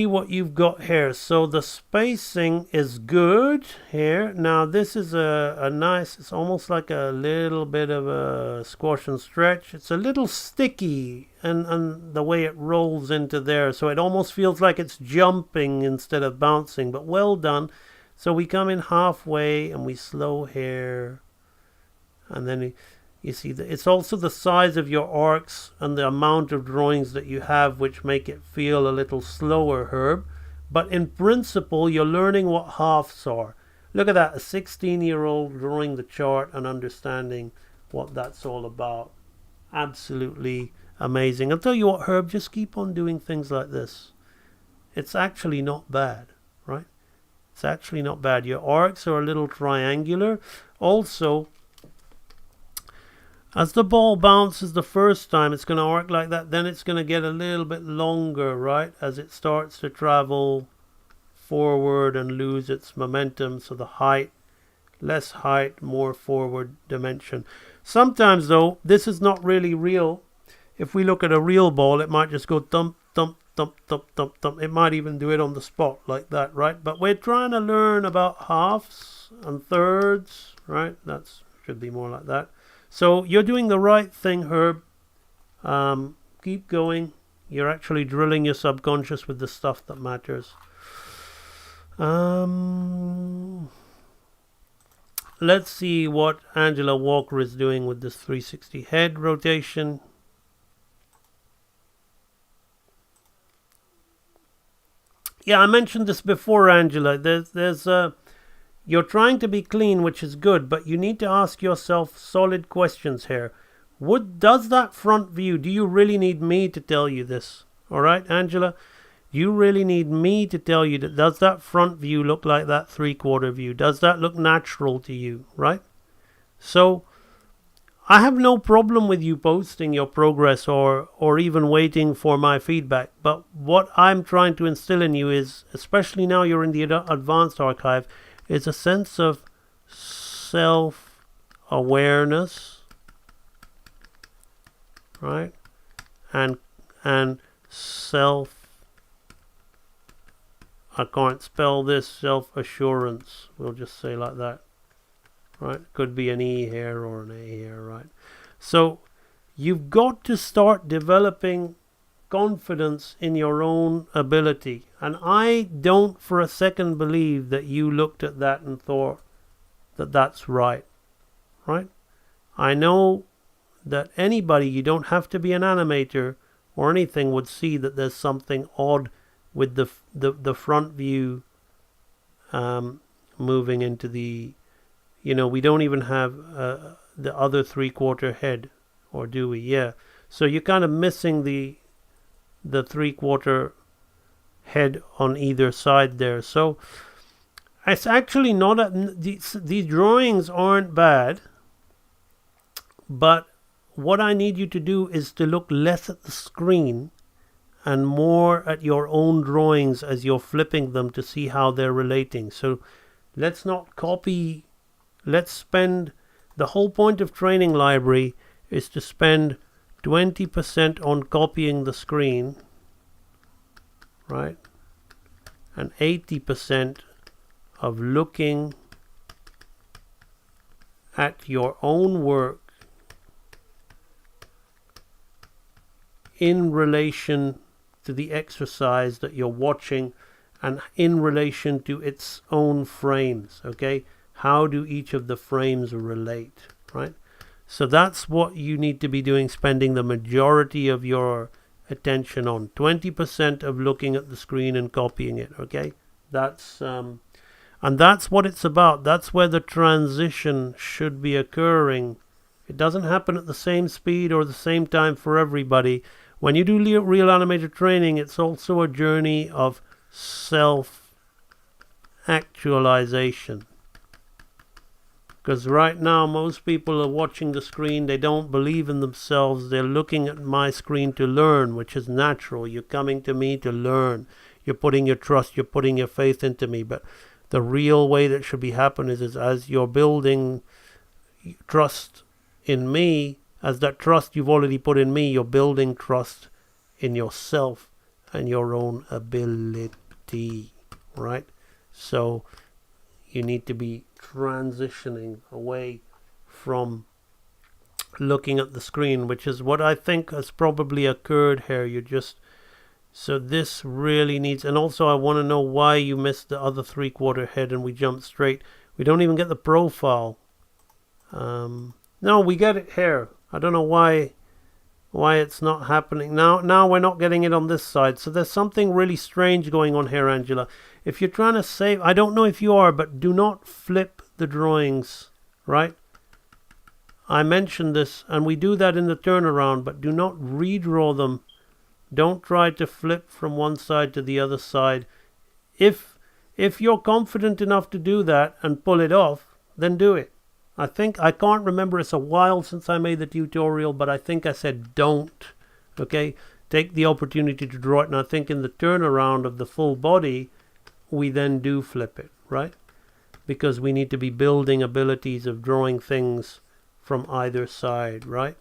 Speaker 16: what you've got here. So the spacing is good here. Now this is a nice, it's almost like a little bit of a squash and stretch. It's a little sticky and the way it rolls into there. So it almost feels like it's jumping instead of bouncing, but well done. So we come in halfway and we slow here. And then you see that it's also the size of your arcs and the amount of drawings that you have which make it feel a little slower, Herb. But in principle, you're learning what halves are. Look at that, a 16-year-old drawing the chart and understanding what that's all about. Absolutely amazing. I'll tell you what, Herb, just keep on doing things like this. It's actually not bad, right? It's actually not bad. Your arcs are a little triangular. Also, as the ball bounces the first time, it's going to arc like that. Then it's going to get a little bit longer, right? As it starts to travel forward and lose its momentum. So the height, less height, more forward dimension. Sometimes, though, this is not really real. If we look at a real ball, it might just go thump, thump, thump, thump, thump, thump. It might even do it on the spot like that, right? But we're trying to learn about halves and thirds, right? That should be more like that. So you're doing the right thing, Herb. Keep going. You're actually drilling your subconscious with the stuff that matters. Let's see what Angela Walker is doing with this 360 head rotation. Yeah, I mentioned this before, Angela. You're trying to be clean, which is good, but you need to ask yourself solid questions here. Does that front view, do you really need me to tell you this? All right, Angela? You really need me to tell you that, does that front view look like that 3/4 view? Does that look natural to you, right? So, I have no problem with you posting your progress or even waiting for my feedback. But what I'm trying to instill in you is, especially now you're in the advanced archive, is a sense of self-awareness, right? And I can't spell this, self-assurance. We'll just say like that, right? Could be an E here or an A here, right? So you've got to start developing confidence in your own ability. And I don't for a second believe that you looked at that and thought that that's right. Right? I know that anybody, you don't have to be an animator or anything, would see that there's something odd with the front view moving into the, we don't even have the other 3/4 head, or do we? Yeah. So you're kind of missing the 3/4 head on either side there. So it's actually not these drawings aren't bad, but what I need you to do is to look less at the screen and more at your own drawings as you're flipping them to see how they're relating. So let's not copy. Let's spend, the whole point of Training Library is to spend 20% on copying the screen, right? And 80% of looking at your own work in relation to the exercise that you're watching and in relation to its own frames, okay? How do each of the frames relate, right? So that's what you need to be doing, spending the majority of your attention on. 20% of looking at the screen and copying it, okay? That's and that's what it's about. That's where the transition should be occurring. It doesn't happen at the same speed or the same time for everybody. When you do real animator training, it's also a journey of self-actualization. Because right now, most people are watching the screen. They don't believe in themselves. They're looking at my screen to learn, which is natural. You're coming to me to learn. You're putting your trust, you're putting your faith into me. But the real way that should be happening is as you're building trust in me, as that trust you've already put in me, you're building trust in yourself and your own ability, right? So you need to be transitioning away from looking at the screen, which is what I think has probably occurred here. So this really needs, and also I want to know why you missed the other 3/4 head and we jumped straight. We don't even get the profile. No, we get it here. I don't know why it's not happening. Now we're not getting it on this side. So there's something really strange going on here, Angela. If you're trying to save, I don't know if you are, but do not flip the drawings, right? I mentioned this, and we do that in the turnaround, but do not redraw them. Don't try to flip from one side to the other side. If you're confident enough to do that and pull it off, then do it. I can't remember, it's a while since I made the tutorial, but I think I said don't. Okay? Take the opportunity to draw it, and I think in the turnaround of the full body, we then do flip it, right? Because we need to be building abilities of drawing things from either side, right?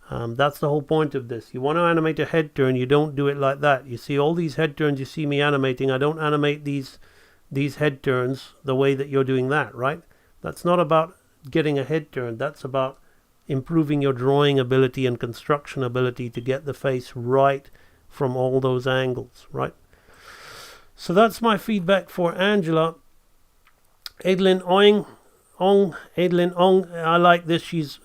Speaker 16: That's the whole point of this. You want to animate a head turn, you don't do it like that. You see all these head turns you see me animating, I don't animate these head turns the way that you're doing that, right? That's not about getting a head turn. That's about improving your drawing ability and construction ability to get the face right from all those angles, right? So that's my feedback for Angela. Adeline Ong, I like this. She's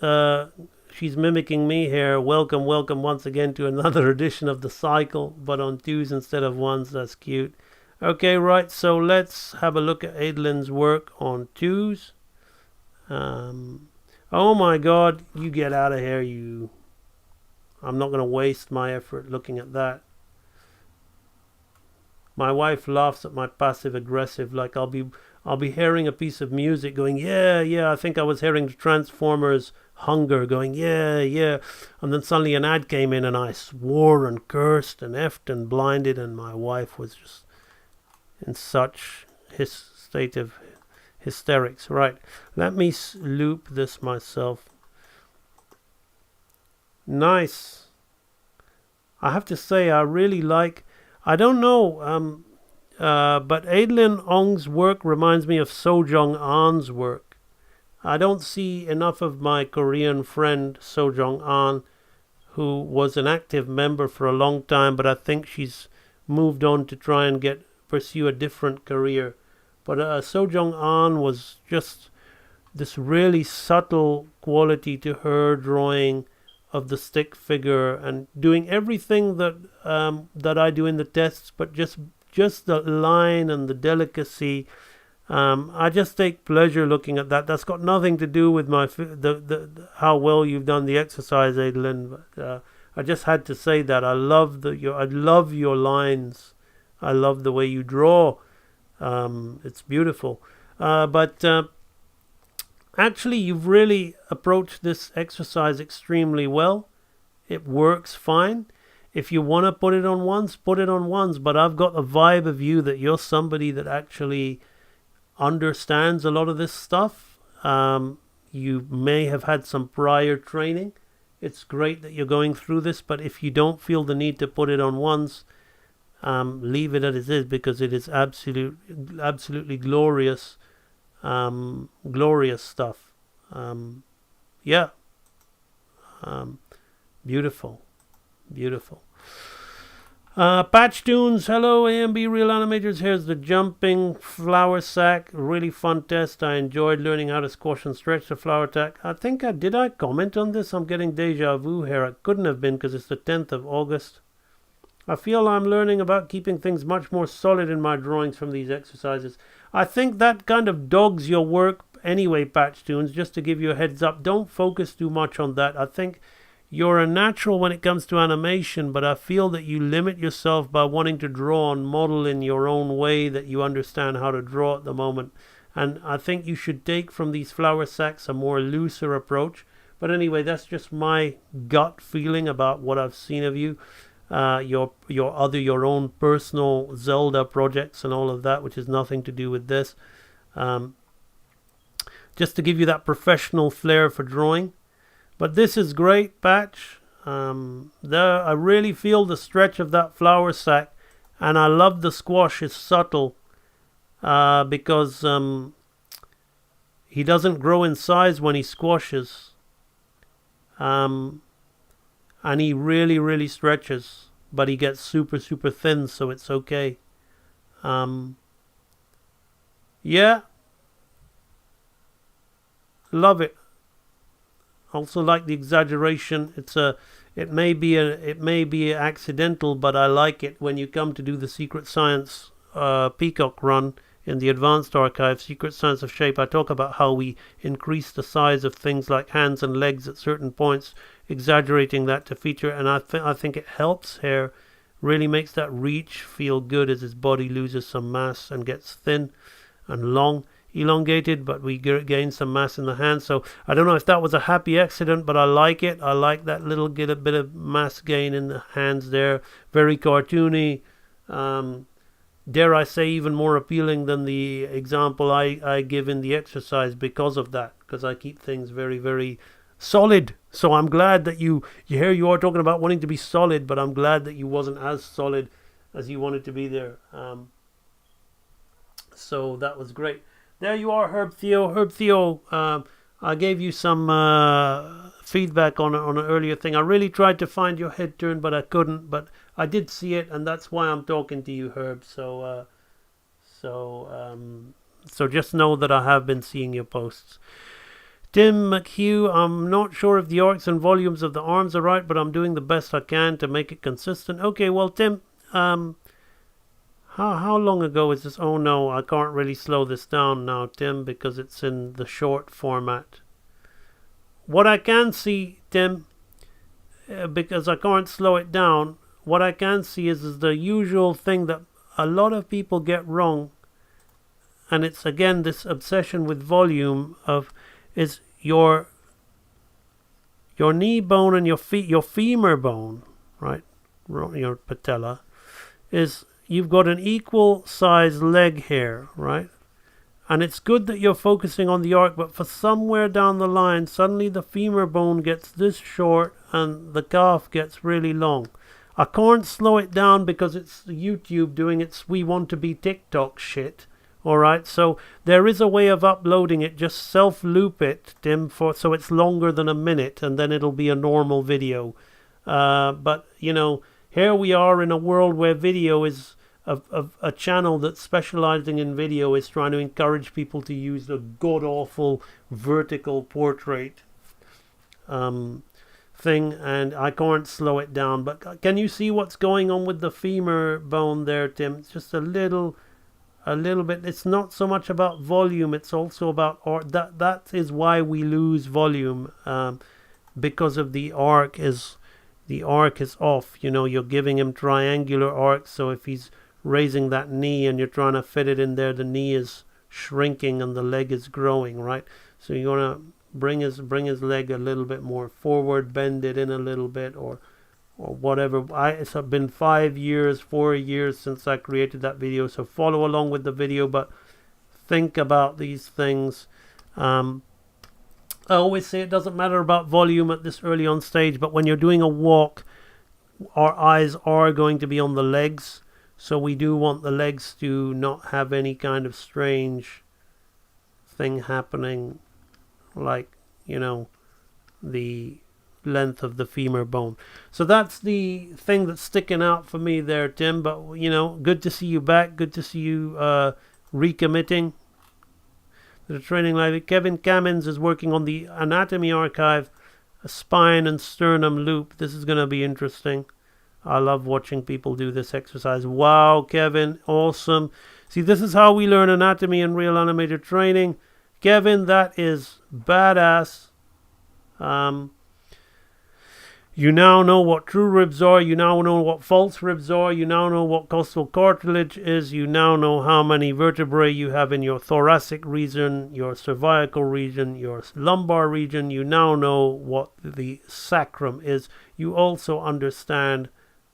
Speaker 16: mimicking me here. Welcome once again to another edition of the cycle, but on 2s instead of 1s. That's cute. Okay, right, so let's have a look at Adeline's work on 2s. Oh my god, you get out of here, you. I'm not going to waste my effort looking at that. My wife laughs at my passive aggressive, like I'll be hearing a piece of music going, yeah, I think I was hearing the Transformers Hunger going, yeah, and then suddenly an ad came in and I swore and cursed and effed and blinded, and my wife was just in such state of hysterics. Right, let me loop this myself. Nice. I have to say, I really like, I don't know, but Adeline Ong's work reminds me of Sojong An's work. I don't see enough of my Korean friend Sojong An, who was an active member for a long time, but I think she's moved on to try and pursue a different career. But Sojong An was just this really subtle quality to her drawing of the stick figure, and doing everything that I do in the tests, but just the line and the delicacy I just take pleasure looking at that. That's got nothing to do with my how well you've done the exercise, Adolin. But I just had to say that I love your lines. I love the way you draw. It's beautiful. But actually, you've really approached this exercise extremely well. It works fine. If you want to put it on ones, put it on ones. But I've got a vibe of you that you're somebody that actually understands a lot of this stuff. You may have had some prior training. It's great that you're going through this, but if you don't feel the need to put it on ones, leave it as it is, because it is absolutely glorious, glorious stuff. Yeah. Beautiful. Beautiful. Patch Tunes, hello AMB Real Animators. Here's the jumping flour sack. Really fun test. I enjoyed learning how to squash and stretch the flour sack. I think did I comment on this? I'm getting deja vu here. I couldn't have been because it's the 10th of August. I feel I'm learning about keeping things much more solid in my drawings from these exercises. I think that kind of dogs your work anyway, Patch Tunes, just to give you a heads up. Don't focus too much on that. I think you're a natural when it comes to animation, but I feel that you limit yourself by wanting to draw and model in your own way that you understand how to draw at the moment. And I think you should take from these flour sacks a more looser approach. But anyway, that's just my gut feeling about what I've seen of you. Your own personal Zelda projects and all of that, which has nothing to do with this. Just to give you that professional flair for drawing. But this is great, Patch. I really feel the stretch of that flour sack, and I love the squash. It's subtle because he doesn't grow in size when he squashes, and he really, really stretches, but he gets super, super thin, so it's okay. Yeah, love it. Also like the exaggeration. It may be accidental, but I like it when you come to do the Secret Science Peacock run in the Advanced Archive, Secret Science of Shape. I talk about how we increase the size of things like hands and legs at certain points, exaggerating that to feature, and I think it helps here. Really makes that reach feel good as his body loses some mass and gets thin and long. Elongated, but we gain some mass in the hand. So I don't know if that was a happy accident, but I like it. I like that little bit of mass gain in the hands there. Very cartoony. Dare I say even more appealing than the example I give in the exercise because of that. Because I keep things very, very solid. So I'm glad that you are talking about wanting to be solid, but I'm glad that you wasn't as solid as you wanted to be there. So that was great. There you are, Herb Theo. Herb Theo, I gave you some feedback on an earlier thing. I really tried to find your head turn, but I couldn't. But I did see it, and that's why I'm talking to you, Herb. So just know that I have been seeing your posts. Tim McHugh, I'm not sure if the arcs and volumes of the arms are right, but I'm doing the best I can to make it consistent. Okay, well, Tim, How long ago is this? Oh no, I can't really slow this down now, Tim, because it's in the short format. What I can see, Tim, because I can't slow it down, what I can see is the usual thing that a lot of people get wrong, and it's again this obsession with volume is your knee bone and your femur bone, right? Your patella is. You've got an equal size leg here, right? And it's good that you're focusing on the arc, but for somewhere down the line, suddenly the femur bone gets this short and the calf gets really long. I can't slow it down because it's YouTube doing its we want to be TikTok shit. Alright, so there is a way of uploading it. Just self-loop it, Tim, so it's longer than a minute, and then it'll be a normal video. But, you know, here we are in a world where video is... a channel that's specializing in video is trying to encourage people to use the god-awful vertical portrait thing, and I can't slow it down. But can you see what's going on with the femur bone there, Tim? It's just a little a little bit. It's not so much about volume, it's also about arc. That is why we lose volume, because of the arc is off. You know, you're giving him triangular arc, so if he's raising that knee and you're trying to fit it in there, the knee is shrinking and the leg is growing, right? So you want to bring his leg a little bit more forward, bend it in a little bit, or whatever. It's been 4 years since I created that video, so follow along with the video, but think about these things. I always say it doesn't matter about volume at this early on stage, but when you're doing a walk, our eyes are going to be on the legs, so we do want the legs to not have any kind of strange thing happening, like, you know, the length of the femur bone. So that's the thing that's sticking out for me there, Tim. But, you know, good to see you back. Good to see you recommitting to the training live. Kevin Cammins is working on the anatomy archive, a spine and sternum loop. This is going to be interesting. I love watching people do this exercise. Wow, Kevin, awesome. See, this is how we learn anatomy in real animated training. Kevin, that is badass. You now know what true ribs are. You now know what false ribs are. You now know what costal cartilage is. You now know how many vertebrae you have in your thoracic region, your cervical region, your lumbar region. You now know what the sacrum is. You also understand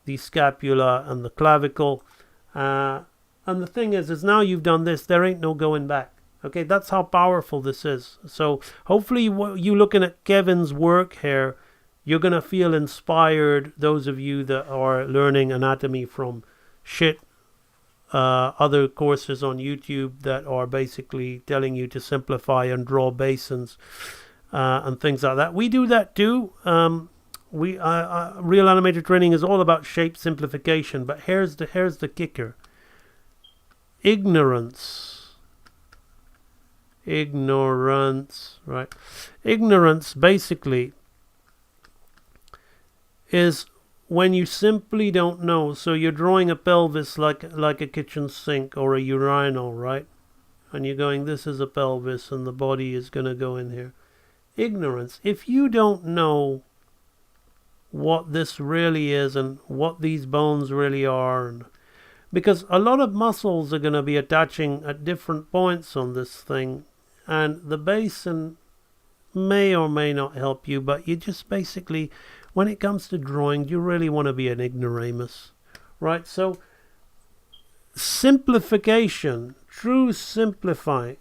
Speaker 16: the scapula and the clavicle. And the thing is now you've done this, there ain't no going back. Okay, that's how powerful this is. So hopefully you looking at Kevin's work here, you're going to feel inspired, those of you that are learning anatomy from other courses on YouTube that are basically telling you to simplify and draw basins and things like that. We do that too. Real animated training is all about shape simplification, but here's the kicker. Ignorance, right? Ignorance basically is when you simply don't know. So you're drawing a pelvis like a kitchen sink or a urinal, right? And you're going, this is a pelvis and the body is going to go in here. Ignorance. If you don't know what this really is and what these bones really are, because a lot of muscles are going to be attaching at different points on this thing, and the basin may or may not help you, but you just basically, when it comes to drawing, you really want to be an ignoramus, right? So simplification, true simplification,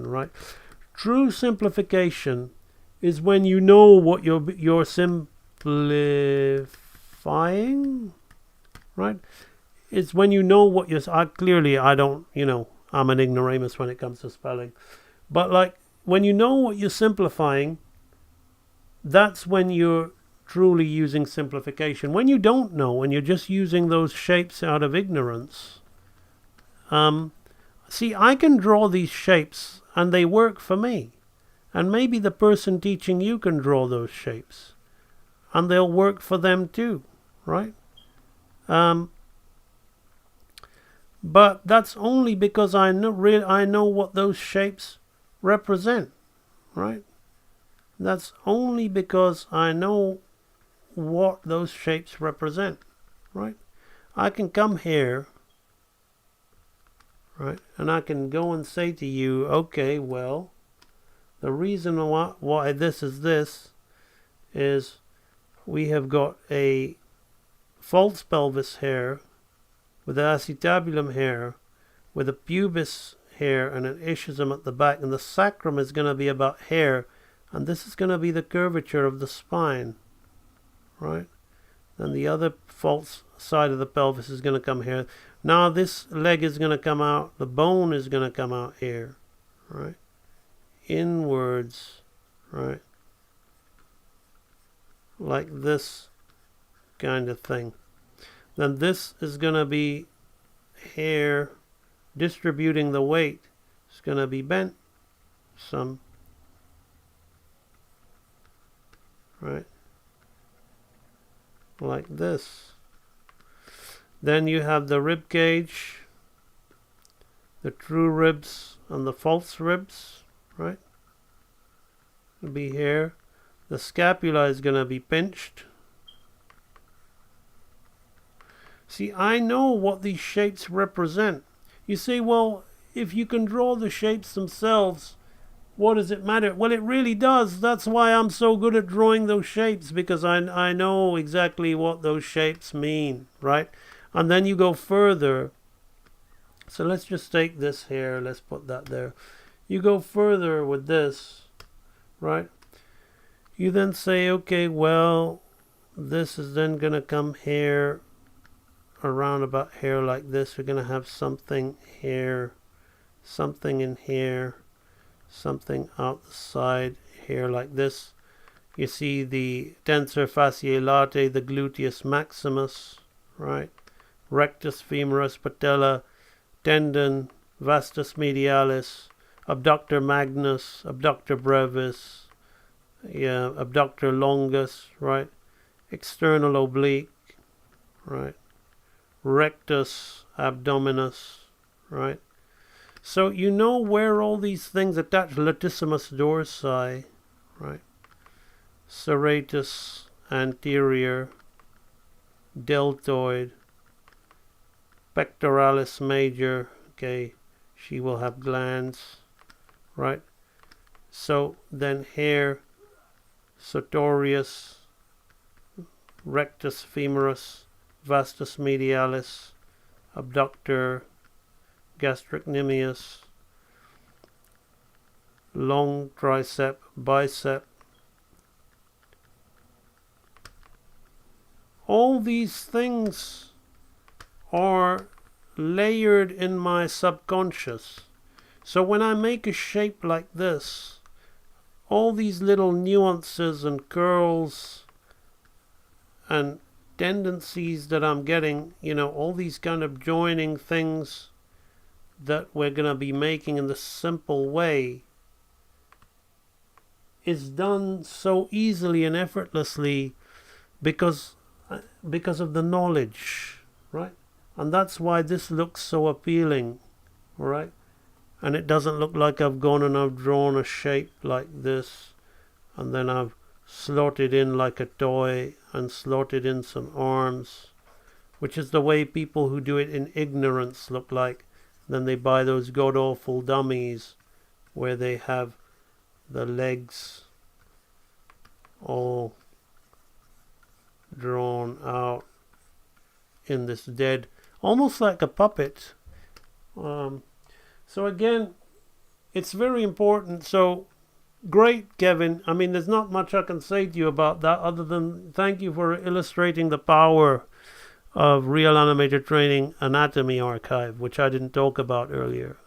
Speaker 16: right? True simplification is when you know what you're simplifying, right? It's when you know what you're... I don't, you know, I'm an ignoramus when it comes to spelling. But like, when you know what you're simplifying, that's when you're truly using simplification. When you don't know, when you're just using those shapes out of ignorance, see, I can draw these shapes and they work for me. And maybe the person teaching you can draw those shapes and they'll work for them too, right? But that's only because I know what those shapes represent, right? That's only because I know what those shapes represent, right? I can come here, right, and I can go and say to you, okay, well, the reason why this is we have got a false pelvis hair with an acetabulum hair with a pubis hair and an ischium at the back, and the sacrum is going to be about hair, and this is going to be the curvature of the spine, right? And the other false side of the pelvis is going to come here. Now this leg is going to come out, the bone is going to come out here, right? Inwards, right? Like this kind of thing. Then this is going to be hair distributing the weight. It's going to be bent some, right? Like this. Then you have the rib cage, the true ribs and the false ribs, right? It'll be here. The scapula is going to be pinched. See, I know what these shapes represent. You say, well, if you can draw the shapes themselves, what does it matter? Well, it really does. That's why I'm so good at drawing those shapes, because I know exactly what those shapes mean, right? And then you go further. So let's just take this here. Let's put that there. You go further with this, right? You then say, okay, well, this is then going to come here, around about here like this. We're going to have something here, something in here, something out the side here like this. You see the tensor fasciae latae, the gluteus maximus, right? Rectus femoris patella, tendon, vastus medialis, abductor magnus, abductor brevis, yeah, abductor longus, right? External oblique, right? Rectus abdominis, right? So you know where all these things attach. Latissimus dorsi, right? Serratus anterior, deltoid, pectoralis major, okay, she will have glands, right? So then here, sartorius, rectus femoris, vastus medialis, abductor, gastrocnemius, long tricep, bicep. All these things are layered in my subconscious. So when I make a shape like this, all these little nuances and curls and tendencies that I'm getting, you know, all these kind of joining things that we're going to be making in the simple way is done so easily and effortlessly because of the knowledge, right? And that's why this looks so appealing, right? And it doesn't look like I've gone and I've drawn a shape like this and then I've slotted in like a toy and slotted in some arms, which is the way people who do it in ignorance look like. Then they buy those god-awful dummies where they have the legs all drawn out in this dead, almost like a puppet. So again, it's very important. So great, Kevin. I mean, there's not much I can say to you about that other than thank you for illustrating the power of Real Animator Training Anatomy Archive, which I didn't talk about earlier.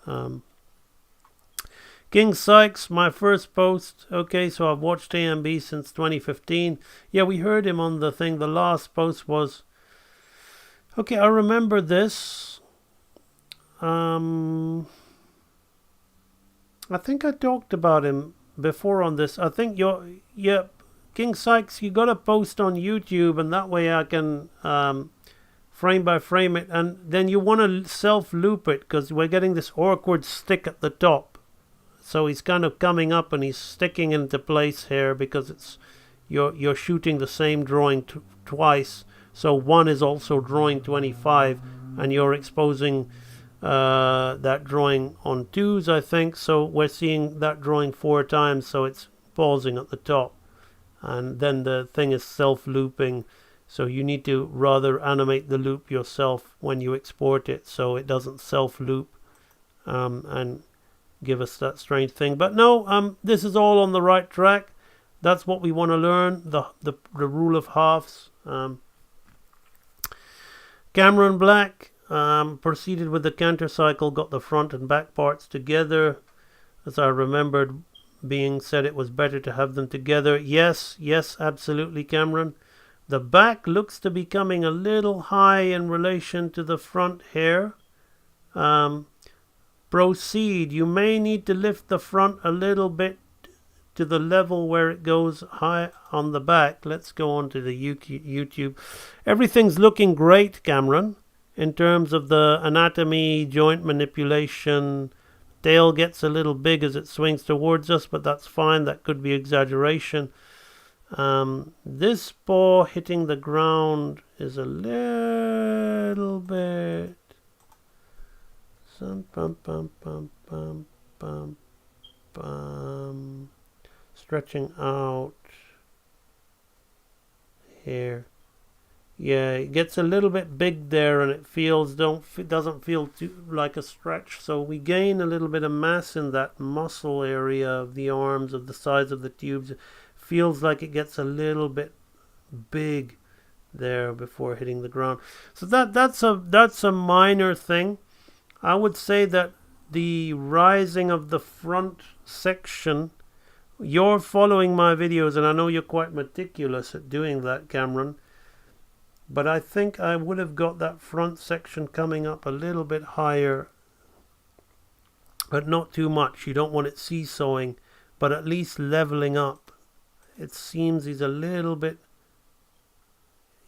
Speaker 16: King Sykes, my first post. Okay, so I've watched AMB since 2015. Yeah, we heard him on the thing. The last post was... Okay, I remember this. I think I talked about him before on this. I think King Sykes, you got to post on YouTube, and that way I can frame by frame it. And then you want to self-loop it, because we're getting this awkward stick at the top. So he's kind of coming up and he's sticking into place here because it's you're shooting the same drawing twice. So one is also drawing 25 and you're exposing that drawing on 2s, I think. So we're seeing that drawing 4 times, so it's pausing at the top. And then the thing is self-looping. So you need to rather animate the loop yourself when you export it so it doesn't self-loop and give us that strange thing. But no, this is all on the right track. That's what we want to learn, the rule of halves. Cameron Black proceeded with the canter cycle, got the front and back parts together. As I remembered being said, it was better to have them together. Yes, absolutely, Cameron. The back looks to be coming a little high in relation to the front here. Proceed. You may need to lift the front a little bit to the level where it goes high on the back. Let's go on to the YouTube. Everything's looking great, Cameron. in terms of the anatomy, joint manipulation. Tail gets a little big as it swings towards us, but that's fine. That could be exaggeration. This paw hitting the ground is a little bit stretching out here. Yeah, it gets a little bit big there, and it doesn't feel too like a stretch. So we gain a little bit of mass in that muscle area of the arms, of the sides of the tubes. It feels like it gets a little bit big there before hitting the ground. So that's a minor thing. I would say that the rising of the front section, you're following my videos, and I know you're quite meticulous at doing that, Cameron. But I think I would have got that front section coming up a little bit higher, but not too much. You don't want it seesawing, but at least leveling up. It seems he's a little bit,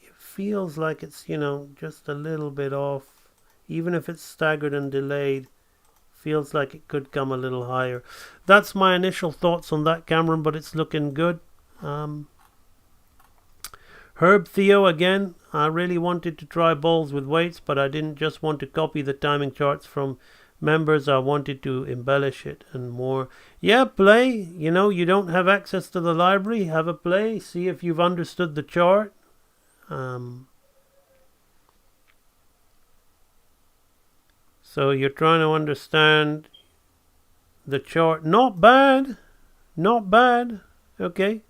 Speaker 16: it feels like it's, you know, just a little bit off. Even if it's staggered and delayed, feels like it could come a little higher. That's my initial thoughts on that, Cameron, but it's looking good. Herb Theo again, I really wanted to try balls with weights, but I didn't just want to copy the timing charts from members. I wanted to embellish it and more. Yeah, play. You know, you don't have access to the library. Have a play. See if you've understood the chart. So you're trying to understand the chart. Not bad. Not bad. Okay.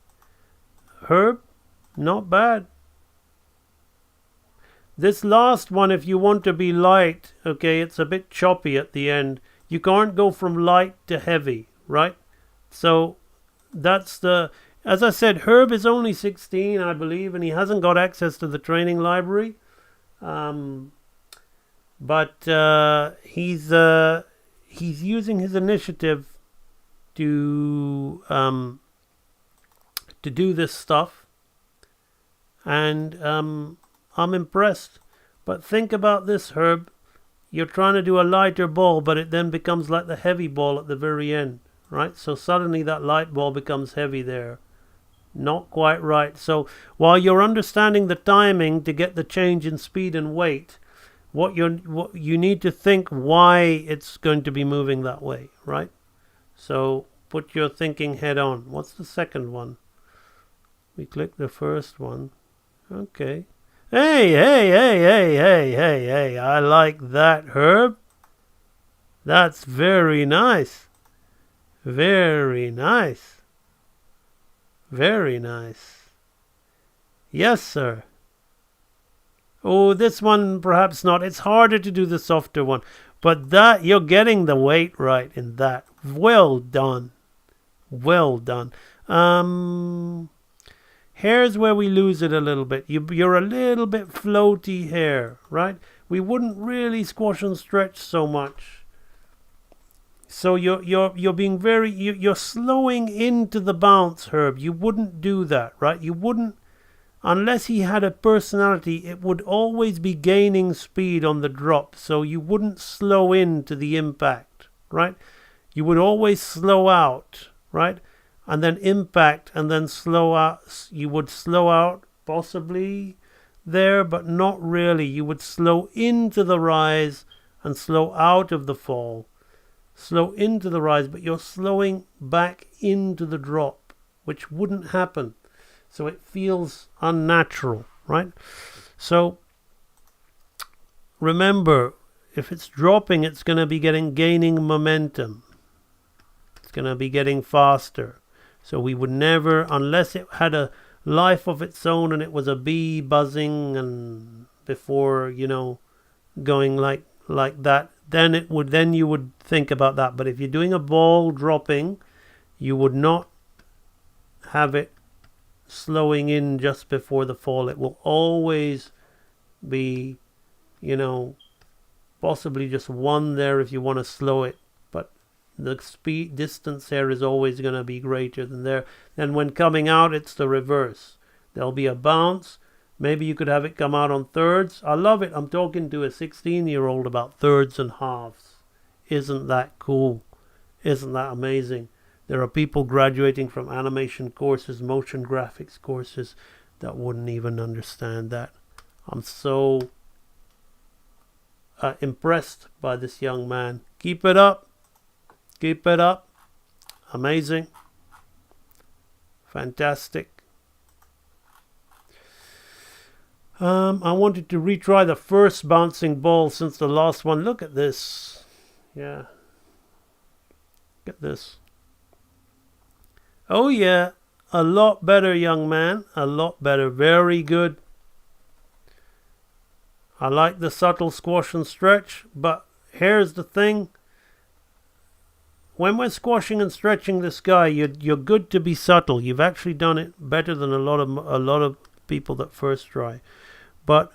Speaker 16: Herb. Not bad. This last one, if you want to be light, okay, it's a bit choppy at the end. You can't go from light to heavy, right? So that's the, as I said, Herb is only 16, I believe, and he hasn't got access to the training library. But he's using his initiative to do this stuff. And I'm impressed. But think about this, Herb. You're trying to do a lighter ball, but it then becomes like the heavy ball at the very end, right? So suddenly that light ball becomes heavy there. Not quite right. So while you're understanding the timing to get the change in speed and weight, what you need to think why it's going to be moving that way, right? So put your thinking head on. What's the second one? We click the first one. Okay. Hey, I like that, Herb. That's very nice. Very nice. Very nice. Yes, sir. Oh, this one perhaps not. It's harder to do the softer one. But that, you're getting the weight right in that. Well done. Well done. Here's where we lose it a little bit. You're a little bit floaty here, right? We wouldn't really squash and stretch so much. So you're being very, you're slowing into the bounce, Herb. You wouldn't do that, right? You wouldn't, unless he had a personality, it would always be gaining speed on the drop. So you wouldn't slow into the impact, right? You would always slow out, right? And then impact, and then slow out. You would slow out possibly there, but not really. You would slow into the rise and slow out of the fall. Slow into the rise, but you're slowing back into the drop, which wouldn't happen. So it feels unnatural, right? So remember, if it's dropping, it's going to be gaining momentum. It's going to be getting faster. So we would never, unless it had a life of its own and it was a bee buzzing and before, you know, going like that, then you would think about that. But if you're doing a ball dropping, you would not have it slowing in just before the fall. It will always be, you know, possibly just one there if you want to slow it. The speed distance there is always going to be greater than there. And when coming out, it's the reverse. There'll be a bounce, Maybe you could have it come out on thirds. I love it. I'm talking to a 16-year-old about thirds and halves. Isn't that cool? Isn't that amazing? There are people graduating from animation courses, motion graphics courses, that wouldn't even understand that. I'm so impressed by this young man. Keep it up. Keep it up. Amazing. Fantastic. I wanted to retry the first bouncing ball since the last one. Look at this. Yeah. Look at this. Oh yeah. A lot better, young man. A lot better. Very good. I like the subtle squash and stretch, but here's the thing. When we're squashing and stretching this guy, you're good to be subtle. You've actually done it better than a lot of people that first try. But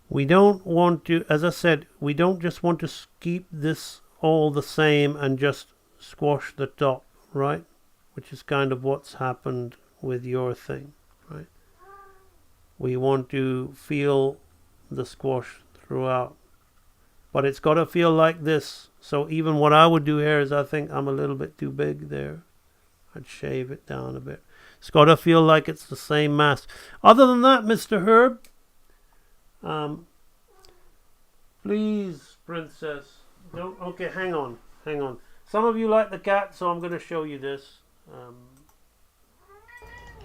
Speaker 16: we don't want to, as I said, we don't just want to keep this all the same and just squash the top, right? Which is kind of what's happened with your thing, right? We want to feel the squash throughout. But it's got to feel like this. So even what I would do here is I think I'm a little bit too big there. I'd shave it down a bit. It's got to feel like it's the same mass. Other than that, Mr. Herb, please, princess, don't. Okay, hang on. Some of you like the cat, so I'm going to show you this.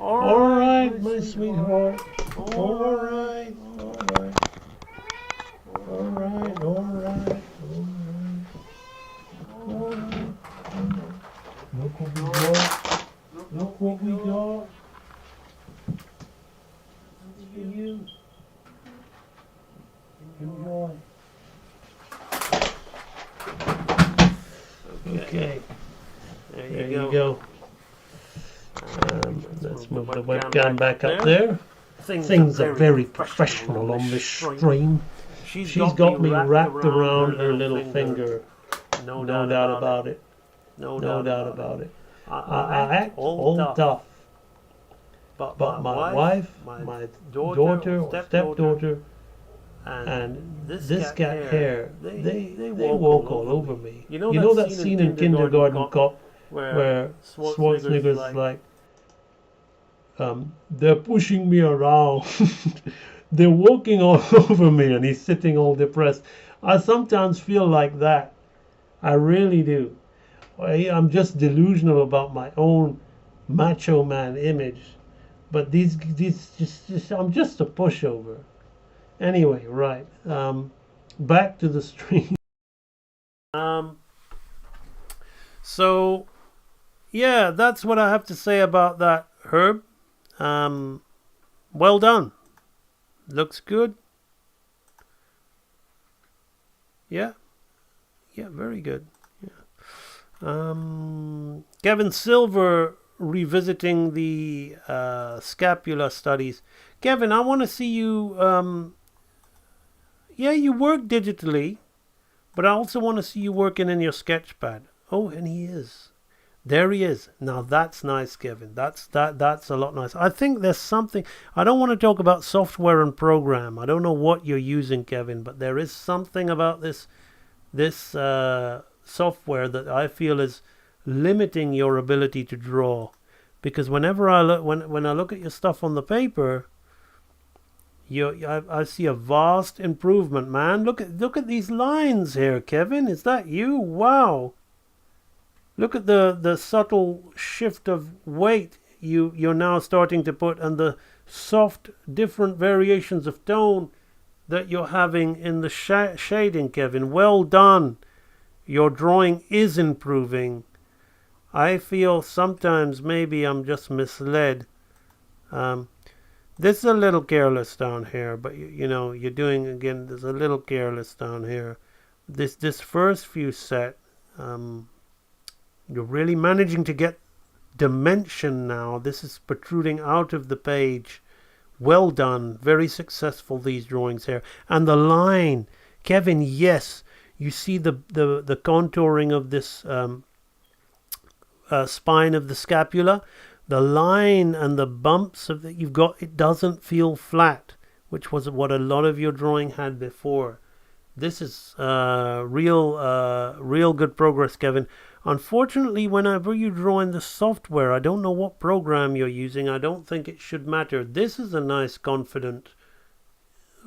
Speaker 16: All right, my sweetheart. All right. Look what we got. It's for you. Enjoy. Okay. There you go. Let's move the webcam back up there. Things are very professional on this stream. She's got me wrapped around her little finger. No doubt about it. No doubt about it. I act all tough. But my wife, my daughter or stepdaughter, and this cat here, they walk all over me. You know that scene in Kindergarten Cop where Schwarzenegger's like, they're pushing me around. They're walking all over me, and he's sitting all depressed. I sometimes feel like that. I really do. I'm just delusional about my own macho man image. But these I'm just a pushover. Anyway, right. Back to the stream. So, yeah, that's what I have to say about that, Herb. Well done. Looks good. Yeah. Yeah, very good. Yeah. Kevin Silver revisiting the scapula studies. Kevin, I want to see you. Yeah, you work digitally, but I also want to see you working in your sketchpad. Oh, and he is. There he is. Now that's nice, Kevin. That's a lot nice. I think there's something. I don't want to talk about software and program. I don't know what you're using, Kevin, but there is something about this software that I feel is limiting your ability to draw. Because whenever I look, when I look at your stuff on the paper, I see a vast improvement, man. Look at these lines here, Kevin. Is that you? Wow. Look at the subtle shift of weight you're now starting to put, and the soft different variations of tone that you're having in the shading, Kevin. Well done. Your drawing is improving. I feel sometimes maybe I'm just misled. This is a little careless down here, but you know, you're doing, again, there's a little careless down here. This first few set, you're really managing to get dimension now. This is protruding out of the page. Well done. Very successful, these drawings here. And the line, Kevin, yes, you see the contouring of this spine of the scapula, the line and the bumps that you've got, it doesn't feel flat, which was what a lot of your drawing had before. This is real good progress, Kevin. Unfortunately, whenever you draw in the software, I don't know what program you're using. I don't think it should matter. This is a nice, confident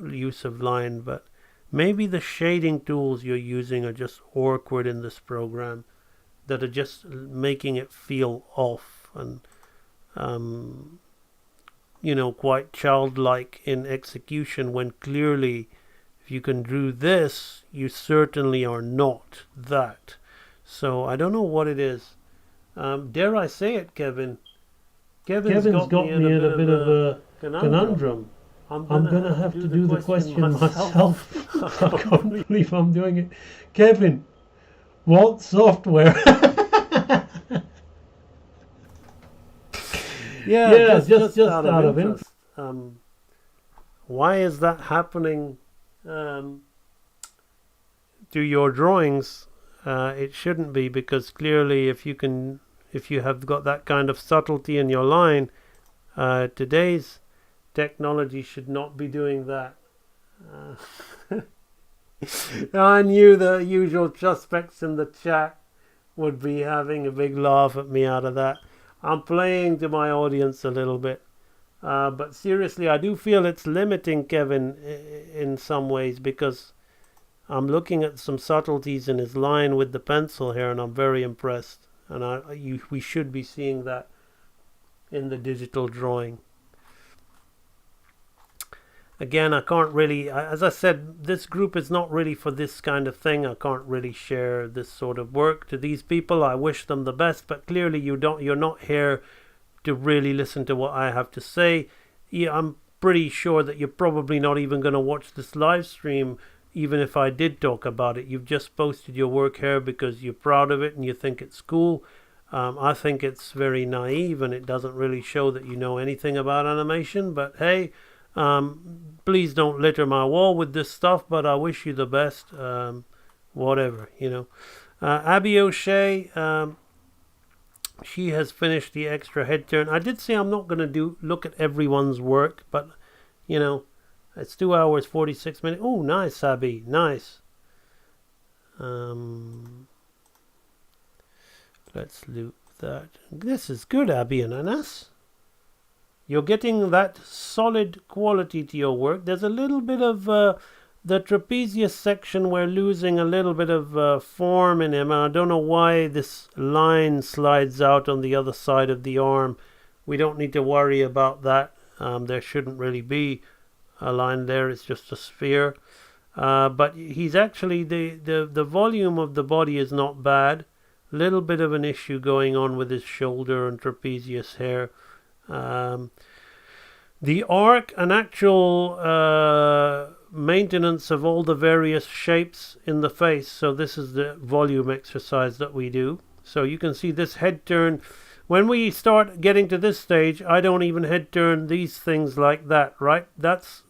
Speaker 16: use of line, but maybe the shading tools you're using are just awkward in this program, that are just making it feel off and, quite childlike in execution, when clearly, if you can do this, you certainly are not that. So I don't know what it is. Dare I say it, Kevin? Kevin's got me in a bit of a conundrum. I'm going to have to do the question myself. I can't believe I'm doing it. Kevin, what software? Yeah, just out of interest. Why is that happening to your drawings? It shouldn't be, because clearly if you have got that kind of subtlety in your line, today's technology should not be doing that. I knew the usual suspects in the chat would be having a big laugh at me out of that. I'm playing to my audience a little bit. But seriously, I do feel it's limiting Kevin in some ways, because I'm looking at some subtleties in his line with the pencil here, and I'm very impressed. And we should be seeing that in the digital drawing. Again, I can't really, as I said, this group is not really for this kind of thing. I can't really share this sort of work to these people. I wish them the best, but clearly you're not here to really listen to what I have to say. Yeah, I'm pretty sure that you're probably not even going to watch this live stream, even if I did talk about it. You've just posted your work here because you're proud of it and you think it's cool. I think it's very naive, and it doesn't really show that you know anything about animation. But hey, please don't litter my wall with this stuff, but I wish you the best. Whatever, Abby O'Shea, she has finished the extra head turn. I did say I'm not going to look at everyone's work, but it's 2 hours 46 minutes. Oh, nice, Abby, nice. Let's loop that. This is good, Abby and Anas. You're getting that solid quality to your work. There's a little bit of the trapezius section. We're losing a little bit of form in him. And I don't know why this line slides out on the other side of the arm. We don't need to worry about that. There shouldn't really be a line there. It's just a sphere. But he's actually, the volume of the body is not bad. Little bit of an issue going on with his shoulder and trapezius hair. The arc and actual maintenance of all the various shapes in the face. So this is the volume exercise that we do. So you can see this head turn. When we start getting to this stage, I don't even head turn these things like that, right? That's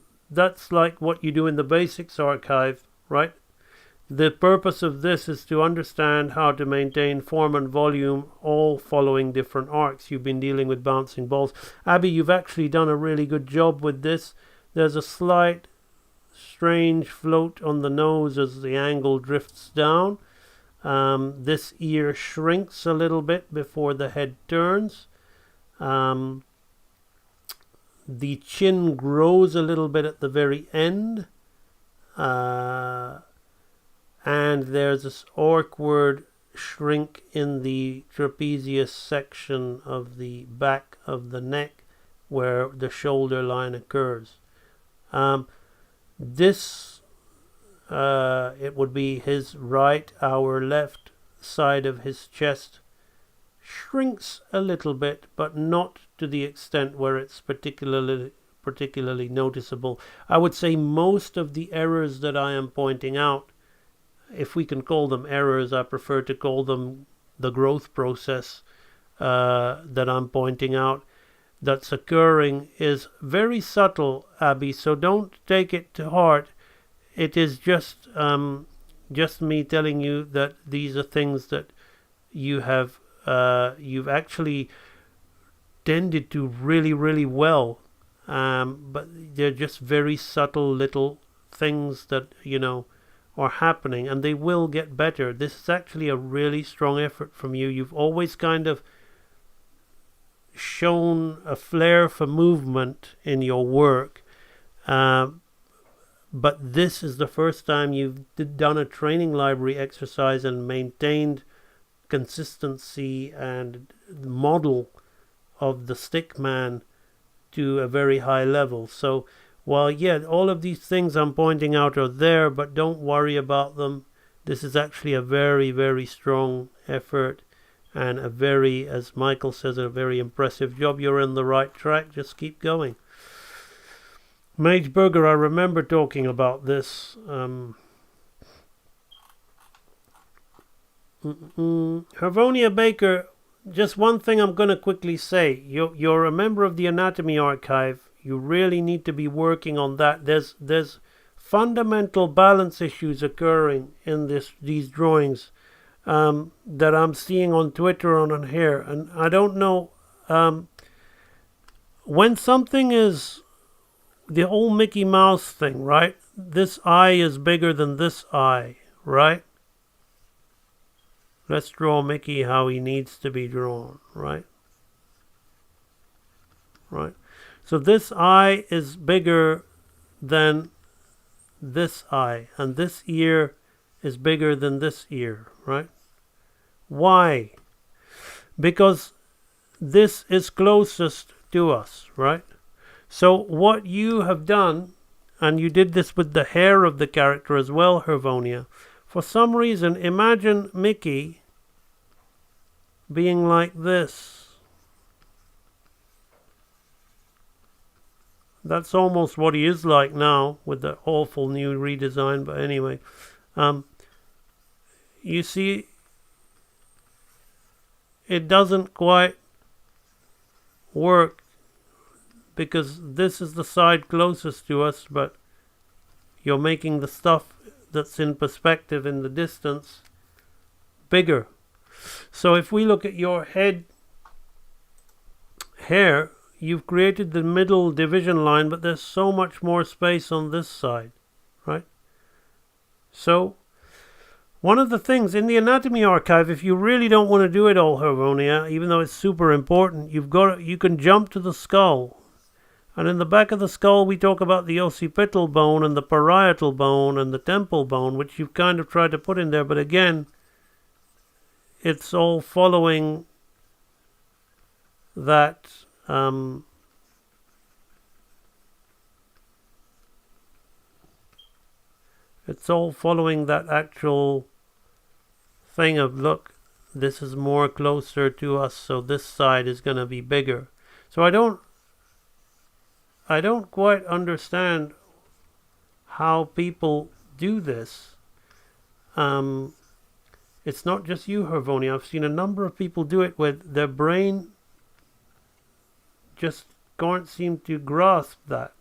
Speaker 16: like what you do in the basics archive, right? The purpose of this is to understand how to maintain form and volume, all following different arcs. You've been dealing with bouncing balls. Abby, you've actually done a really good job with this. There's a slight, strange float on the nose as the angle drifts down. This ear shrinks a little bit before the head turns. The chin grows a little bit at the very end. And there's this awkward shrink in the trapezius section of the back of the neck where the shoulder line occurs. This, it would be his right, our left side of his chest shrinks a little bit, but not to the extent where it's particularly noticeable. I would say most of the errors that I am pointing out, if we can call them errors, I prefer to call them the growth process that I'm pointing out that's occurring, is very subtle, Abby, so don't take it to heart. It is just me telling you that these are things that you have you've actually tended to really, really well. But they're just very subtle little things that, are happening, and they will get better. This is actually a really strong effort from you. You've always kind of shown a flair for movement in your work, but this is the first time you've done a training library exercise and maintained consistency and model of the stick man to a very high level. So while, yeah, all of these things I'm pointing out are there, but don't worry about them. This is actually a very, very strong effort and a very, as Michael says, a very impressive job. You're in the right track. Just keep going. Mage Burger, I remember talking about this. Hervonia Baker, just one thing I'm going to quickly say. You're a member of the Anatomy Archive. You really need to be working on that. There's fundamental balance issues occurring in these drawings that I'm seeing on Twitter and on here. And I don't know, when something is the whole Mickey Mouse thing, right? This eye is bigger than this eye, right? Let's draw Mickey how he needs to be drawn, right? Right. So this eye is bigger than this eye, and this ear is bigger than this ear, right? Why? Because this is closest to us, right? So what you have done, and you did this with the hair of the character as well, Hervonia, for some reason, imagine Mickey being like this. That's almost what he is like now with the awful new redesign. But anyway, you see, it doesn't quite work because this is the side closest to us, but you're making the stuff that's in perspective in the distance bigger. So if we look at your head hair, you've created the middle division line, but there's so much more space on this side, right? So one of the things in the Anatomy Archive, if you really don't want to do it all, Hervonia, even though it's super important, you can jump to the skull. And in the back of the skull, we talk about the occipital bone and the parietal bone and the temple bone, which you've kind of tried to put in there. But again, it's all following that it's all following that actual thing of, look, this is more closer to us, so this side is going to be bigger. So I don't quite understand how people do this. It's not just you, Hervonia. I've seen a number of people do it where their brain just can't seem to grasp that.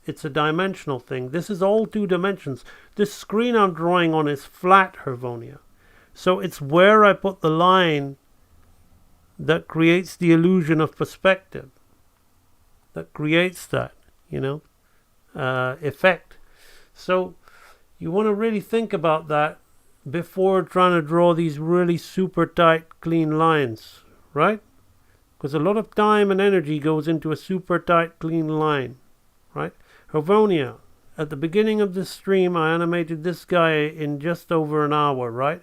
Speaker 16: It's a dimensional thing. This is all 2 dimensions. This screen I'm drawing on is flat, Hervonia. So it's where I put the line that creates the illusion of perspective. That creates that, effect. So you want to really think about that before trying to draw these really super tight, clean lines, right? Because a lot of time and energy goes into a super tight, clean line, right? Hervonia, at the beginning of this stream, I animated this guy in just over an hour, right?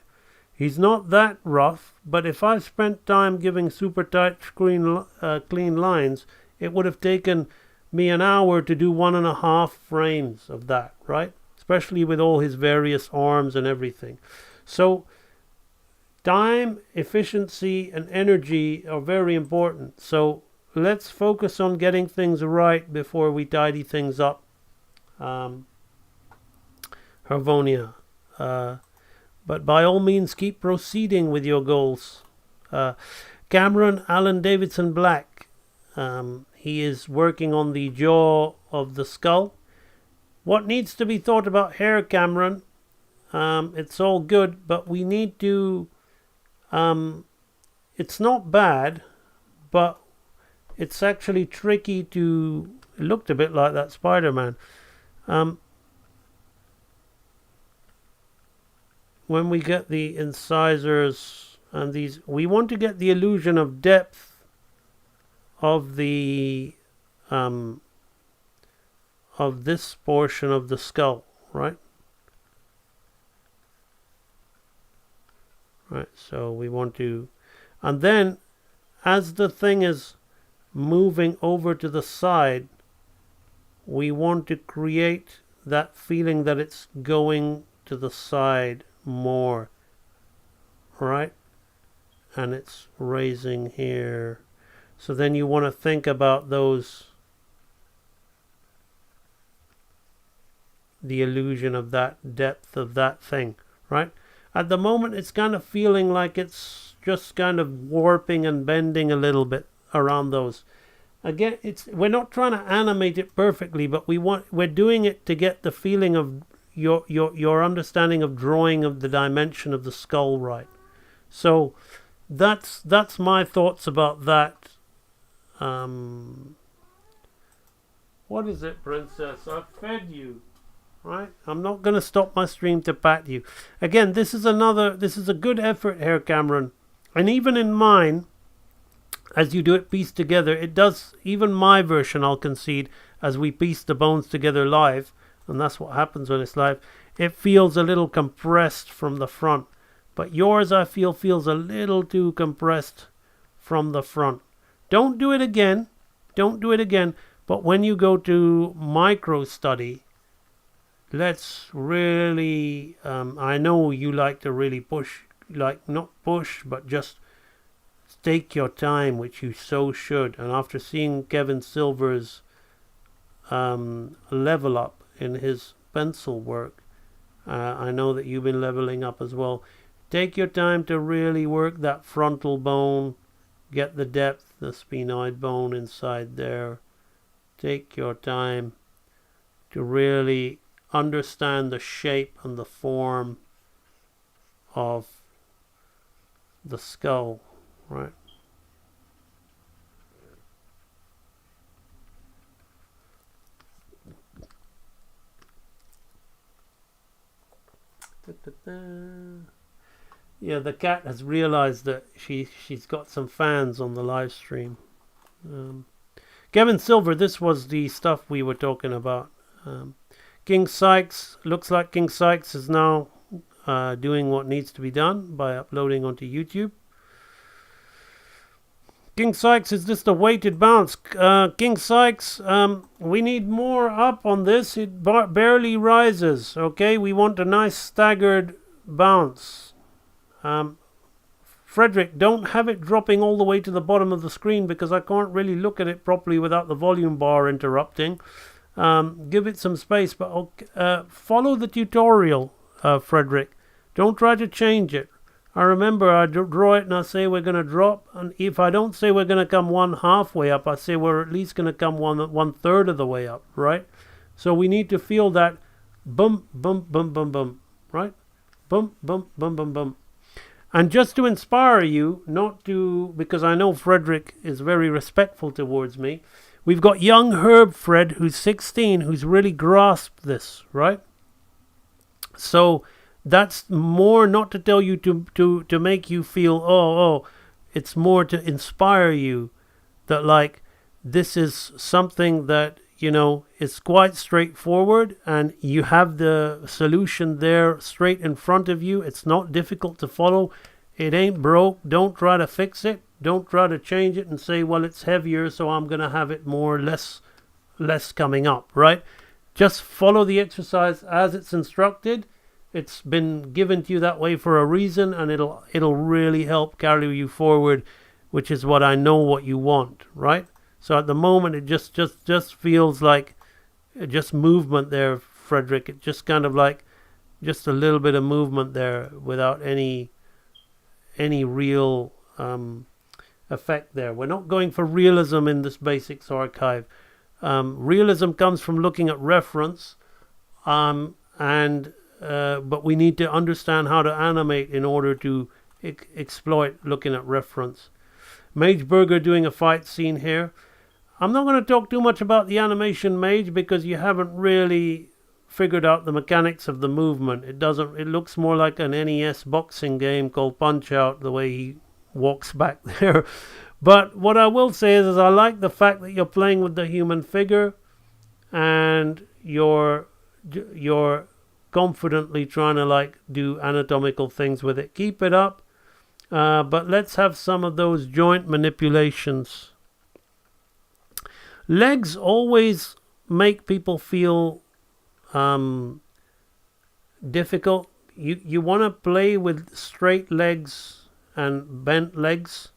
Speaker 16: He's not that rough, but if I spent time giving super tight clean lines, it would have taken me an hour to do 1.5 frames of that, right? Especially with all his various arms and everything. So time, efficiency, and energy are very important. So let's focus on getting things right before we tidy things up. Hervonia. But by all means, keep proceeding with your goals. Cameron Allen Davidson Black. He is working on the jaw of the skull. What needs to be thought about hair, Cameron? It's all good, but we need to it's not bad, but it's actually tricky to... It looked a bit like that Spider-Man. When we get the incisors and these, we want to get the illusion of depth of the of this portion of the skull, right? Right, so we want to, and then as the thing is moving over to the side, we want to create that feeling that it's going to the side more, right? And it's raising here. So then you want to think about those, the illusion of that depth of that thing, right? At the moment it's kind of feeling like it's just kind of warping and bending a little bit around those. Again, we're not trying to animate it perfectly, but we're doing it to get the feeling of your understanding of drawing of the dimension of the skull right. So that's my thoughts about that. What is it, Princess? I've fed you, right? I'm not going to stop my stream to pat you. Again, this is a good effort here, Cameron. And even in mine, as you do it pieced together, it does, even my version, I'll concede, as we piece the bones together live, and that's what happens when it's live, it feels a little compressed from the front. But yours, I feel, feels a little too compressed from the front. Don't do it again. Don't do it again. But when you go to micro study, let's really, I know you like to really push, like not push, but just take your time, which you so should. And after seeing Kevin Silver's level up in his pencil work, I know that you've been leveling up as well. Take your time to really work that frontal bone, get the depth, the sphenoid bone inside there. Take your time to really understand the shape and the form of the skull, right? Yeah, the cat has realized that she's got some fans on the live stream. Kevin Silver, this was the stuff we were talking about. King Sykes, looks like King Sykes is now doing what needs to be done by uploading onto YouTube. King Sykes, is this the weighted bounce? King Sykes, we need more up on this. It barely rises, okay? We want a nice staggered bounce. Frederick, don't have it dropping all the way to the bottom of the screen because I can't really look at it properly without the volume bar interrupting. Give it some space, but follow the tutorial, Frederick. Don't try to change it. I remember I draw it and I say we're going to drop, and if I don't say we're going to come one halfway up, I say we're at least going to come one third of the way up, right? So we need to feel that bump, bump, bump, bump, bump, right? Bump, bump, bump, bump, bump. And just to inspire you, not to, because I know Frederick is very respectful towards me, we've got young Herb Fred, who's 16, who's really grasped this, right? So that's more not to tell you to make you feel, oh, it's more to inspire you that, like, this is something that, you know, is quite straightforward and you have the solution there straight in front of you. It's not difficult to follow. It ain't broke. Don't try to fix it. Don't try to change it and say, well, it's heavier, so I'm going to have it more, less coming up, right? Just follow the exercise as it's instructed. It's been given to you that way for a reason, and it'll really help carry you forward, which is what I know what you want, right? So at the moment, it just feels like just movement there, Frederick. It just kind of like just a little bit of movement there without any real effect there. We're not going for realism in this basics archive. Realism comes from looking at reference, but we need to understand how to animate in order to exploit looking at reference. Mage Burger doing a fight scene here. I'm not going to talk too much about the animation Mage because you haven't really figured out the mechanics of the movement. It looks more like an NES boxing game called Punch Out, the way he walks back there. But what I will say is I like the fact that you're playing with the human figure and you're confidently trying to like do anatomical things with it. Keep it up. But let's have some of those joint manipulations. Legs always make people feel difficult. You want to play with straight legs and bent legs.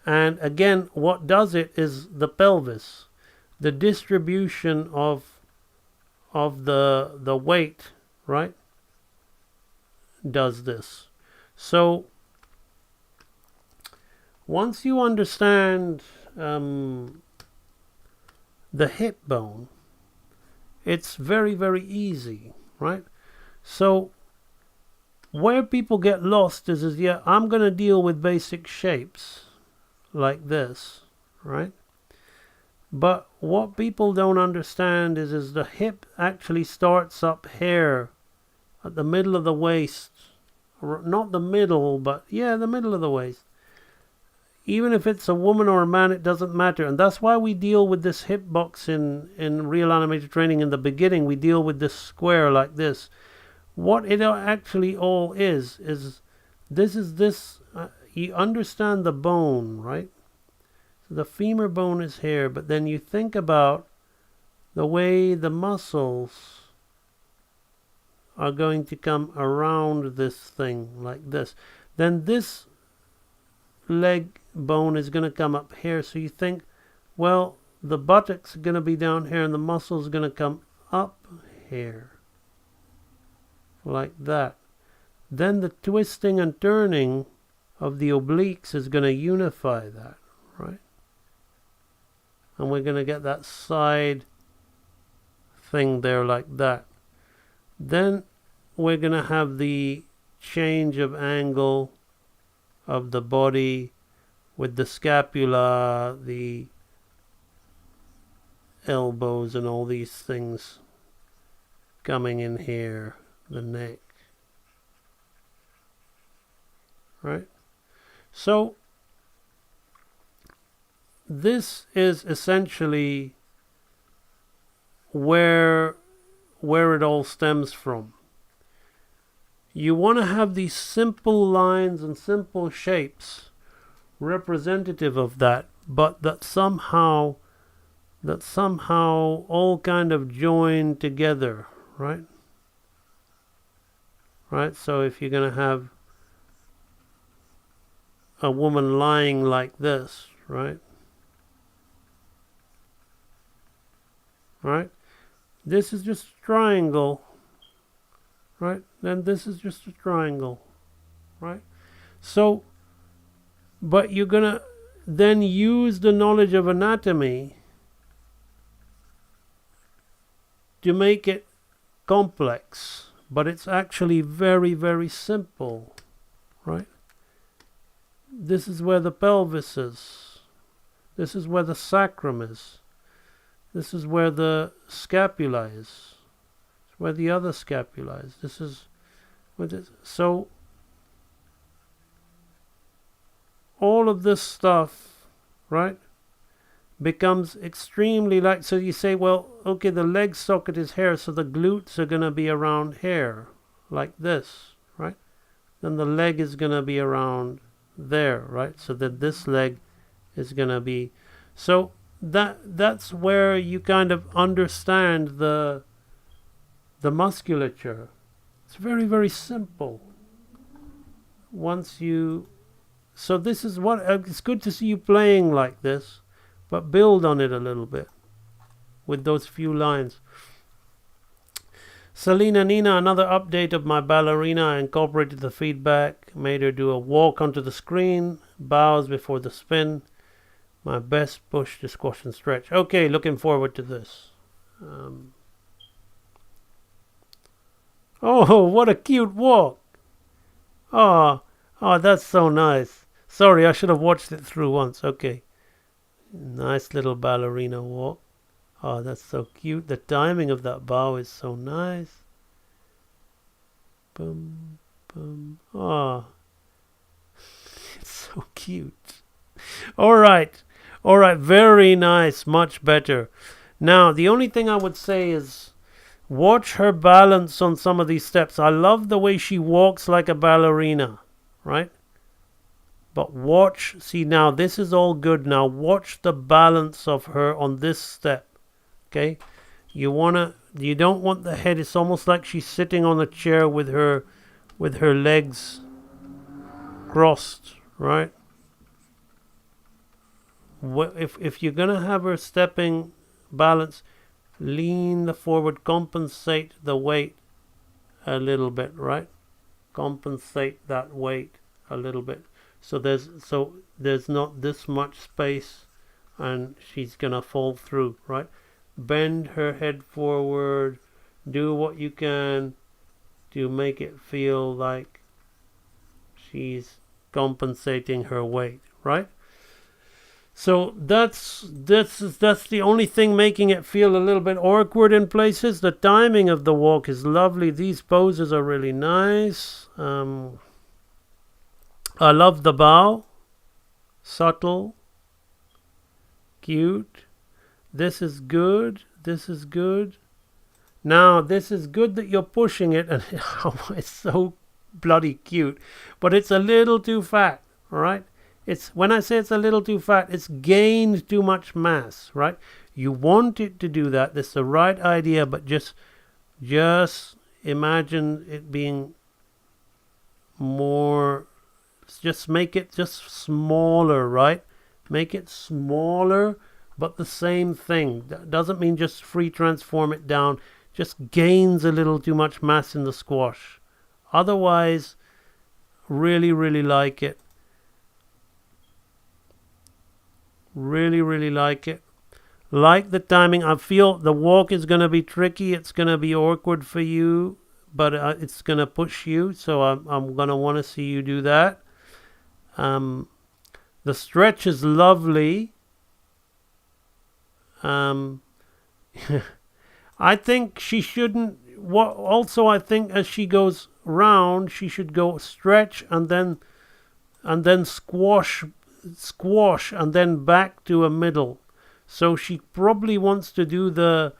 Speaker 16: And again, what does it is the pelvis. The distribution of the weight, right, does this. So once you understand the hip bone, it's very, very easy, right? So where people get lost is yeah, I'm going to deal with basic shapes like this, right? But what people don't understand is the hip actually starts up here at the middle of the waist. Not the middle, but yeah, the middle of the waist. Even if it's a woman or a man, it doesn't matter. And that's why we deal with this hip box in real animated training in the beginning. We deal with this square like this. What it actually all is this, you understand the bone, right? So the femur bone is here, but then you think about the way the muscles are going to come around this thing like this. Then this leg bone is going to come up here. So you think, well, the buttocks are going to be down here and the muscles are going to come up here. Like that. Then the twisting and turning of the obliques is going to unify that, right? And we're going to get that side thing there like that. Then we're going to have the change of angle of the body with the scapula, the elbows and all these things coming in here, the neck. Right? So this is essentially where it all stems from. You want to have these simple lines and simple shapes representative of that, but that somehow all kind of join together, right? Right? So if you're going to have a woman lying like this, right? Right? This is just a triangle, right? Then this is just a triangle, right? So, but you're gonna then use the knowledge of anatomy to make it complex, but it's actually very, very simple, right? This is where the pelvis is. This is where the sacrum is. This is where the scapula is. It's where the other scapula is. This is where this. So all of this stuff, right, becomes extremely light. So you say, well, okay, the leg socket is here, so the glutes are going to be around here, like this, right? Then the leg is going to be around there, right? So that this leg is going to be... So that's where you kind of understand the musculature. It's very, very simple. Once you... So this is what... It's good to see you playing like this, but build on it a little bit with those few lines. Selena Nina, another update of my ballerina. I incorporated the feedback, made her do a walk onto the screen, bows before the spin. My best push to squash and stretch. Okay, looking forward to this. Oh, what a cute walk. Oh, Oh, that's so nice. Sorry, I should have watched it through once. Okay. Nice little ballerina walk. Oh, that's so cute. The timing of that bow is so nice. Boom, boom. Oh, it's so cute. All right. All right. Very nice. Much better. Now, the only thing I would say is watch her balance on some of these steps. I love the way she walks like a ballerina, right? But watch, see now this is all good. Now watch the balance of her on this step. Okay? You don't want the head, it's almost like she's sitting on a chair with her legs crossed, right? If you're gonna have her stepping balance, lean the forward, compensate the weight a little bit, right? Compensate that weight a little bit. So there's not this much space and she's gonna fall through, right? Bend her head forward, do what you can to make it feel like she's compensating her weight, right? So that's the only thing making it feel a little bit awkward in places. The timing of the walk is lovely. These poses are really nice. I love the bow. Subtle. Cute. This is good. This is good. Now, this is good that you're pushing it, and it's so bloody cute. But it's a little too fat, all right? When I say it's a little too fat, it's gained too much mass, right? You want it to do that. That's the right idea, but just imagine it being more. Just make it just smaller, right? Make it smaller, but the same thing. That doesn't mean just free transform it down. Just gains a little too much mass in the squash. Otherwise, really, really like it. Really, really like it. Like the timing. I feel the walk is going to be tricky. It's going to be awkward for you, but it's going to push you. So I'm going to want to see you do that. The stretch is lovely. I think she shouldn't. Also, I think as she goes round, she should go stretch and then squash, and then back to a middle. So she probably wants to do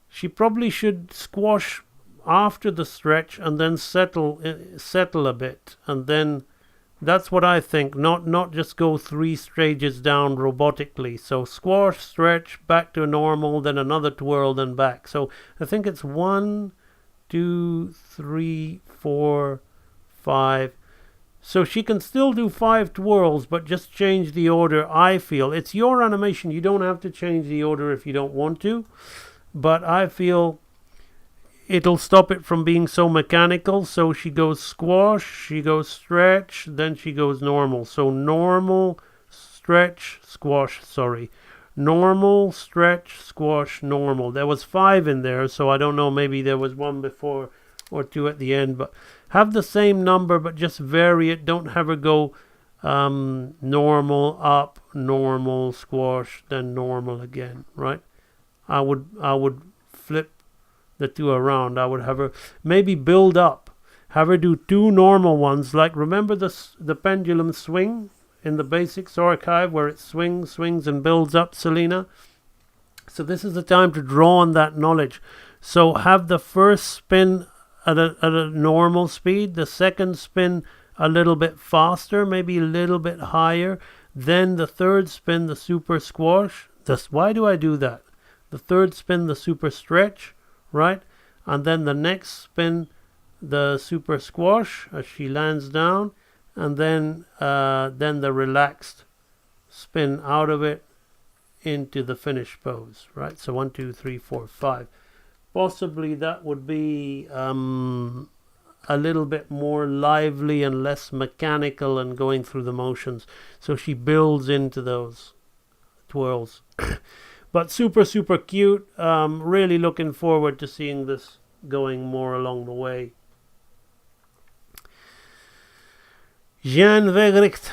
Speaker 16: she probably should squash after the stretch and then settle a bit, and then that's what I think. Not just go 3 stages down robotically. So squash, stretch, back to normal, then another twirl, then back. So I think it's 1, 2, 3, 4, 5. So she can still do 5 twirls, but just change the order, I feel. It's your animation. You don't have to change the order if you don't want to. But I feel it'll stop it from being so mechanical. So she goes squash, she goes stretch, then she goes normal. So normal, stretch, squash, sorry. Normal, stretch, squash, normal. There was 5 in there, so I don't know, maybe there was 1 before or 2 at the end, but have the same number, but just vary it. Don't have her go normal, up, normal, squash, then normal again, right? I would flip the 2 around. I would have her maybe build up. Have her do 2 normal ones. Like, remember the pendulum swing in the basics archive where it swings, and builds up, Selena? So this is the time to draw on that knowledge. So have the first spin at a normal speed, the second spin a little bit faster, maybe a little bit higher, then the third spin, the super squash. Why do I do that? The third spin, the super stretch, right? And then the next spin, the super squash as she lands down, and then the relaxed spin out of it into the finish pose, right? So 1, 2, 3, 4, 5. Possibly that would be a little bit more lively and less mechanical and going through the motions. So she builds into those twirls. But super, super cute. Really looking forward to seeing this going more along the way. Jan Vegricht.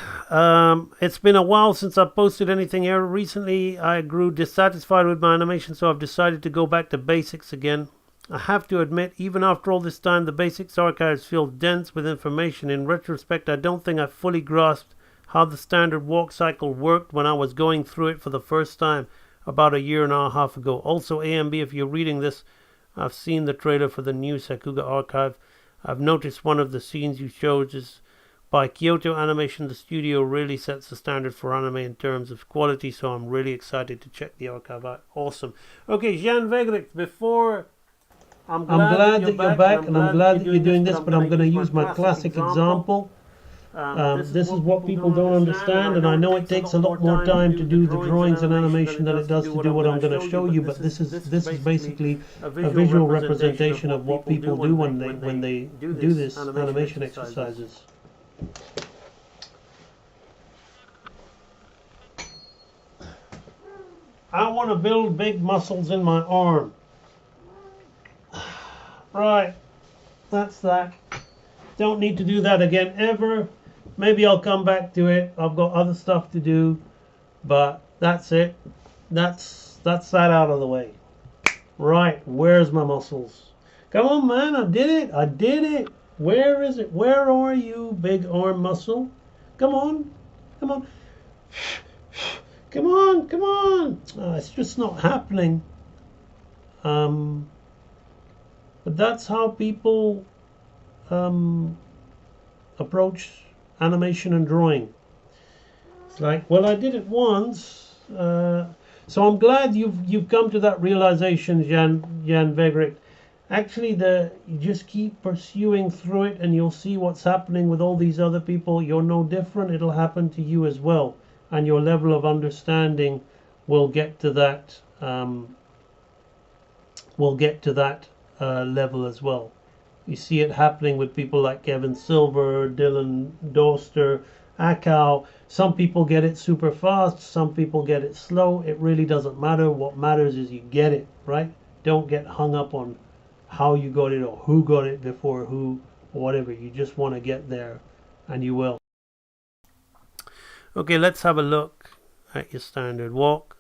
Speaker 16: It's been a while since I posted anything here. Recently, I grew dissatisfied with my animation, so I've decided to go back to basics again. I have to admit, even after all this time, the basics archives feel dense with information. In retrospect, I don't think I fully grasped how the standard walk cycle worked when I was going through it for the first time about a year and a half ago. Also, AMB, if you're reading this, I've seen the trailer for the new Sakuga archive. I've noticed one of the scenes you showed is by Kyoto Animation. The studio really sets the standard for anime in terms of quality, so I'm really excited to check the archive out. Awesome. Okay, Jan Vegricht, before... I'm glad that you're back, and I'm glad that you're doing this, but I'm going to use my classic example. This is what people don't understand, and I know it takes a lot more time to do the drawings and animation than it does to do what I'm going to show you, but this is basically a visual representation of what people do when they do this animation exercises. I want to build big muscles in my arm. Right, that's that. Don't need to do that again ever. Maybe I'll come back to it. I've got other stuff to do, but that's it. That's that out of the way. Right, where's my muscles? Come on, man, I did it. I did it. Where is it? Where are you, big arm muscle? Come on, come on. Come on, come on. It's just not happening. But that's how people approach animation and drawing. It's like, well, I did it once, so I'm glad you've come to that realization, Jan Vegricht. Actually, you just keep pursuing through it, and you'll see what's happening with all these other people. You're no different. It'll happen to you as well, and your level of understanding will get to that. Level as well. You see it happening with people like Kevin Silver, Dylan Doster, Akao. Some people get it super fast, some people get it slow. It really doesn't matter. What matters is you get it, right? Don't get hung up on how you got it or who got it before who or whatever. You just want to get there, and you will. Okay, let's have a look at your standard walk.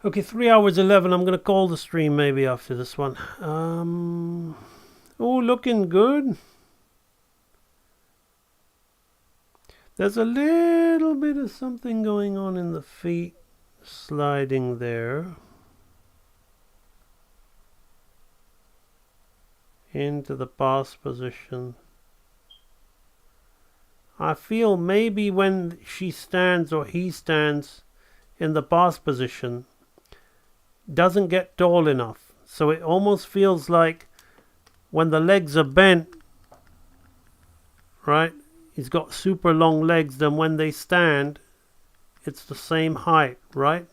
Speaker 16: Okay, 3 hours 11. I'm going to call the stream maybe after this one. Oh, looking good. There's a little bit of something going on in the feet, sliding there into the pass position. I feel maybe when she stands or he stands in the pass position, doesn't get tall enough, so it almost feels like when the legs are bent, right, he's got super long legs, then when they stand it's the same height, right?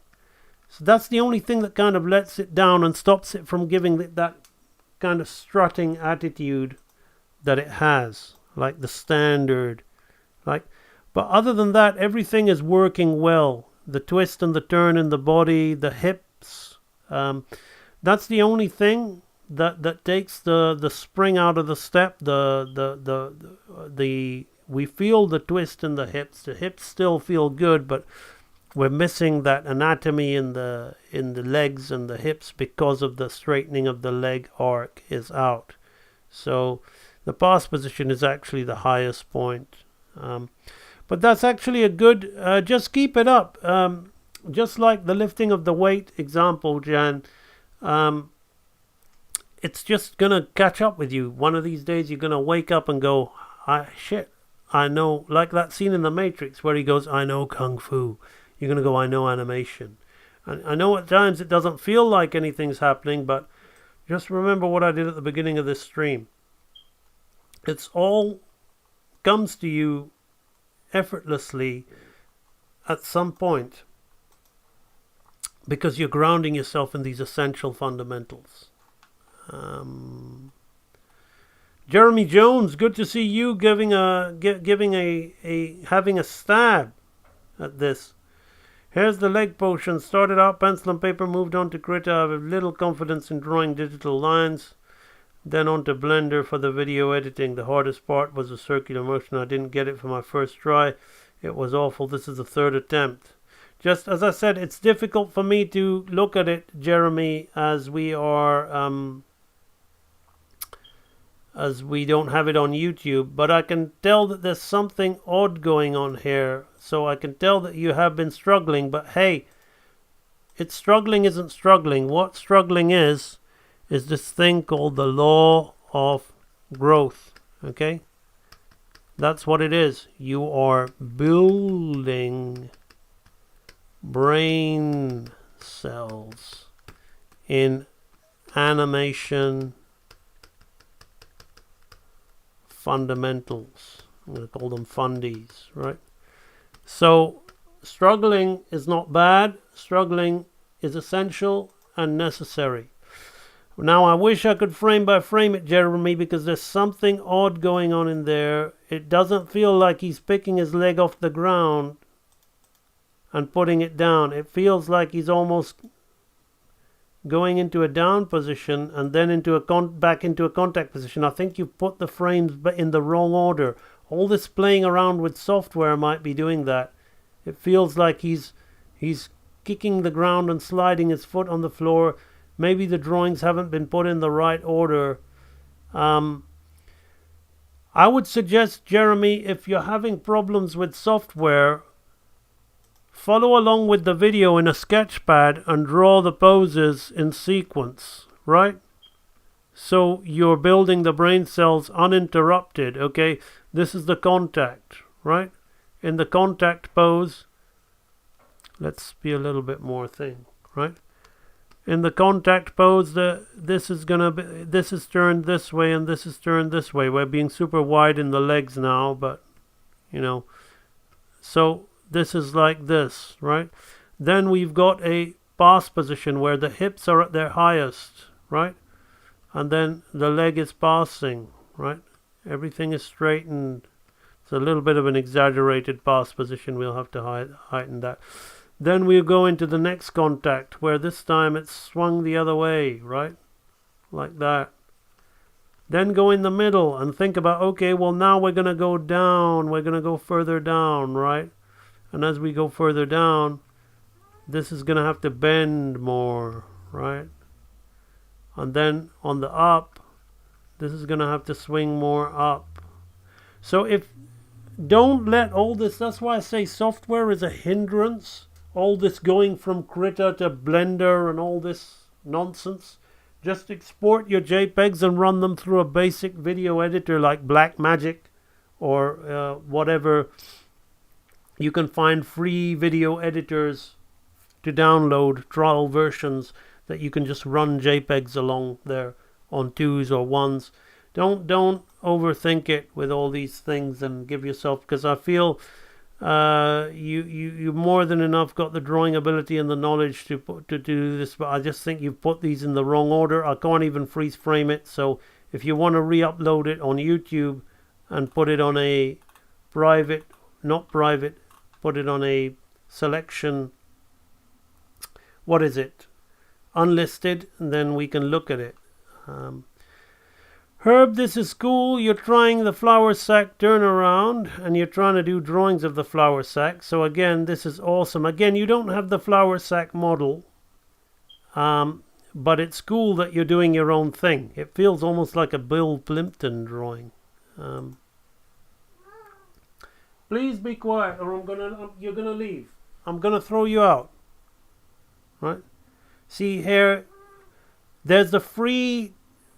Speaker 16: So that's the only thing that kind of lets it down and stops it from giving that kind of strutting attitude that it has, like the standard, like. But other than that, everything is working well. The twist and the turn in the body, the hips. That's the only thing that takes the spring out of the step. We feel the twist in the hips. The hips still feel good, but we're missing that anatomy in the legs and the hips because of the straightening of the leg arc is out. So the pass position is actually the highest point. But that's actually a good. Just keep it up. Just like the lifting of the weight example, Jan, it's just going to catch up with you. One of these days you're going to wake up and go, shit, I know, like that scene in The Matrix where he goes, I know Kung Fu. You're going to go, I know animation. And I know at times it doesn't feel like anything's happening, but just remember what I did at the beginning of this stream. It's all comes to you effortlessly at some point, because you're grounding yourself in these essential fundamentals. Jeremy Jones, good to see you having a stab at this. Here's the leg potion. Started out pencil and paper, moved on to Krita. I have little confidence in drawing digital lines. Then on to Blender for the video editing. The hardest part was the circular motion. I didn't get it for my first try. It was awful. This is the third attempt. Just as I said, it's difficult for me to look at it, Jeremy, as we don't have it on YouTube, but I can tell that there's something odd going on here. So I can tell that you have been struggling, but hey, it's struggling isn't struggling. What struggling is this thing called the law of growth. Okay? That's what it is. You are building brain cells in animation fundamentals. I'm going to call them fundies, right? So struggling is not bad. Struggling is essential and necessary. Now I wish I could frame by frame it, Jeremy, because there's something odd going on in there. It doesn't feel like he's picking his leg off the ground and putting it down. It feels like he's almost going into a down position and then into back into a contact position. I think you've put the frames in the wrong order. All this playing around with software might be doing that. It feels like he's kicking the ground and sliding his foot on the floor. Maybe the drawings haven't been put in the right order. I would suggest, Jeremy, if you're having problems with software, follow along with the video in a sketchpad and draw the poses in sequence, right? So you're building the brain cells uninterrupted, okay? This is the contact, right? In the contact pose, let's be a little bit more thing, right? In the contact pose, this is turned this way and this is turned this way. We're being super wide in the legs now, but, you know, so this is like this, right? Then we've got a pass position where the hips are at their highest, right? And then the leg is passing, right? Everything is straightened. It's a little bit of an exaggerated pass position. We'll have to heighten that. Then we'll go into the next contact where this time it's swung the other way, right? Like that. Then go in the middle and think about, okay, well now we're going to go down. We're going to go further down, right? And as we go further down, this is going to have to bend more, right? And then on the up, this is going to have to swing more up. So don't let all this, that's why I say software is a hindrance. All this going from Krita to Blender and all this nonsense. Just export your JPEGs and run them through a basic video editor like Blackmagic or whatever. You can find free video editors to download, trial versions that you can just run JPEGs along there on 2s or 1s. Don't overthink it with all these things and give yourself, because I feel you more than enough got the drawing ability and the knowledge to do this, but I just think you've put these in the wrong order. I can't even freeze frame it, so if you want to re-upload it on YouTube and put it on a private, not private, put it on a selection, what is it, unlisted, and then we can look at it. Herb, this is cool. You're trying the flour sack turnaround and you're trying to do drawings of the flour sack. So again, this is awesome. Again, you don't have the flour sack model, but it's cool that you're doing your own thing. It feels almost like a Bill Plimpton drawing. Please be quiet or you're gonna leave. I'm gonna throw you out. Right? See here, there's the free.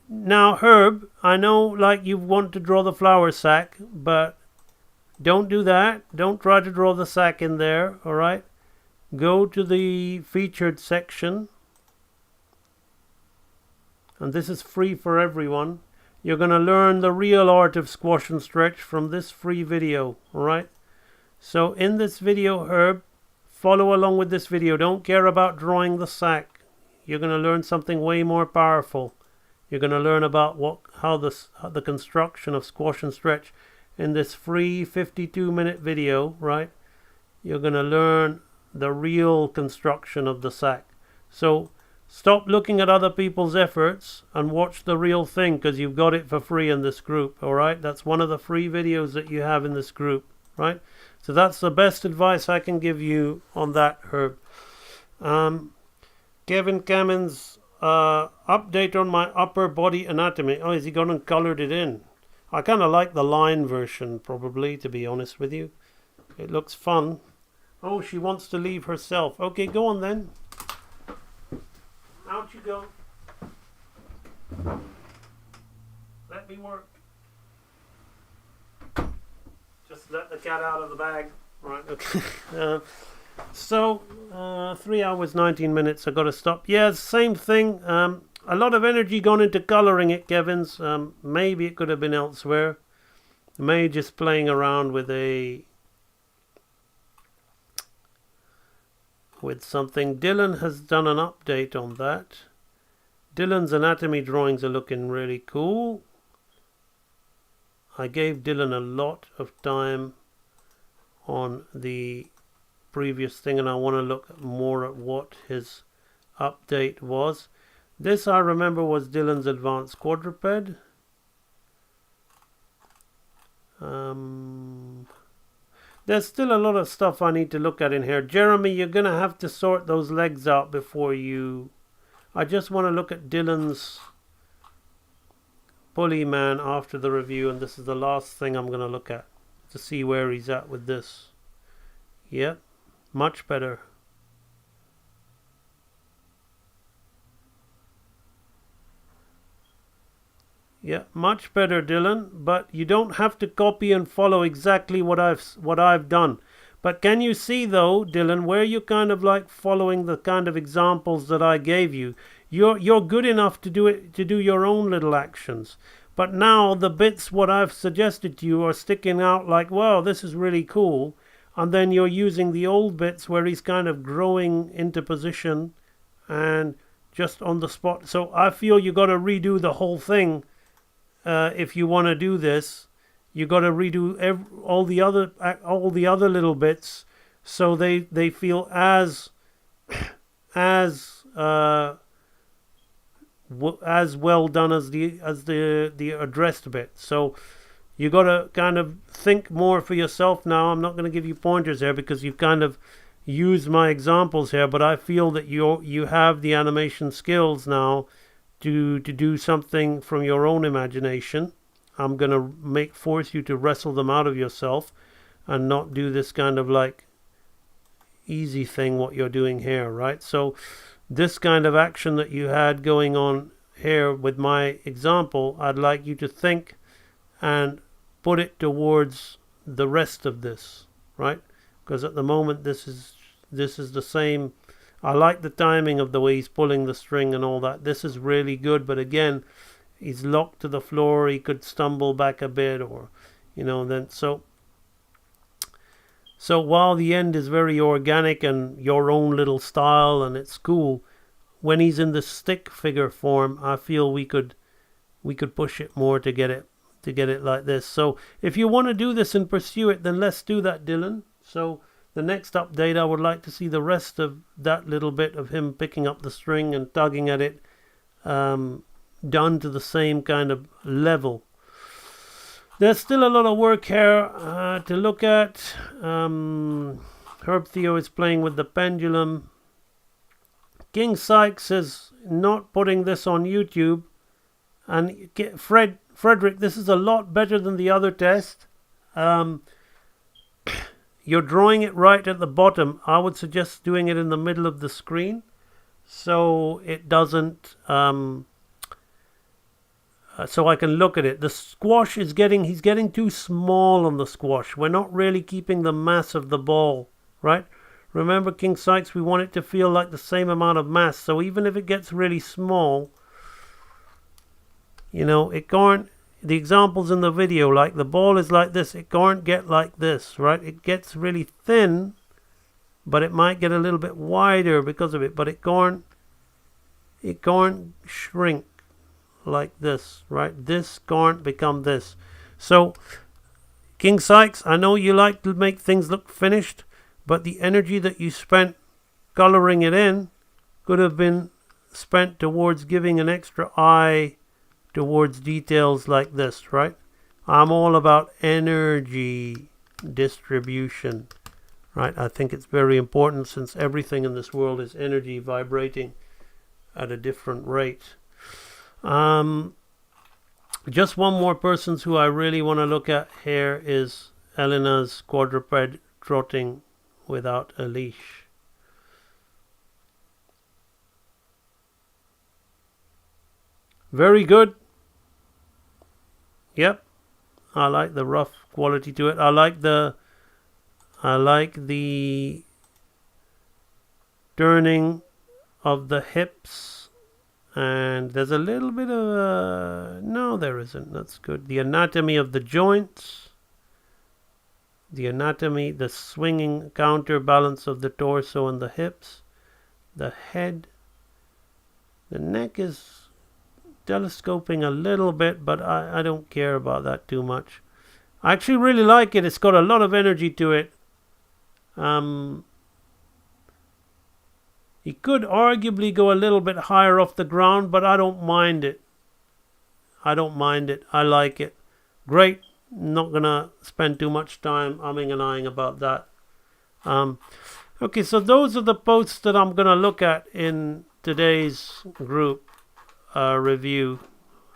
Speaker 16: Now, Herb, I know like you want to draw the flour sack, but don't do that. Don't try to draw the sack in there, all right? Go to the featured section. And this is free for everyone. You're going to learn the real art of squash and stretch from this free video, all right? So in this video, Herb, follow along with this video. Don't care about drawing the sack. You're going to learn something way more powerful. You're going to learn about how the construction of squash and stretch in this free 52-minute video, right? You're going to learn the real construction of the sack. So Stop looking at other people's efforts and watch the real thing, because you've got it for free in this group, alright? That's one of the free videos that you have in this group, right? So that's the best advice I can give you on that, Herb. Kevin Cammons, update on my upper body anatomy. Oh, has he gone and colored it in? I kind of like the line version, probably, to be honest with you. It looks fun. Oh, she wants to leave herself. Okay, go on then. Out you go. Let me work. Just let the cat out of the bag. Right, okay. 3 hours, 19 minutes. I've got to stop. Yeah, same thing. A lot of energy gone into colouring it, Kevins. Maybe it could have been elsewhere. May just playing around with something. Dylan has done an update on that. Dylan's anatomy drawings are looking really cool. I gave Dylan a lot of time on the previous thing, and I want to look more at what his update was. This, I remember, was Dylan's advanced quadruped. There's still a lot of stuff I need to look at in here. Jeremy, you're going to have to sort those legs out before you... I just want to look at Dylan's Bully Man after the review, and this is the last thing I'm going to look at to see where he's at with this. Yep, much better. Yeah, much better, Dylan. But you don't have to copy and follow exactly what I've done. But can you see though, Dylan, where you're kind of like following the kind of examples that I gave you? You're good enough to do your own little actions. But now the bits what I've suggested to you are sticking out like, wow, this is really cool. And then you're using the old bits where he's kind of growing into position and just on the spot. So I feel you got to redo the whole thing. If you want to do this, you got to redo all the other little bits, so they feel as well done as the addressed bit. So you got to kind of think more for yourself now. I'm not going to give you pointers here because you've kind of used my examples here, but I feel that you have the animation skills now to do something from your own imagination. I'm going to force you to wrestle them out of yourself and not do this kind of like easy thing what you're doing here, right? So this kind of action that you had going on here with my example, I'd like you to think and put it towards the rest of this, right? Because at the moment this is the same. I like the timing of the way he's pulling the string and all that. This is really good, but again, he's locked to the floor. He could stumble back a bit, or then so while the end is very organic and your own little style and it's cool, when he's in the stick figure form, I feel we could push it more to get it like this. So if you want to do this and pursue it, then let's do that, Dylan. So the next update, I would like to see the rest of that little bit of him picking up the string and tugging at it done to the same kind of level. There's still a lot of work here to look at. Herb Theo is playing with the pendulum. King Sykes is not putting this on YouTube. And Frederick, this is a lot better than the other test. You're drawing it right at the bottom. I would suggest doing it in the middle of the screen, so it doesn't. So I can look at it. The squash is he's getting too small on the squash. We're not really keeping the mass of the ball, right? Remember, King Sykes, we want it to feel like the same amount of mass. So even if it gets really small, it can't. The examples in the video, like the ball is like this, it can't get like this, right? It gets really thin, but it might get a little bit wider because of it, but it can't shrink like this, right? This can't become this. So, King Sykes, I know you like to make things look finished, but the energy that you spent coloring it in could have been spent towards giving an extra eye towards details like this, right? I'm all about energy distribution, right? I think it's very important since everything in this world is energy vibrating at a different rate. Just one more person who I really want to look at here is Elena's quadruped trotting without a leash. Very good. Yep. I like the rough quality to it. I like the turning of the hips. And there's a little bit of a... No, there isn't. That's good. The anatomy of the joints. The anatomy, the swinging counterbalance of the torso and the hips. The head. The neck is telescoping a little bit, but I don't care about that too much. I actually really like it. It's got a lot of energy to it. He could arguably go a little bit higher off the ground, but I don't mind it. I don't mind it. I like it. Great. Not going to spend too much time umming and ahhing about that. Okay, so those are the posts that I'm going to look at in today's group review.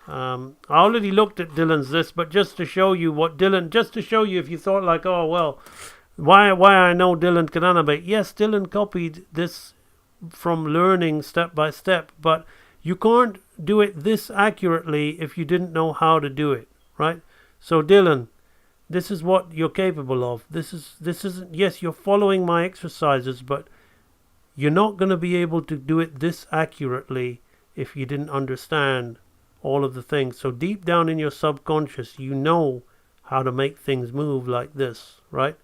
Speaker 16: I already looked at Dylan's list, but just to show you what Dylan, just to show you if you thought like, oh, well, why I know Dylan can animate. Yes, Dylan copied this from learning step by step, but you can't do it this accurately if you didn't know how to do it, right? So Dylan, this is what you're capable of. This isn't, yes, you're following my exercises, but you're not going to be able to do it this accurately if you didn't understand all of the things. So deep down in your subconscious, you know how to make things move like this, right?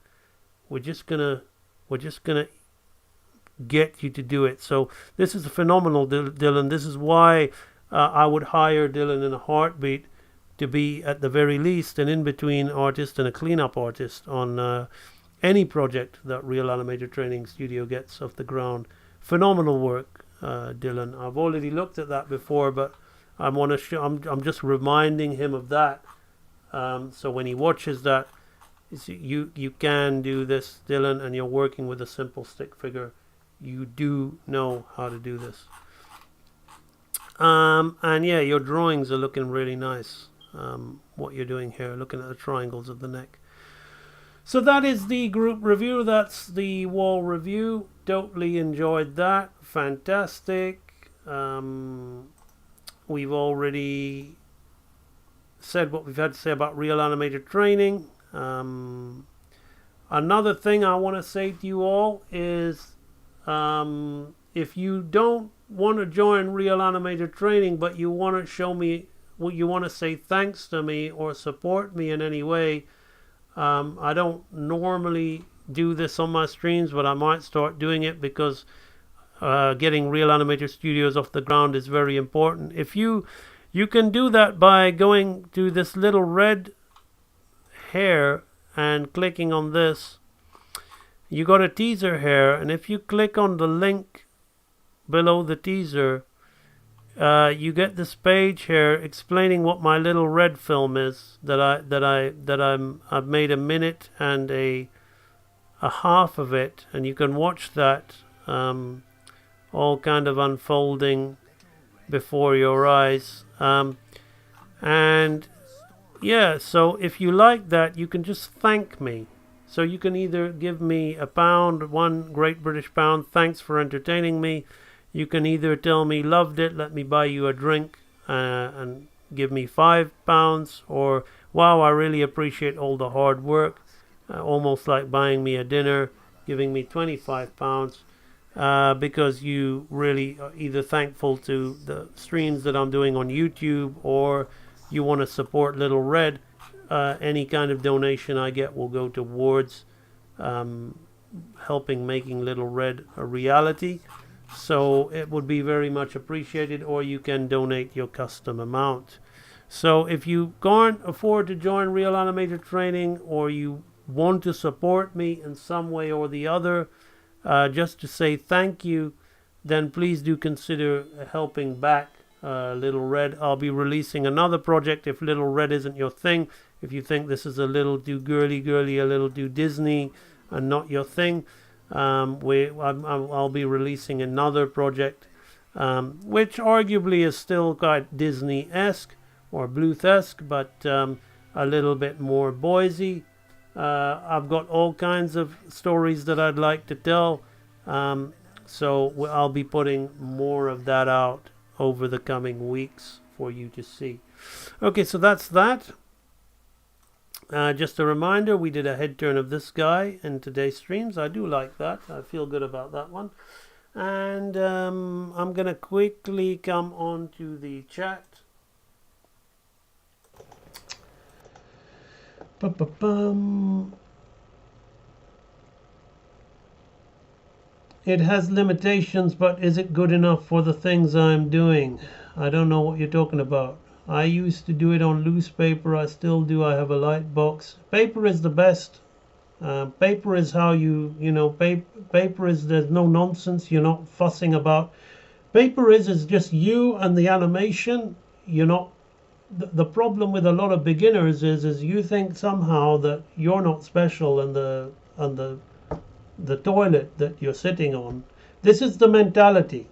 Speaker 16: We're just gonna get you to do it. So this is a phenomenal, Dylan. This is why I would hire Dylan in a heartbeat to be at the very least an in-between artist and a cleanup artist on any project that Real Animator Training Studio gets off the ground. Phenomenal work, Dylan. I've already looked at that before, but I'm just reminding him of that. So when he watches that, you can do this, Dylan, and you're working with a simple stick figure. You do know how to do this. And yeah, your drawings are looking really nice. What you're doing here, looking at the triangles of the neck. So that is the group review. That's the wall review. Totally enjoyed that. Fantastic. We've already said what we've had to say about Real Animator Training. Another thing I want to say to you all is if you don't want to join Real Animator Training, but you want to show me, you want to say thanks to me or support me in any way, I don't normally do this on my streams, but I might start doing it because getting Real Animator Studios off the ground is very important. If you can do that by going to this little red hair and clicking on this. You got a teaser here, and if you click on the link below the teaser, you get this page here explaining what my little red film is I've made a minute and a half of it, and you can watch that all kind of unfolding before your eyes. And yeah, so if you like that, you can just thank me. So you can either give me £1, one Great British pound, thanks for entertaining me. You can either tell me loved it, let me buy you a drink, and give me £5, or wow, I really appreciate all the hard work, almost like buying me a dinner, giving me £25, because you really are either thankful to the streams that I'm doing on YouTube, or you want to support Little Red. Any kind of donation I get will go towards helping making Little Red a reality. So it would be very much appreciated, or you can donate your custom amount. So if you can't afford to join Real Animator Training, or you want to support me in some way or the other, just to say thank you, then please do consider helping back Little Red. I'll be releasing another project if Little Red isn't your thing. If you think this is a little too girly, a little too Disney, and not your thing, I'll be releasing another project, which arguably is still quite Disney-esque or Bluth-esque, but a little bit more Boise. I've got all kinds of stories that I'd like to tell, so I'll be putting more of that out over the coming weeks for you to see. Okay, so that's that. Just a reminder, we did a head turn of this guy in today's streams. I do like that. I feel good about that one. And I'm going to quickly come on to the chat. It has limitations, but is it good enough for the things I'm doing? I don't know what you're talking about. I used to do it on loose paper. I still do. I have a light box. Paper is the best. Paper is how you know, paper is, there's no nonsense. You're not fussing about. Paper is just you and the animation. You're not. The problem with a lot of beginners is you think somehow that you're not special and the toilet that you're sitting on. This is the mentality.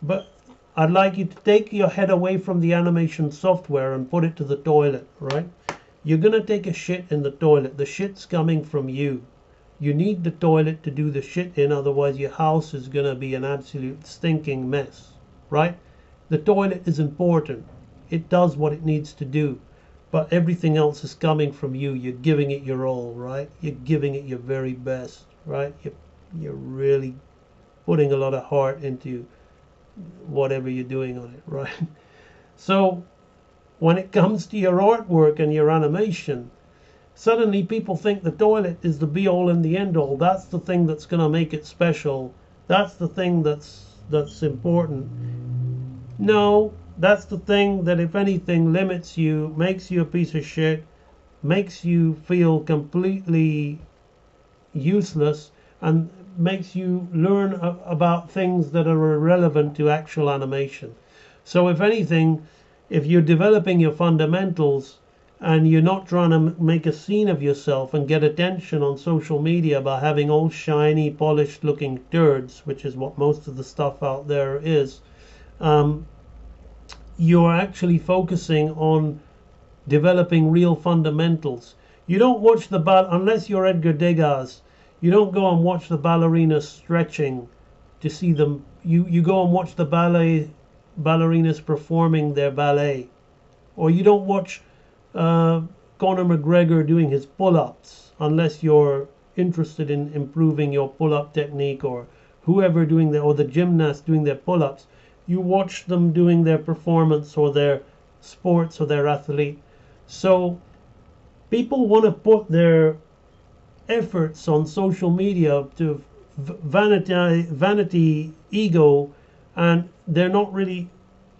Speaker 16: But I'd like you to take your head away from the animation software and put it to the toilet, right? You're going to take a shit in the toilet. The shit's coming from you. You need the toilet to do the shit in, otherwise your house is going to be an absolute stinking mess, right? The toilet is important. It does what it needs to do. But everything else is coming from you. You're giving it your all, right? You're giving it your very best, right? You're really putting a lot of heart into whatever you're doing on it, right? So when it comes to your artwork and your animation, suddenly people think the toilet is the be all and the end all. That's the thing that's going to make it special. That's the thing that's important. No, that's the thing that, if anything, limits you, makes you a piece of shit, makes you feel completely useless, and makes you learn about things that are irrelevant to actual animation. So if anything, if you're developing your fundamentals and you're not trying to make a scene of yourself and get attention on social media by having all shiny, polished looking turds, which is what most of the stuff out there is, you're actually focusing on developing real fundamentals. You don't watch unless you're Edgar Degas, you don't go and watch the ballerinas stretching to see them. You go and watch the ballerinas performing their ballet. Or you don't watch Conor McGregor doing his pull-ups unless you're interested in improving your pull-up technique, or whoever doing or the gymnast doing their pull-ups. You watch them doing their performance or their sports or their athlete. So people want to put their efforts on social media to vanity, ego, and they're not really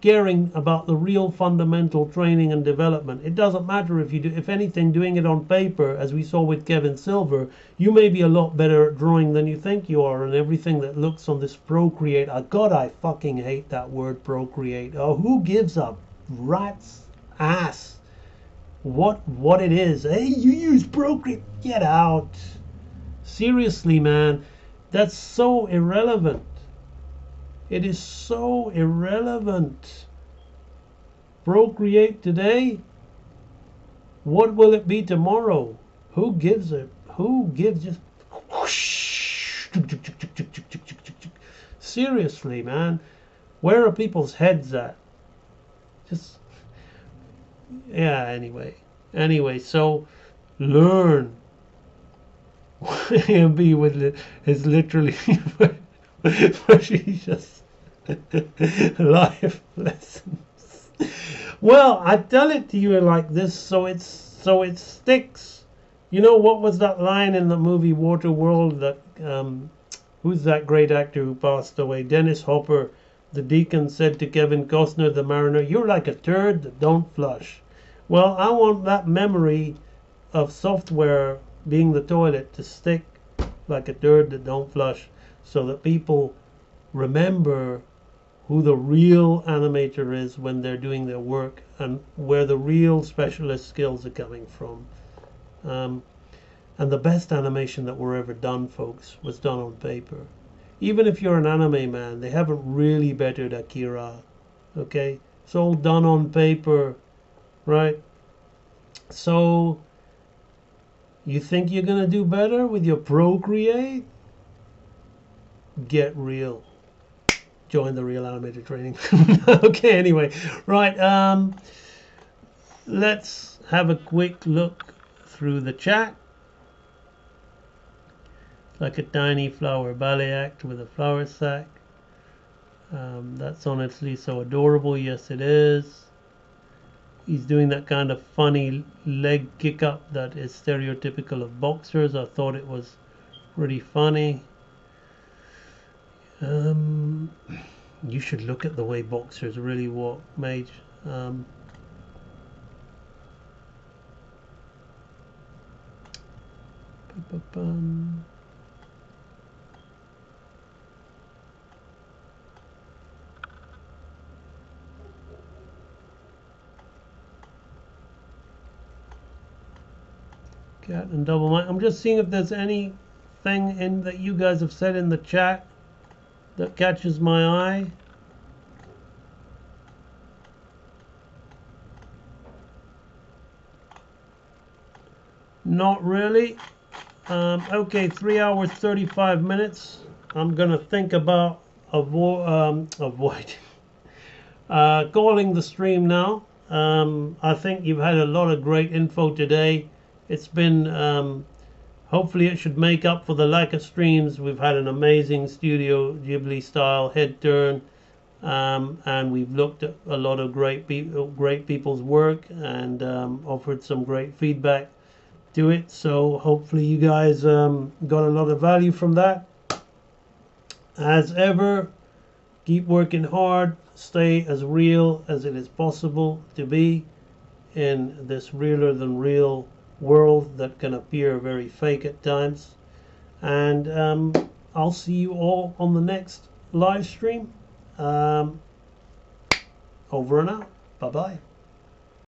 Speaker 16: caring about the real fundamental training and development. It doesn't matter if you do, if anything, doing it on paper, as we saw with Kevin Silver, you may be a lot better at drawing than you think you are, and everything that looks on this Procreate. God, I fucking hate that word Procreate. Oh, who gives a rat's ass what it is? Hey, you use Procreate. Get out. Seriously, man, that's so irrelevant. It is so irrelevant. Procreate today, what will it be tomorrow? Who gives it? Who gives just whoosh. Seriously, man, where are people's heads at? Just, yeah, anyway, so learn. AMB with is literally where she just life lessons. Well, I tell it to you like this so it sticks. You know, what was that line in the movie Waterworld that who's that great actor who passed away? Dennis Hopper, the deacon, said to Kevin Costner, the mariner, "You're like a turd that don't flush." Well, I want that memory of software being the toilet to stick like a turd that don't flush, so that people remember who the real animator is when they're doing their work and where the real specialist skills are coming from. And the best animation that were ever done, folks, was done on paper. Even if you're an anime man, they haven't really bettered Akira. Okay? It's all done on paper, right? So, you think you're going to do better with your Procreate? Get real. Join the Real Animator Training. Okay, anyway. Right, let's have a quick look through the chat. Like a tiny flower ballet act with a flower sack. That's honestly so adorable. Yes, it is. He's doing that kind of funny leg kick up that is stereotypical of boxers. I thought it was pretty funny. You should look at the way boxers really walk, Mage. Cat and double mic. I'm just seeing if there's anything in that you guys have said in the chat that catches my eye. Not really. Okay, 3 hours 35 minutes. I'm gonna think about avoiding calling the stream now. I think you've had a lot of great info today. It's been hopefully it should make up for the lack of streams. We've had an amazing Studio Ghibli style head turn, and we've looked at a lot of great people's work and offered some great feedback to it. So hopefully you guys got a lot of value from that. As ever, keep working hard, stay as real as it is possible to be in this realer than real world that can appear very fake at times. And I'll see you all on the next live stream. Over and out. Bye bye.